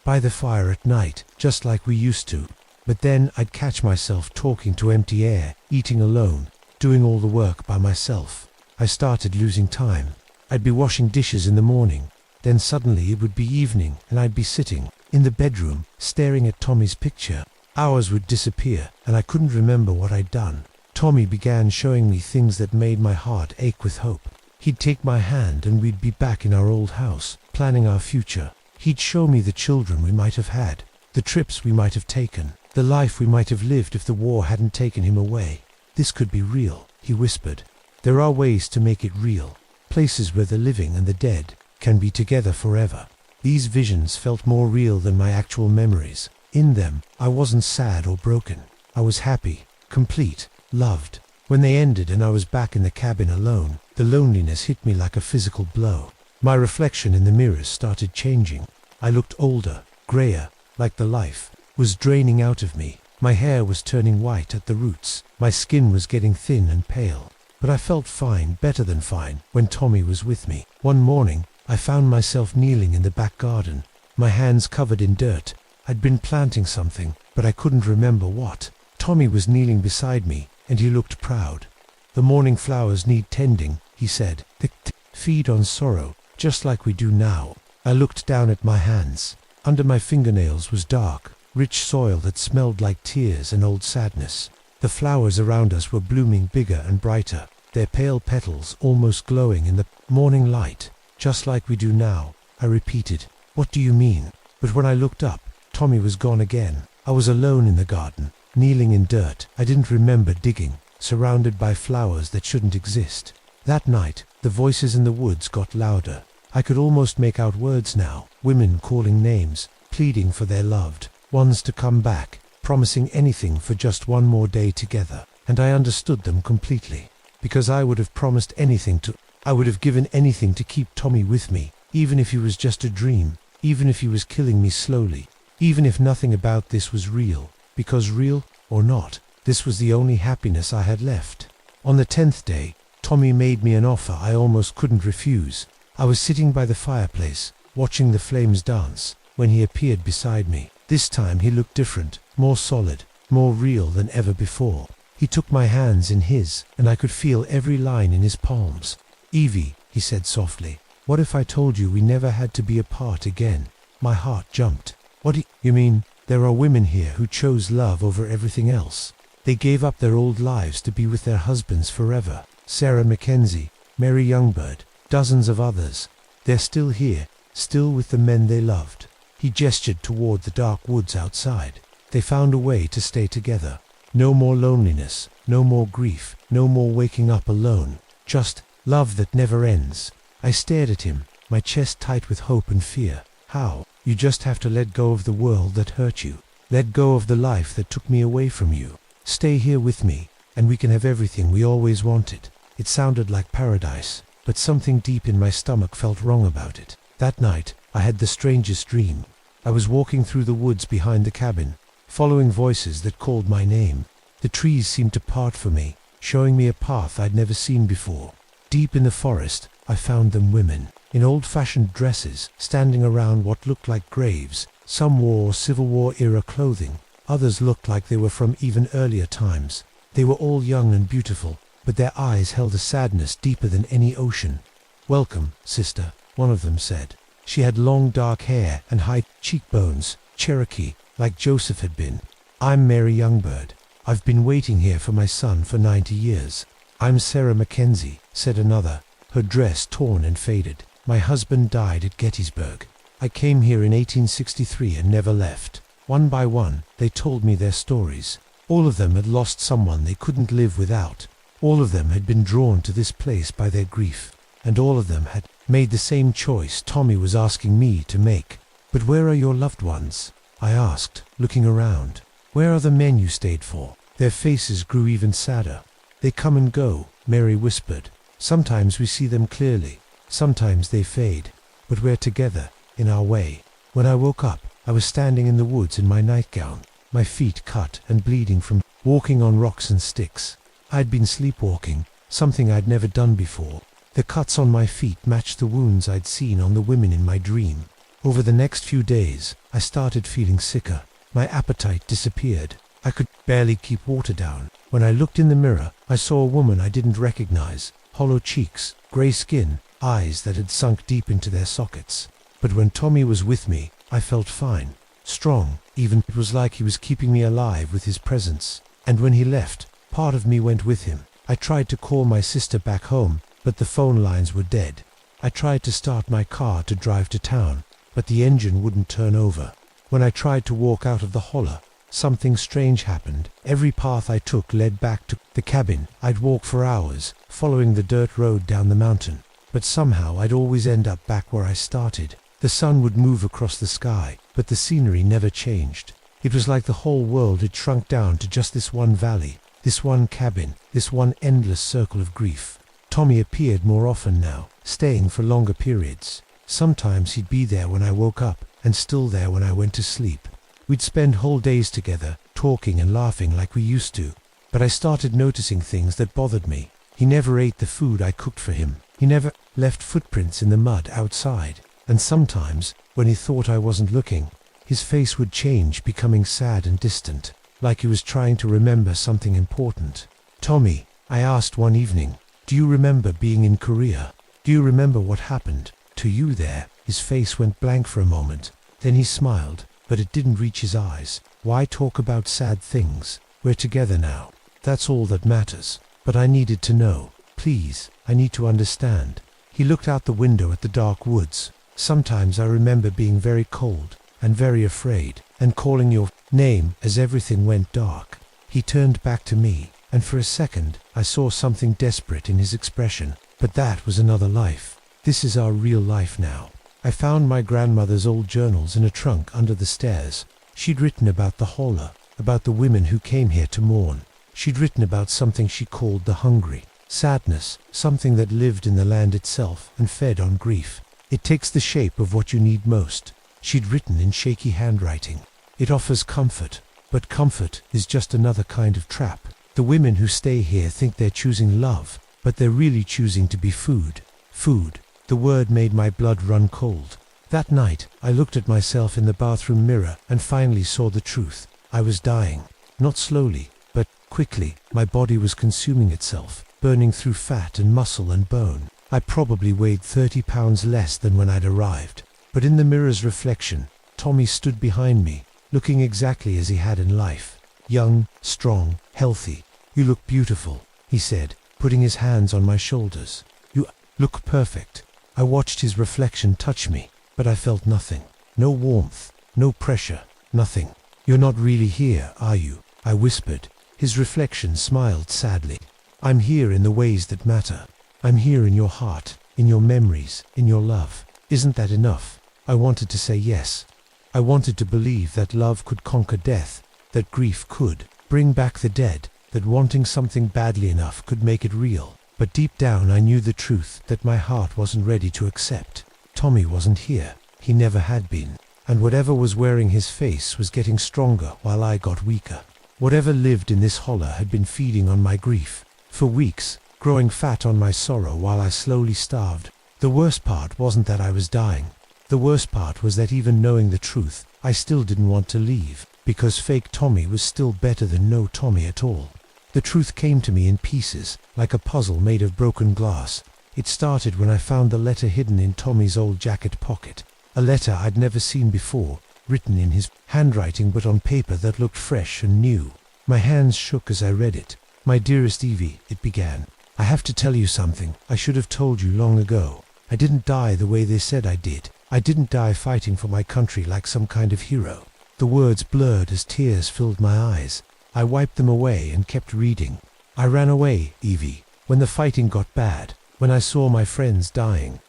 by the fire at night, just like we used to. But then I'd catch myself talking to empty air, eating alone, doing all the work by myself. I started losing time. I'd be washing dishes in the morning. Then suddenly it would be evening, and I'd be sitting in the bedroom, staring at Tommy's picture. Hours would disappear, and I couldn't remember what I'd done. Tommy began showing me things that made my heart ache with hope. He'd take my hand and we'd be back in our old house, planning our future. He'd show me the children we might have had, the trips we might have taken, the life we might have lived if the war hadn't taken him away. "This could be real," he whispered. "There are ways to make it real, places where the living and the dead can be together forever." These visions felt more real than my actual memories. In them, I wasn't sad or broken. I was happy, complete, loved. When they ended and I was back in the cabin alone, the loneliness hit me like a physical blow. My reflection in the mirrors started changing. I looked older, grayer, like the life was draining out of me. My hair was turning white at the roots. My skin was getting thin and pale. But I felt fine, better than fine, when Tommy was with me. One morning, I found myself kneeling in the back garden, my hands covered in dirt. I'd been planting something, but I couldn't remember what. Tommy was kneeling beside me, and he looked proud. "The morning flowers need tending," he said. "They feed on sorrow, just like we do now." I looked down at my hands. Under my fingernails was dark, rich soil that smelled like tears and old sadness. The flowers around us were blooming bigger and brighter, their pale petals almost glowing in the morning light. "Just like we do now," I repeated. "What do you mean?" But when I looked up, Tommy was gone again. I was alone in the garden, kneeling in dirt I didn't remember digging, surrounded by flowers that shouldn't exist. That night, the voices in the woods got louder. I could almost make out words now, women calling names, pleading for their loved ones to come back, promising anything for just one more day together. And I understood them completely, because I would have promised anything I would have given anything to keep Tommy with me, even if he was just a dream, even if he was killing me slowly, even if nothing about this was real, because real or not, this was the only happiness I had left. On the 10th day, Tommy made me an offer I almost couldn't refuse. I was sitting by the fireplace, watching the flames dance, when he appeared beside me. This time he looked different, more solid, more real than ever before. He took my hands in his, and I could feel every line in his palms. "Evie," he said softly, "what if I told you we never had to be apart again?" My heart jumped. "What do you mean?" "There are women here who chose love over everything else. They gave up their old lives to be with their husbands forever. Sarah Mackenzie, Mary Youngbird, dozens of others. They're still here, still with the men they loved." He gestured toward the dark woods outside. "They found a way to stay together. No more loneliness, no more grief, no more waking up alone. Just love that never ends." I stared at him, my chest tight with hope and fear. "How?" "You just have to let go of the world that hurt you. Let go of the life that took me away from you. Stay here with me, and we can have everything we always wanted." It sounded like paradise, but something deep in my stomach felt wrong about it. That night, I had the strangest dream. I was walking through the woods behind the cabin, following voices that called my name. The trees seemed to part for me, showing me a path I'd never seen before. Deep in the forest, I found them women, in old-fashioned dresses, standing around what looked like graves. Some wore Civil War-era clothing, others looked like they were from even earlier times. They were all young and beautiful, but their eyes held a sadness deeper than any ocean. "Welcome, sister," one of them said. She had long dark hair and high cheekbones, Cherokee, like Joseph had been. "I'm Mary Youngbird. I've been waiting here for my son for 90 years. "I'm Sarah Mackenzie," said another, her dress torn and faded. "My husband died at Gettysburg. I came here in 1863 and never left." One by one, they told me their stories. All of them had lost someone they couldn't live without. All of them had been drawn to this place by their grief, and all of them had made the same choice Tommy was asking me to make. "But where are your loved ones?" I asked, looking around. "Where are the men you stayed for?" Their faces grew even sadder. "They come and go," Mary whispered. "Sometimes we see them clearly, sometimes they fade, but we're together, in our way." When I woke up, I was standing in the woods in my nightgown, my feet cut and bleeding from walking on rocks and sticks. I'd been sleepwalking, something I'd never done before. The cuts on my feet matched the wounds I'd seen on the women in my dream. Over the next few days, I started feeling sicker. My appetite disappeared. I could barely keep water down. When I looked in the mirror, I saw a woman I didn't recognize, hollow cheeks, gray skin, eyes that had sunk deep into their sockets. But when Tommy was with me, I felt fine, strong, even. It was like he was keeping me alive with his presence. And when he left, part of me went with him. I tried to call my sister back home, but the phone lines were dead. I tried to start my car to drive to town, but the engine wouldn't turn over. When I tried to walk out of the holler, something strange happened. Every path I took led back to the cabin. I'd walk for hours, following the dirt road down the mountain, but somehow I'd always end up back where I started. The sun would move across the sky, but the scenery never changed. It was like the whole world had shrunk down to just this one valley, this one cabin, this one endless circle of grief. Tommy appeared more often now, staying for longer periods. Sometimes he'd be there when I woke up, and still there when I went to sleep. We'd spend whole days together, talking and laughing like we used to. But I started noticing things that bothered me. He never ate the food I cooked for him. He never left footprints in the mud outside. And sometimes, when he thought I wasn't looking, his face would change, becoming sad and distant, like he was trying to remember something important. "Tommy," I asked one evening, "do you remember being in Korea? Do you remember what happened to you there?" His face went blank for a moment. Then he smiled, but it didn't reach his eyes. "Why talk about sad things? We're together now. That's all that matters." But I needed to know. "Please, I need to understand." He looked out the window at the dark woods. "Sometimes I remember being very cold and very afraid and calling your name as everything went dark." He turned back to me, and for a second I saw something desperate in his expression. "But that was another life. This is our real life now. I found my grandmother's old journals in a trunk under the stairs. She'd written about the Holla, about the women who came here to mourn. She'd written about something she called the hungry. Sadness, something that lived in the land itself and fed on grief. It takes the shape of what you need most. She'd written in shaky handwriting. It offers comfort, but comfort is just another kind of trap. The women who stay here think they're choosing love, but they're really choosing to be food. Food. The word made my blood run cold. That night, I looked at myself in the bathroom mirror and finally saw the truth. I was dying. Not slowly, but quickly. My body was consuming itself, burning through fat and muscle and bone. I probably weighed 30 pounds less than when I'd arrived. But in the mirror's reflection, Tommy stood behind me, looking exactly as he had in life. Young, strong, healthy. "You look beautiful," he said, putting his hands on my shoulders. "You look perfect." I watched his reflection touch me, but I felt nothing. No warmth, no pressure, nothing. "You're not really here, are you?" I whispered. His reflection smiled sadly. "I'm here in the ways that matter. I'm here in your heart, in your memories, in your love. Isn't that enough?" I wanted to say yes. I wanted to believe that love could conquer death, that grief could bring back the dead, that wanting something badly enough could make it real. But deep down I knew the truth that my heart wasn't ready to accept. Tommy wasn't here. He never had been. And whatever was wearing his face was getting stronger while I got weaker. Whatever lived in this Holla had been feeding on my grief. For weeks, growing fat on my sorrow while I slowly starved. The worst part wasn't that I was dying. The worst part was that even knowing the truth, I still didn't want to leave, because fake Tommy was still better than no Tommy at all. The truth came to me in pieces, like a puzzle made of broken glass. It started when I found the letter hidden in Tommy's old jacket pocket. A letter I'd never seen before, written in his handwriting but on paper that looked fresh and new. My hands shook as I read it. "My dearest Evie," it began. "I have to tell you something I should have told you long ago. I didn't die the way they said I did. I didn't die fighting for my country like some kind of hero." The words blurred as tears filled my eyes. I wiped them away and kept reading. "I ran away, Evie, when the fighting got bad, when I saw my friends dying.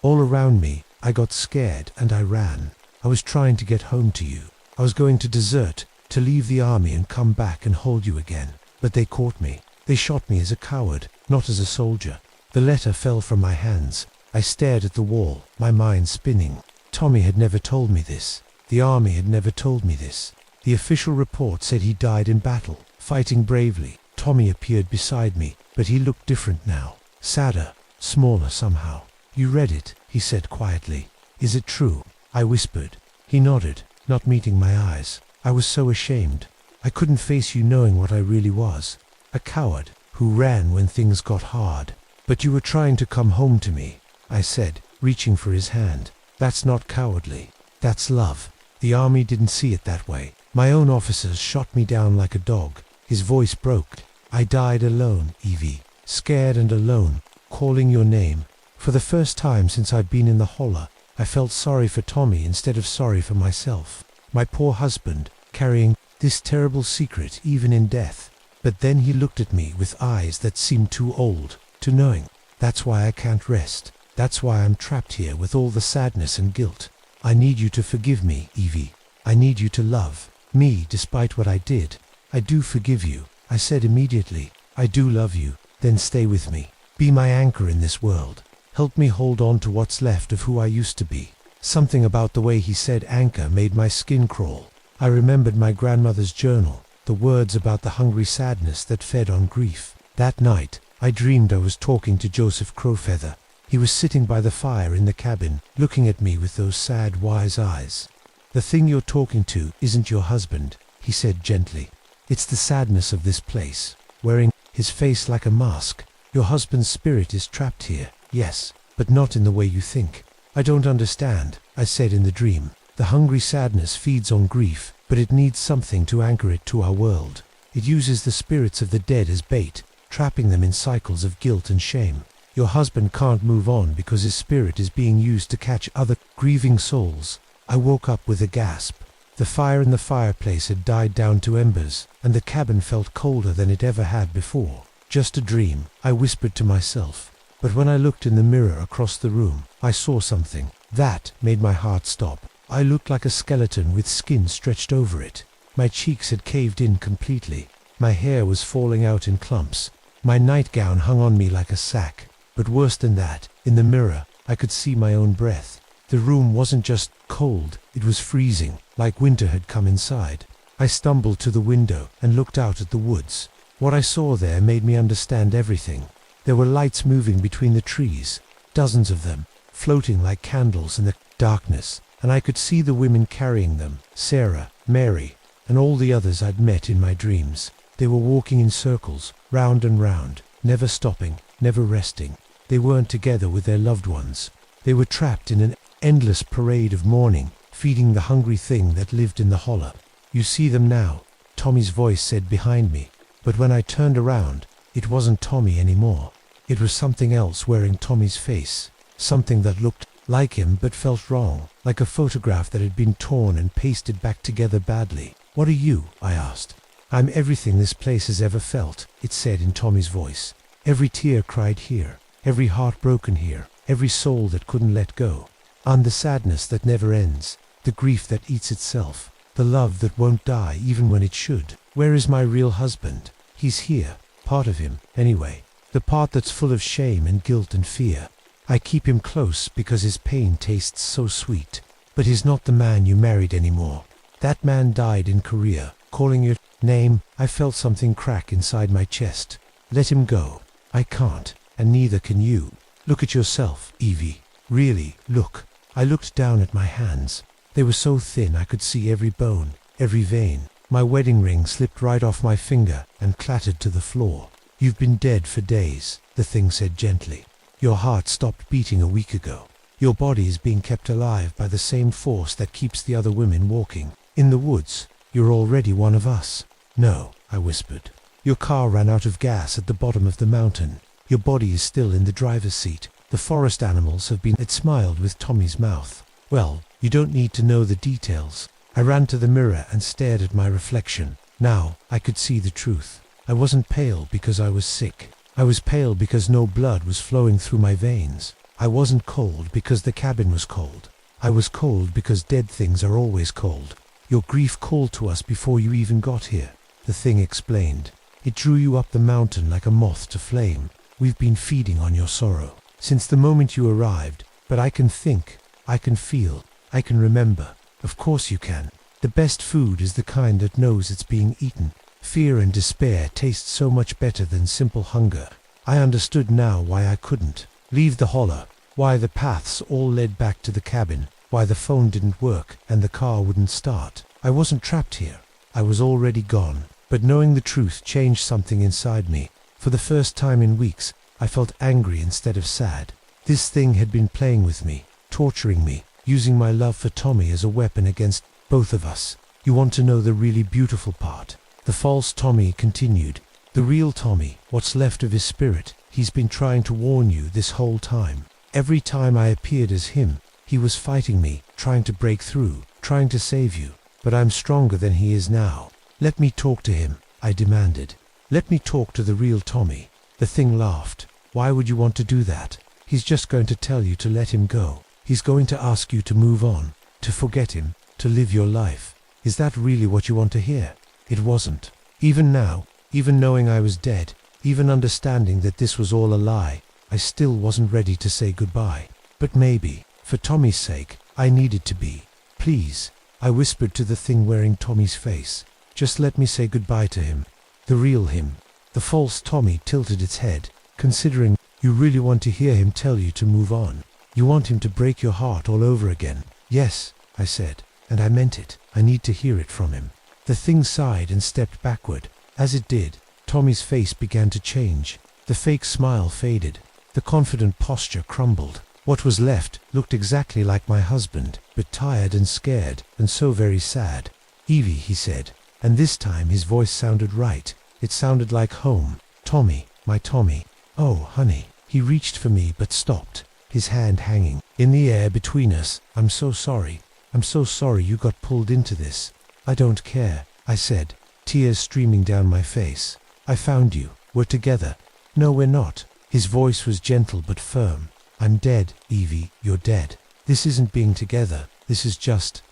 All around me, I got scared and I ran. I was trying to get home to you. I was going to desert, to leave the army and come back and hold you again. But they caught me. They shot me as a coward, not as a soldier." The letter fell from my hands. I stared at the wall, my mind spinning. Tommy had never told me this. The army had never told me this. The official report said he died in battle, fighting bravely. Tommy appeared beside me, but he looked different now. Sadder, smaller somehow. "You read it," he said quietly. "Is it true?" I whispered. He nodded, not meeting my eyes. I was so ashamed. I couldn't face you knowing what I really was. A coward, who ran when things got hard. "But you were trying to come home to me," I said, reaching for his hand. "That's not cowardly. That's love." The army didn't see it that way. My own officers shot me down like a dog. His voice broke. "I died alone, Evie, scared and alone, calling your name. For the first time since I'd been in the Holla, I felt sorry for Tommy instead of sorry for myself. My poor husband, carrying this terrible secret even in death." But then he looked at me with eyes that seemed too old, too knowing. "That's why I can't rest. That's why I'm trapped here with all the sadness and guilt. I need you to forgive me, Evie. I need you to love me despite what I did." "I do forgive you," I said immediately. "I do love you. Then stay with me. Be my anchor in this world. Help me hold on to what's left of who I used to be." Something about the way he said anchor made my skin crawl. I remembered my grandmother's journal, the words about the hungry sadness that fed on grief. That night, I dreamed I was talking to Joseph Crowfeather. He was sitting by the fire in the cabin, looking at me with those sad, wise eyes. "The thing you're talking to isn't your husband," he said gently. "It's the sadness of this place, wearing his face like a mask. Your husband's spirit is trapped here, yes, but not in the way you think." "I don't understand," I said in the dream. "The hungry sadness feeds on grief, but it needs something to anchor it to our world. It uses the spirits of the dead as bait, trapping them in cycles of guilt and shame. Your husband can't move on because his spirit is being used to catch other grieving souls." I woke up with a gasp. The fire in the fireplace had died down to embers, and the cabin felt colder than it ever had before. "Just a dream," I whispered to myself. But when I looked in the mirror across the room, I saw something that made my heart stop. I looked like a skeleton with skin stretched over it. My cheeks had caved in completely. My hair was falling out in clumps. My nightgown hung on me like a sack. But worse than that, in the mirror, I could see my own breath. The room wasn't just cold, it was freezing, like winter had come inside. I stumbled to the window and looked out at the woods. What I saw there made me understand everything. There were lights moving between the trees, dozens of them, floating like candles in the darkness, and I could see the women carrying them, Sarah, Mary, and all the others I'd met in my dreams. They were walking in circles, round and round, never stopping, never resting. They weren't together with their loved ones. They were trapped in an endless parade of mourning, feeding the hungry thing that lived in the hollow. "You see them now," Tommy's voice said behind me, but when I turned around, it wasn't Tommy anymore. It was something else wearing Tommy's face, something that looked like him but felt wrong, like a photograph that had been torn and pasted back together badly. "What are you?" I asked. "I'm everything this place has ever felt," it said in Tommy's voice. "Every tear cried here, every heart broken here, every soul that couldn't let go. And the sadness that never ends, the grief that eats itself, the love that won't die even when it should. Where is my real husband? He's here, part of him, anyway. The part that's full of shame and guilt and fear. I keep him close because his pain tastes so sweet. But he's not the man you married anymore. That man died in Korea. Calling your name, I felt something crack inside my chest. Let him go. I can't, and neither can you. Look at yourself, Evie. Really, look." I looked down at my hands. They were so thin I could see every bone, every vein. My wedding ring slipped right off my finger and clattered to the floor. "You've been dead for days," the thing said gently. "Your heart stopped beating a week ago. Your body is being kept alive by the same force that keeps the other women walking. In the woods, you're already one of us." "No," I whispered. "Your car ran out of gas at the bottom of the mountain. Your body is still in the driver's seat. The forest animals have been..." It smiled with Tommy's mouth. "Well, you don't need to know the details." I ran to the mirror and stared at my reflection. Now, I could see the truth. I wasn't pale because I was sick. I was pale because no blood was flowing through my veins. I wasn't cold because the cabin was cold. I was cold because dead things are always cold. "Your grief called to us before you even got here," the thing explained. "It drew you up the mountain like a moth to flame. We've been feeding on your sorrow since the moment you arrived. But I can think, I can feel, I can remember. Of course you can. The best food is the kind that knows it's being eaten. Fear and despair taste so much better than simple hunger." I understood now why I couldn't leave the hollow, why the paths all led back to the cabin, why the phone didn't work and the car wouldn't start. I wasn't trapped here. I was already gone. But knowing the truth changed something inside me. For the first time in weeks, I felt angry instead of sad. This thing had been playing with me, torturing me, using my love for Tommy as a weapon against both of us. "You want to know the really beautiful part?" The false Tommy continued. "The real Tommy, what's left of his spirit, he's been trying to warn you this whole time. Every time I appeared as him, he was fighting me, trying to break through, trying to save you. But I'm stronger than he is now. Let me talk to him," I demanded. "Let me talk to the real Tommy." The thing laughed. "Why would you want to do that? He's just going to tell you to let him go. He's going to ask you to move on, to forget him, to live your life. Is that really what you want to hear?" It wasn't. Even now, even knowing I was dead, even understanding that this was all a lie, I still wasn't ready to say goodbye. But maybe, for Tommy's sake, I needed to be. "Please," I whispered to the thing wearing Tommy's face. "Just let me say goodbye to him. The real him." The false Tommy tilted its head, considering. "You really want to hear him tell you to move on? You want him to break your heart all over again?" "Yes," I said, and I meant it. I need to hear it from him. The thing sighed and stepped backward. As it did, Tommy's face began to change. The fake smile faded. The confident posture crumbled. What was left looked exactly like my husband, but tired and scared, and so very sad. "Evie," he said, and this time his voice sounded right. It sounded like home. "Tommy, my Tommy." "Oh, honey." He reached for me but stopped, his hand hanging in the air between us. "I'm so sorry. I'm so sorry you got pulled into this." "I don't care," I said, tears streaming down my face. "I found you. We're together." "No, we're not." His voice was gentle but firm. I'm dead, Evie, you're dead. This isn't being together, this is just ...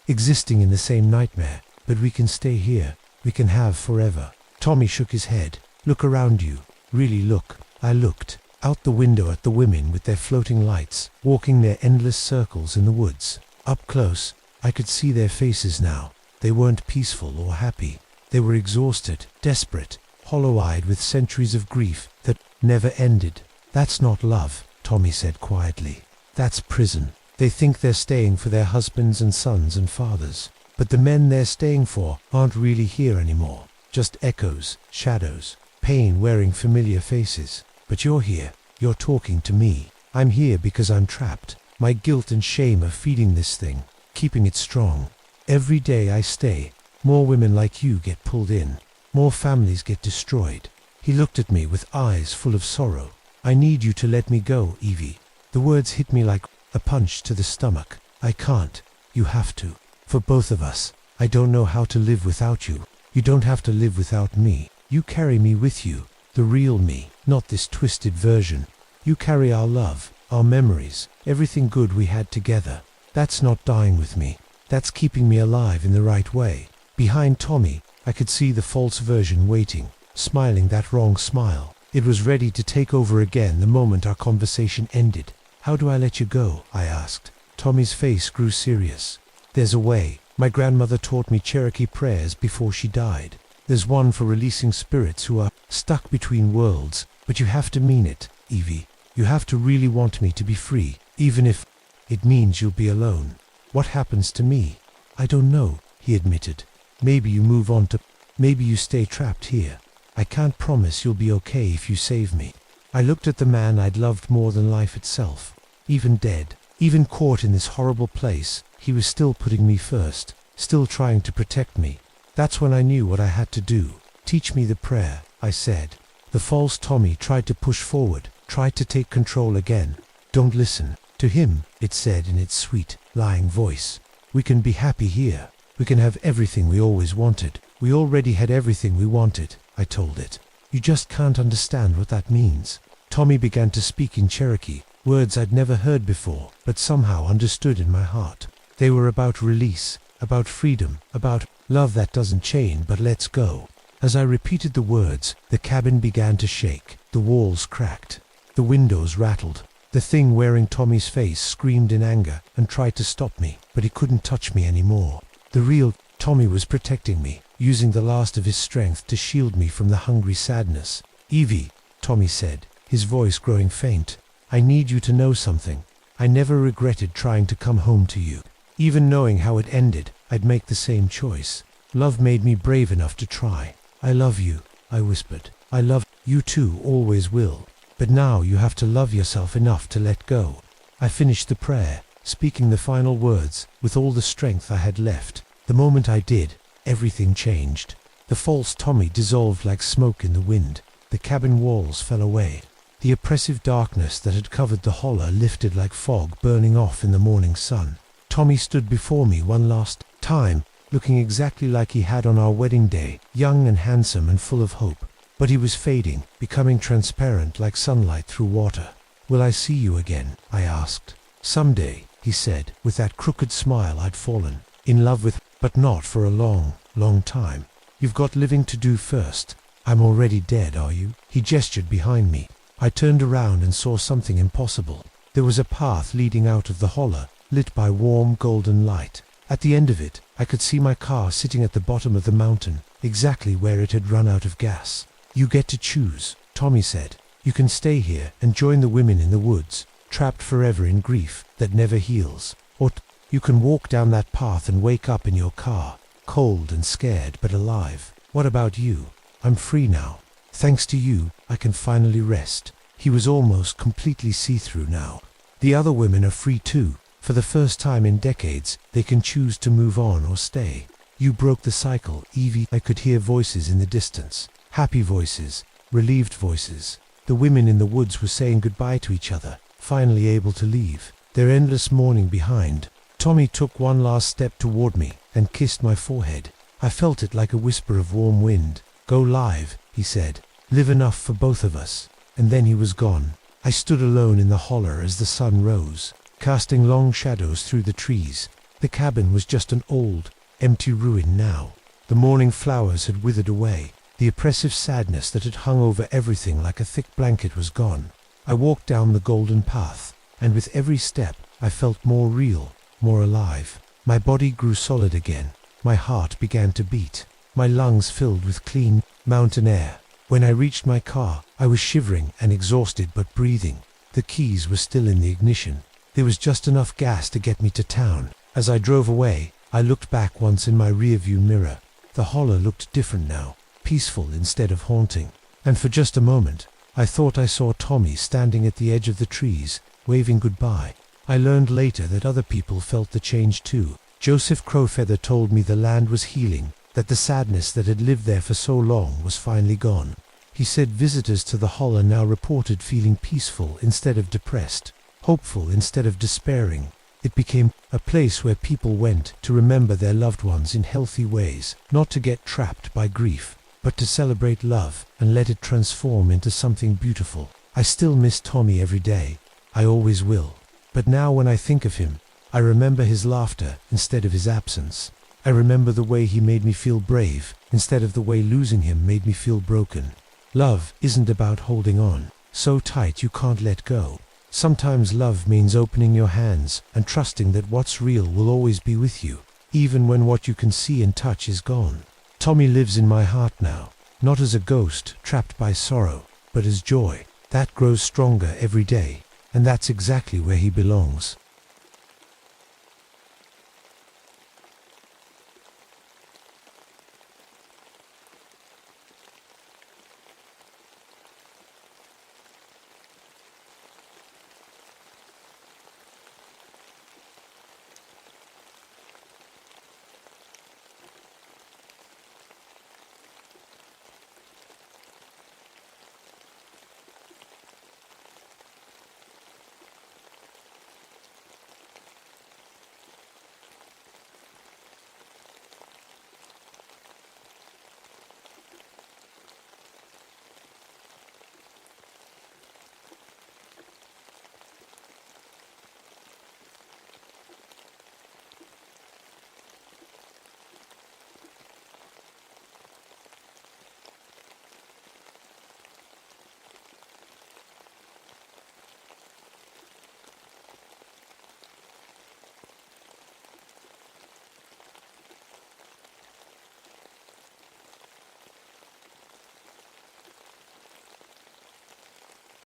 existing in the same nightmare. But we can stay here, we can have forever. Tommy shook his head. Look around you, really look. I looked out the window at the women with their floating lights, walking their endless circles in the woods. Up close, I could see their faces now. They weren't peaceful or happy. They were exhausted, desperate, hollow-eyed with centuries of grief that never ended. That's not love, Tommy said quietly. That's prison. They think they're staying for their husbands and sons and fathers. But the men they're staying for aren't really here anymore. Just echoes, shadows, pain wearing familiar faces. But you're here. You're talking to me. I'm here because I'm trapped. My guilt and shame are feeding this thing, keeping it strong. Every day I stay, more women like you get pulled in. More families get destroyed. He looked at me with eyes full of sorrow. I need you to let me go, Evie. The words hit me like a punch to the stomach. I can't. You have to. For both of us. I don't know how to live without you. You don't have to live without me. You carry me with you. The real me, not this twisted version. You carry our love, our memories, everything good we had together. That's not dying with me. That's keeping me alive in the right way. Behind Tommy, I could see the false version waiting, smiling that wrong smile. It was ready to take over again the moment our conversation ended. How do I let you go? I asked. Tommy's face grew serious. There's a way. My grandmother taught me Cherokee prayers before she died. There's one for releasing spirits who are stuck between worlds. But you have to mean it, Evie. You have to really want me to be free, even if it means you'll be alone. What happens to me? I don't know, he admitted. Maybe you move on to... Maybe you stay trapped here. I can't promise you'll be okay if you save me. I looked at the man I'd loved more than life itself. Even dead, even caught in this horrible place, he was still putting me first, still trying to protect me. That's when I knew what I had to do. Teach me the prayer, I said. The false Tommy tried to push forward, tried to take control again. Don't listen to him, it said in its sweet, lying voice. We can be happy here. We can have everything we always wanted. We already had everything we wanted, I told it. You just can't understand what that means. Tommy began to speak in Cherokee, words I'd never heard before, but somehow understood in my heart. They were about release, about freedom, about love that doesn't chain but lets go. As I repeated the words, the cabin began to shake. The walls cracked. The windows rattled. The thing wearing Tommy's face screamed in anger and tried to stop me, but he couldn't touch me anymore. The real Tommy was protecting me, using the last of his strength to shield me from the hungry sadness. Evie, Tommy said, his voice growing faint. I need you to know something. I never regretted trying to come home to you. Even knowing how it ended, I'd make the same choice. Love made me brave enough to try. I love you, I whispered. I love you too, always will. But now you have to love yourself enough to let go. I finished the prayer, speaking the final words with all the strength I had left. The moment I did, everything changed. The false Tommy dissolved like smoke in the wind. The cabin walls fell away. The oppressive darkness that had covered the hollow lifted like fog burning off in the morning sun. Tommy stood before me one last time, looking exactly like he had on our wedding day, young and handsome and full of hope. But he was fading, becoming transparent like sunlight through water. Will I see you again? I asked. Someday, he said, with that crooked smile I'd fallen in love with, but not for a long, long time. You've got living to do first. I'm already dead, are you? He gestured behind me. I turned around and saw something impossible. There was a path leading out of the hollow, lit by warm golden light. At the end of it, I could see my car sitting at the bottom of the mountain, exactly where it had run out of gas. You get to choose, Tommy said. You can stay here and join the women in the woods, trapped forever in grief that never heals. Or you can walk down that path and wake up in your car, cold and scared but alive. What about you? I'm free now. Thanks to you, I can finally rest. He was almost completely see-through now. The other women are free too. For the first time in decades, they can choose to move on or stay. You broke the cycle, Evie. I could hear voices in the distance. Happy voices, relieved voices. The women in the woods were saying goodbye to each other, finally able to leave, their endless mourning behind. Tommy took one last step toward me and kissed my forehead. I felt it like a whisper of warm wind. Go live, he said. Live enough for both of us. and then he was gone. I stood alone in the holler as the sun rose, casting long shadows through the trees. The cabin was just an old, empty ruin now. The morning flowers had withered away. The oppressive sadness that had hung over everything like a thick blanket was gone. I walked down the golden path, and with every step I felt more real, more alive. My body grew solid again. My heart began to beat. My lungs filled with clean, mountain air. When I reached my car, I was shivering and exhausted but breathing. The keys were still in the ignition. There was just enough gas to get me to town. As I drove away, I looked back once in my rearview mirror. The holler looked different now, peaceful instead of haunting. And for just a moment, I thought I saw Tommy standing at the edge of the trees, waving goodbye. I learned later that other people felt the change too. Joseph Crowfeather told me the land was healing, that the sadness that had lived there for so long was finally gone. He said visitors to the holler now reported feeling peaceful instead of depressed, hopeful instead of despairing. It became a place where people went to remember their loved ones in healthy ways, not to get trapped by grief, but to celebrate love and let it transform into something beautiful. I still miss Tommy every day. I always will. But now when I think of him, I remember his laughter instead of his absence. I remember the way he made me feel brave instead of the way losing him made me feel broken. Love isn't about holding on so tight you can't let go. Sometimes love means opening your hands and trusting that what's real will always be with you, even when what you can see and touch is gone. Tommy lives in my heart now, not as a ghost trapped by sorrow, but as joy that grows stronger every day, and that's exactly where he belongs.